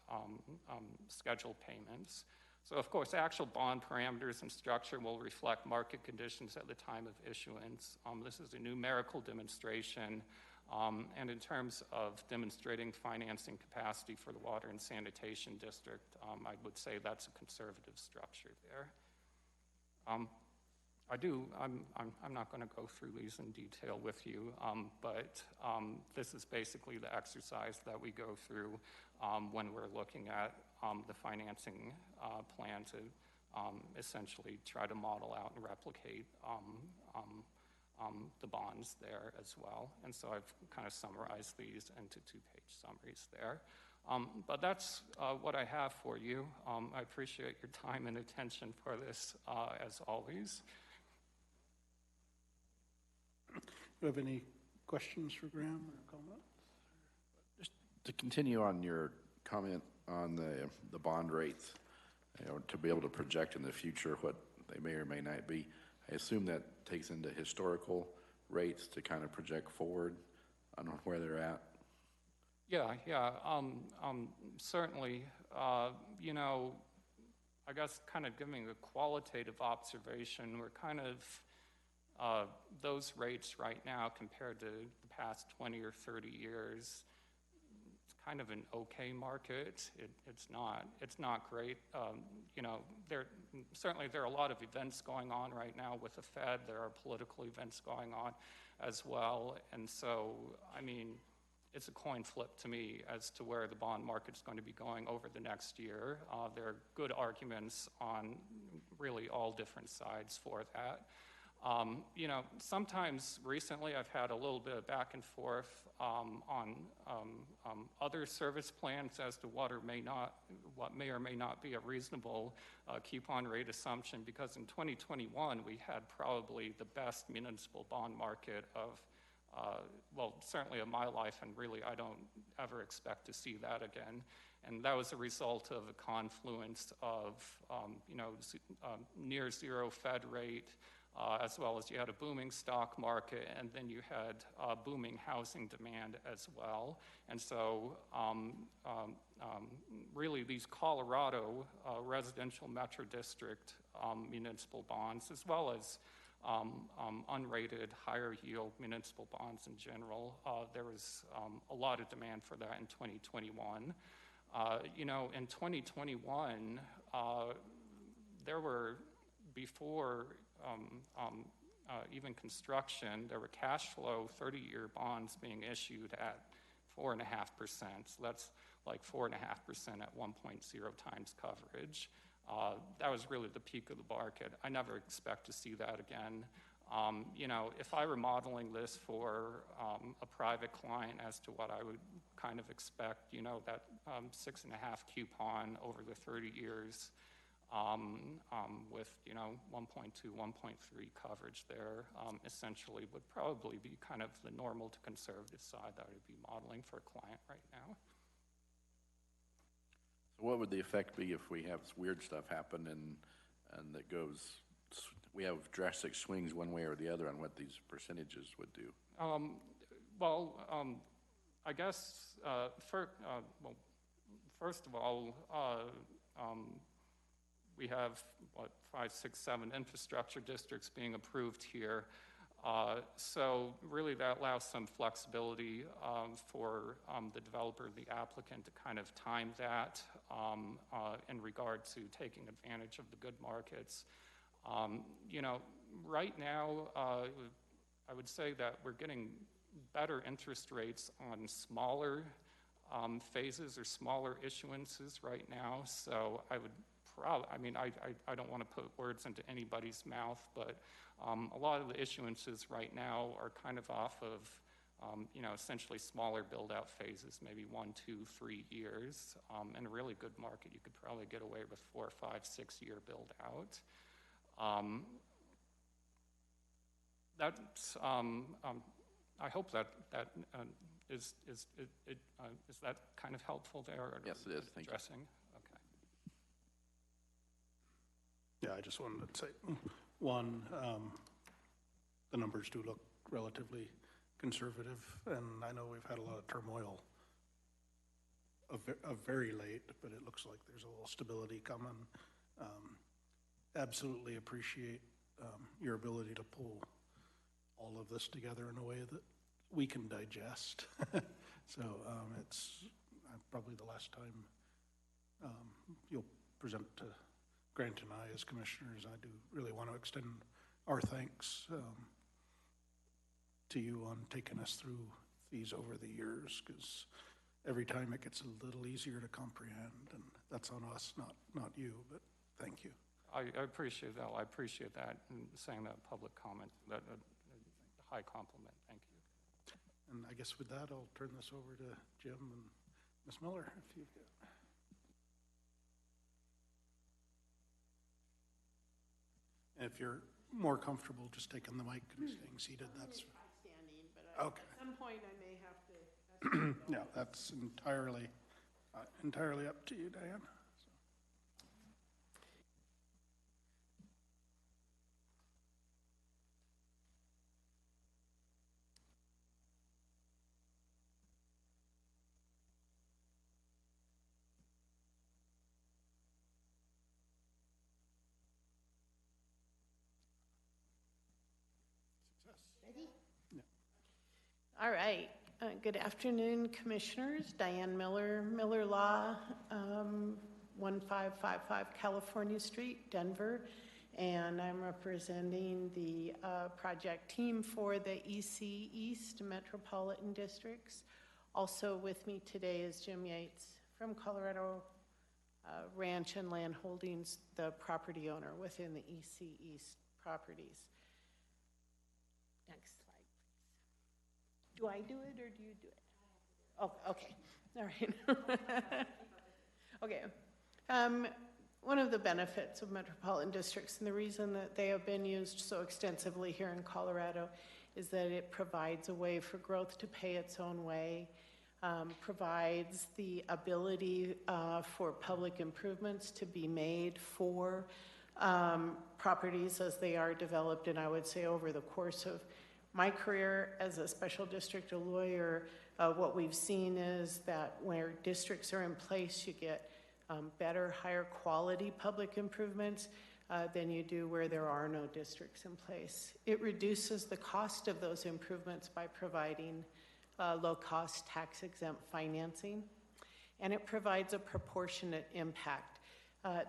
scheduled payments. So of course, actual bond parameters and structure will reflect market conditions at the time of issuance. This is a numerical demonstration, and in terms of demonstrating financing capacity for the water and sanitation district, I would say that's a conservative structure there. I'm not going to go through these in detail with you, but this is basically the exercise that we go through when we're looking at the financing plan to essentially try to model out and replicate the bonds there as well. And so I've kind of summarized these into two-page summaries there. But that's what I have for you. I appreciate your time and attention for this, as always. Do you have any questions for Graham or comments? Just to continue on your comment on the bond rates, to be able to project in the future what they may or may not be, I assume that takes into historical rates to kind of project forward on where they're at. Yeah, certainly. I guess kind of giving a qualitative observation, we're kind of those rates right now compared to the past 20 or 30 years, it's kind of an okay market. It's not great. There are a lot of events going on right now with the Fed. There are political events going on as well. And so, I mean, it's a coin flip to me as to where the bond market's going to be going over the next year. There are good arguments on really all different sides for that. Sometimes recently I've had a little bit of back and forth on other service plans as to what may or may not be a reasonable coupon rate assumption, because in 2021 we had probably the best municipal bond market of certainly of my life, and really I don't ever expect to see that again. And that was a result of a confluence of, near zero Fed rate, as well as you had a booming stock market, and then you had booming housing demand as well. And so really these Colorado residential metro district municipal bonds, as well as unrated higher yield municipal bonds in general, there was a lot of demand for that in 2021. In 2021, there were, before even construction, there were cash flow 30-year bonds being issued at 4.5%. So that's like 4.5% at 1.0 times coverage. That was really the peak of the market. I never expect to see that again. If I were modeling this for a private client as to what I would kind of expect, that 6.5 coupon over the 30 years with 1.2, 1.3 coverage there, essentially would probably be kind of the normal to conservative side that I would be modeling for a client right now. So what would the effect be if we have weird stuff happen and that goes, we have drastic swings one way or the other on what these percentages would do? I guess, first of all, we have, 5, 6, 7 infrastructure districts being approved here. So really that allows some flexibility for the developer, the applicant, to kind of time that in regard to taking advantage of the good markets. Right now, I would say that we're getting better interest rates on smaller phases or smaller issuances right now. So I would I don't want to put words into anybody's mouth, but a lot of the issuances right now are kind of off of, essentially smaller build-out phases, maybe 1, 2, 3 years. In a really good market, you could probably get away with 4, 5, 6 year build-out. That's, I hope that is that kind of helpful there? Or yes, it is. Thank you. Okay. Yeah, I just wanted to say, one, the numbers do look relatively conservative, and I know we've had a lot of turmoil of very late, but it looks like there's a little stability coming absolutely appreciate your ability to pull all of this together in a way that we can digest. So it's probably the last time you'll present to Grant and I as commissioners. I do really want to extend our thanks to you on taking us through these over the years, because every time it gets a little easier to comprehend, and that's on us, not you, but thank you. I appreciate that. I appreciate that, and saying that public comment, that a high compliment. Thank you. And I guess with that, I'll turn this over to Jim and Ms. Miller, if you've got. And if you're more comfortable just taking the mic and staying seated, that's. Standing, but Okay. at some point I may have to. Yeah, that's entirely up to you, Diane. Ready? All right. Good afternoon, Commissioners. Diane Miller, Miller Law, 1555 California Street, Denver. And I'm representing the project team for the EC East Metropolitan Districts. Also with me today is Jim Yates from Colorado Ranch and Land Holdings, the property owner within the EC East properties. Next slide, please. Do I do it or do you do it? Oh, okay. All right. Okay. One of the benefits of metropolitan districts, and the reason that they have been used so extensively here in Colorado, is that it provides a way for growth to pay its own way, provides the ability for public improvements to be made for properties as they are developed. And I would say over the course of my career as a special district lawyer, what we've seen is that where districts are in place, you get better, higher quality public improvements than you do where there are no districts in place. It reduces the cost of those improvements by providing low-cost tax-exempt financing, and it provides a proportionate impact.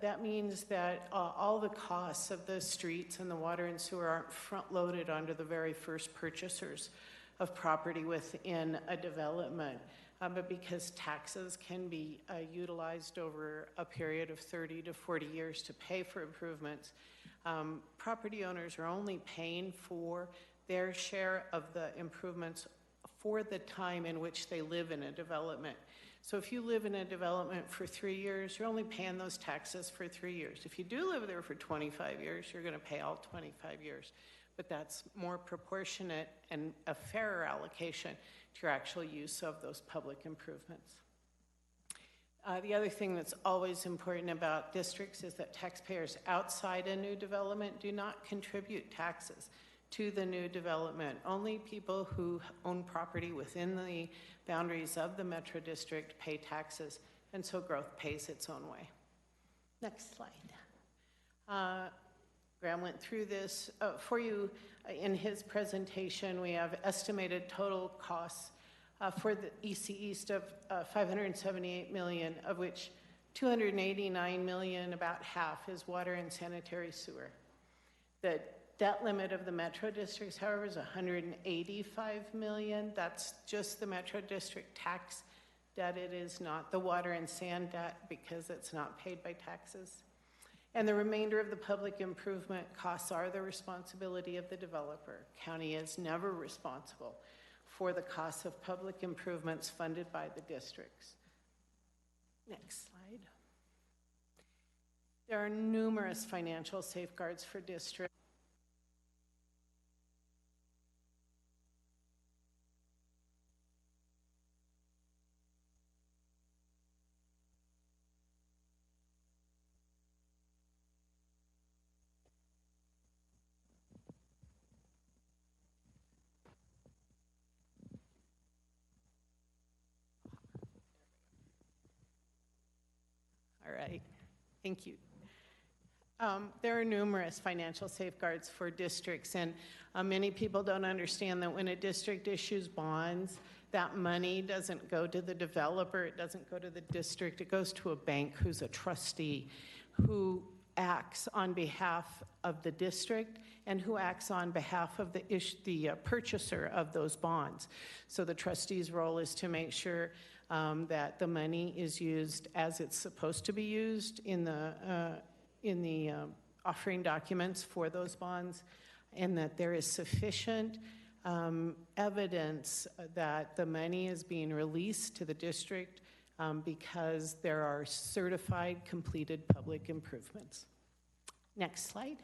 That means that all the costs of the streets and the water and sewer aren't front-loaded onto the very first purchasers of property within a development, but because taxes can be utilized over a period of 30 to 40 years to pay for improvements, property owners are only paying for their share of the improvements for the time in which they live in a development. So if you live in a development for 3 years, you're only paying those taxes for 3 years. If you do live there for 25 years, you're going to pay all 25 years. But that's more proportionate and a fairer allocation to your actual use of those public improvements. The other thing that's always important about districts is that taxpayers outside a new development do not contribute taxes to the new development. Only people who own property within the boundaries of the Metro District pay taxes, and so growth pays its own way. Next slide. Graham went through this for you in his presentation. We have estimated total costs for the EC East of $578 million, of which $289 million, about half, is water and sanitary sewer. The debt limit of the Metro Districts, however, is $185 million. That's just the Metro District tax debt. It is not the water and sand debt because it's not paid by taxes. And the remainder of the public improvement costs are the responsibility of the developer. County is never responsible for the costs of public improvements funded by the districts. Next slide. There are numerous financial safeguards for districts. All right, thank you. There are numerous financial safeguards for districts, and many people don't understand that when a district issues bonds, that money doesn't go to the developer, it doesn't go to the district, it goes to a bank who's a trustee who acts on behalf of the district and who acts on behalf of the purchaser of those bonds. So the trustee's role is to make sure that the money is used as it's supposed to be used in the offering documents for those bonds, and that there is sufficient evidence that the money is being released to the district because there are certified completed public improvements. Next slide.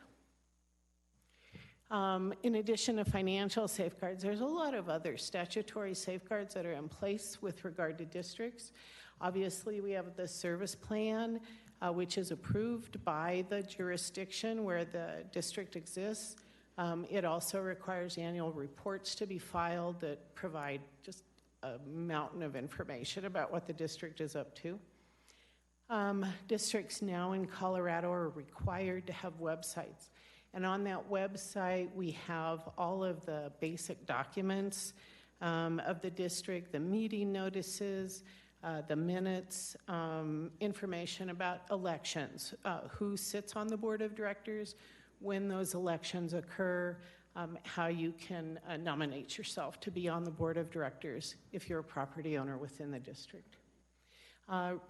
In addition to financial safeguards, there's a lot of other statutory safeguards that are in place with regard to districts. Obviously, we have the service plan, which is approved by the jurisdiction where the district exists. It also requires annual reports to be filed that provide just a mountain of information about what the district is up to. Districts now in Colorado are required to have websites. And on that website, we have all of the basic documents of the district, the meeting notices, the minutes, information about elections, who sits on the board of directors, when those elections occur, how you can nominate yourself to be on the board of directors if you're a property owner within the district.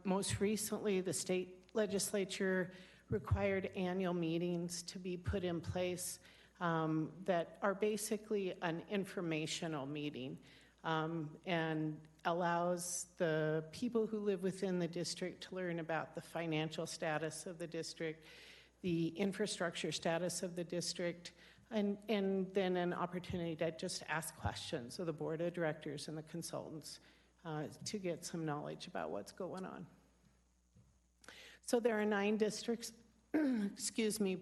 Most recently, the state legislature required annual meetings to be put in place that are basically an informational meeting and allows the people who live within the district to learn about the financial status of the district, the infrastructure status of the district, and then an opportunity to just ask questions of the board of directors and the consultants to get some knowledge about what's going on. So there are 9 districts,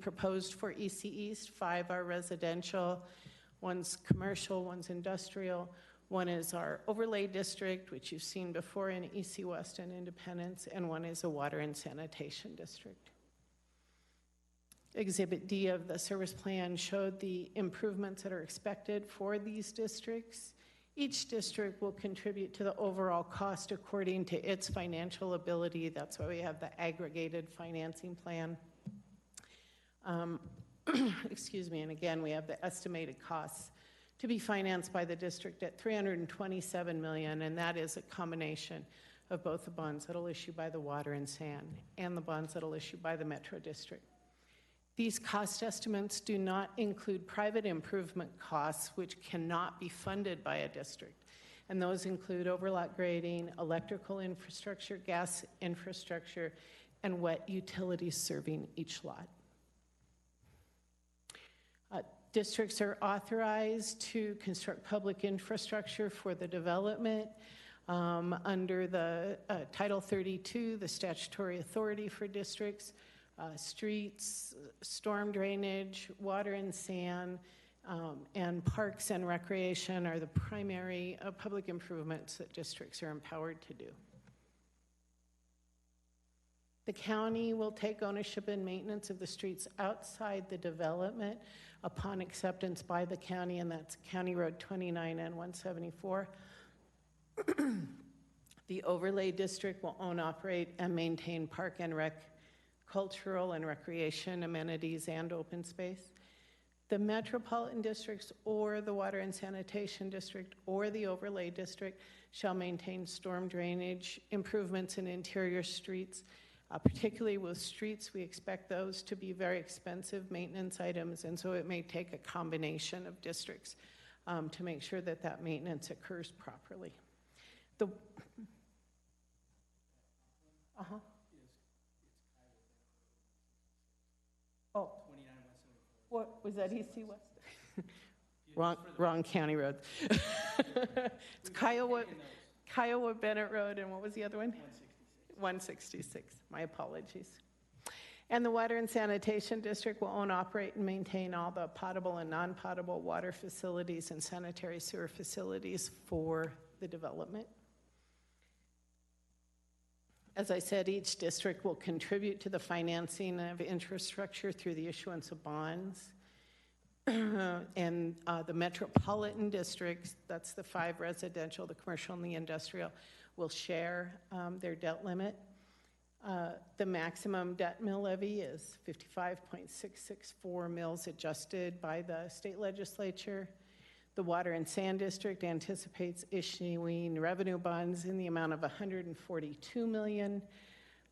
proposed for EC East. 5 are residential, 1's commercial, 1's industrial, 1 is our overlay district, which you've seen before in EC West and Independence, and 1 is a water and sanitation district. Exhibit D of the service plan showed the improvements that are expected for these districts. Each district will contribute to the overall cost according to its financial ability. That's why we have the aggregated financing plan. And again, we have the estimated costs to be financed by the district at $327 million, and that is a combination of both the bonds that'll issue by the water and sand and the bonds that'll issue by the Metro District. These cost estimates do not include private improvement costs, which cannot be funded by a district. And those include overlot grading, electrical infrastructure, gas infrastructure, and wet utilities serving each lot. Districts are authorized to construct public infrastructure for the development under the Title 32, the statutory authority for districts. Streets, storm drainage, water and sand, and parks and recreation are the primary public improvements that districts are empowered to do. The county will take ownership and maintenance of the streets outside the development upon acceptance by the county, and that's County Road 29 and 174. The overlay district will own, operate, and maintain park and rec, cultural and recreation amenities, and open space. The metropolitan districts or the water and sanitation district or the overlay district shall maintain storm drainage improvements in interior streets. Particularly with streets, we expect those to be very expensive maintenance items, and so it may take a combination of districts to make sure that that maintenance occurs properly. Oh, what was that? EC West? wrong county road. It's Kiowa Bennett Road, and what was the other one? 166. My apologies. And the Water and Sanitation District will own, operate, and maintain all the potable and non-potable water facilities and sanitary sewer facilities for the development. As I said, each district will contribute to the financing of infrastructure through the issuance of bonds. And the metropolitan districts, that's the 5 residential, the commercial, and the industrial, will share their debt limit. The maximum debt mill levy is 55.664 mills adjusted by the state legislature. The Water and Sand District anticipates issuing revenue bonds in the amount of $142 million.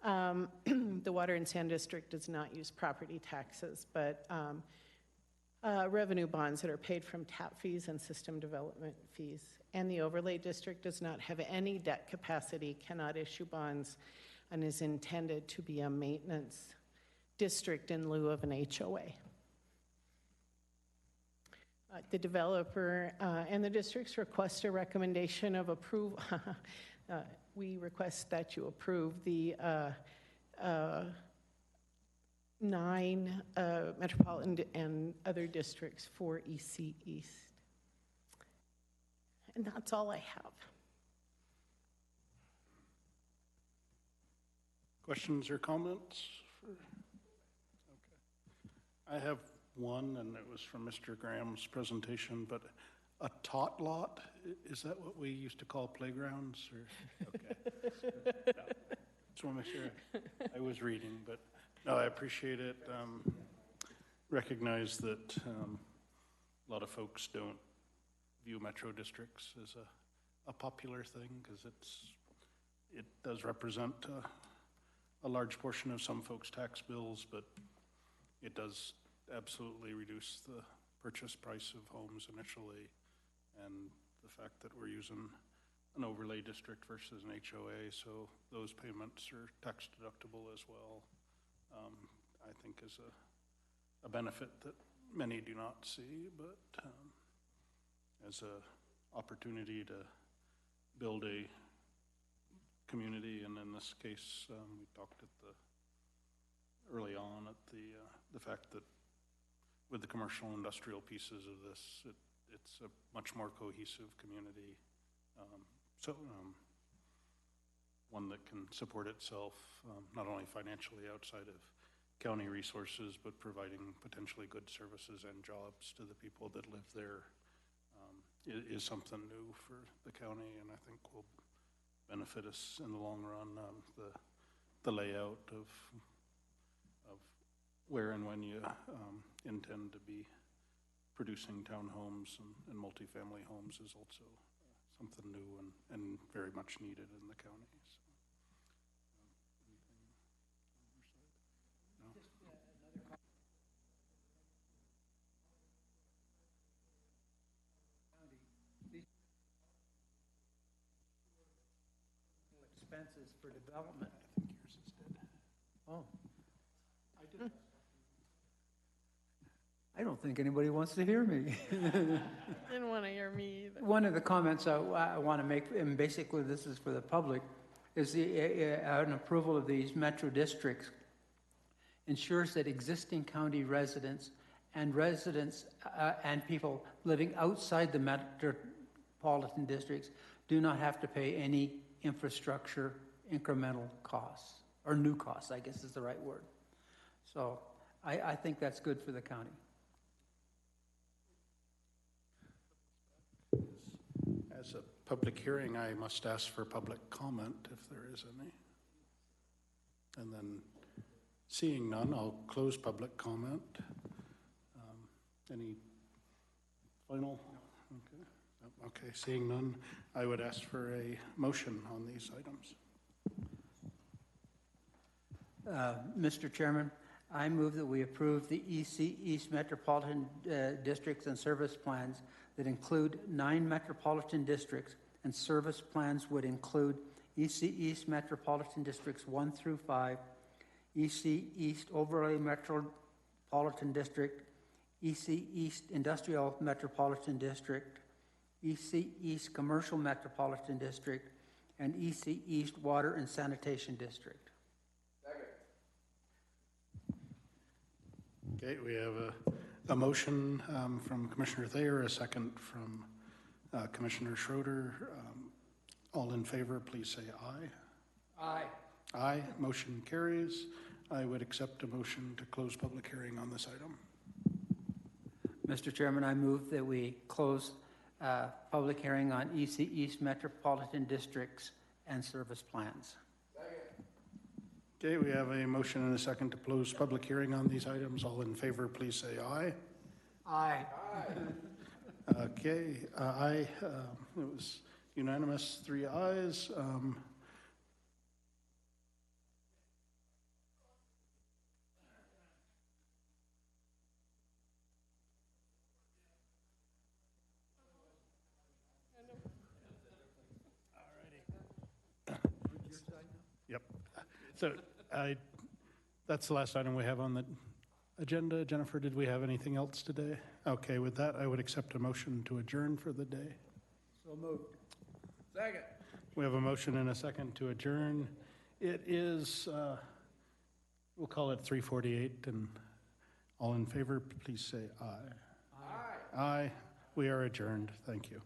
The Water and Sand District does not use property taxes, but revenue bonds that are paid from tap fees and system development fees. And the Overlay District does not have any debt capacity, cannot issue bonds, and is intended to be a maintenance district in lieu of an HOA. The developer and the districts request a recommendation of approval. We request that you approve the 9 metropolitan and other districts for EC East. And that's all I have. Questions or comments? I have one, and it was from Mr. Graham's presentation, but a tot lot, is that what we used to call playgrounds? Or okay. No. Just want to make sure I was reading, but no, I appreciate it. Recognize that a lot of folks don't view metro districts as a popular thing, because it does represent a large portion of some folks' tax bills, but it does absolutely reduce the purchase price of homes initially, and the fact that we're using an overlay district versus an HOA, so those payments are tax deductible as well, I think is a benefit that many do not see, but as a opportunity to build a community, and in this case, we talked at early on at the fact that with the commercial industrial pieces of this, it's a much more cohesive community. One that can support itself, not only financially outside of county resources, but providing potentially good services and jobs to the people that live there, is something new for the county, and I think will benefit us in the long run. The layout of where and when you intend to be producing townhomes and multifamily homes is also something new and very much needed in the county. So, Expenses for development. I think yours is dead. Oh. I did. I don't think anybody wants to hear me. Didn't want to hear me either. One of the comments I want to make, and basically this is for the public, is an approval of these metro districts ensures that existing county residents and people living outside the metropolitan districts do not have to pay any infrastructure incremental costs, or new costs, I guess is the right word. So I think that's good for the county. As a public hearing, I must ask for public comment if there is any. And then seeing none, I'll close public comment. Any final? Okay. Okay, seeing none, I would ask for a motion on these items. Mr. Chairman, I move that we approve the EC East Metropolitan Districts and Service Plans that include 9 metropolitan districts, and service plans would include EC East Metropolitan Districts 1 through 5, EC East Overlay Metropolitan District, EC East Industrial Metropolitan District, EC East Commercial Metropolitan District, and EC East Water and Sanitation District. Okay, we have a motion from Commissioner Thayer, a second from Commissioner Schroeder. All in favor, please say aye. Aye. Aye. Motion carries. I would accept a motion to close public hearing on this item. Mr. Chairman, I move that we close public hearing on EC East Metropolitan Districts and service plans. Okay, we have a motion and a second to close public hearing on these items. All in favor, please say aye. Aye. Okay, aye. It was unanimous, 3 ayes. Yep. So that's the last item we have on the agenda. Jennifer, did we have anything else today? Okay, with that, I would accept a motion to adjourn for the day. So moved. Second. We have a motion and a second to adjourn. It is, we'll call it 3:48, and all in favor, please say aye. Aye. Aye. We are adjourned. Thank you.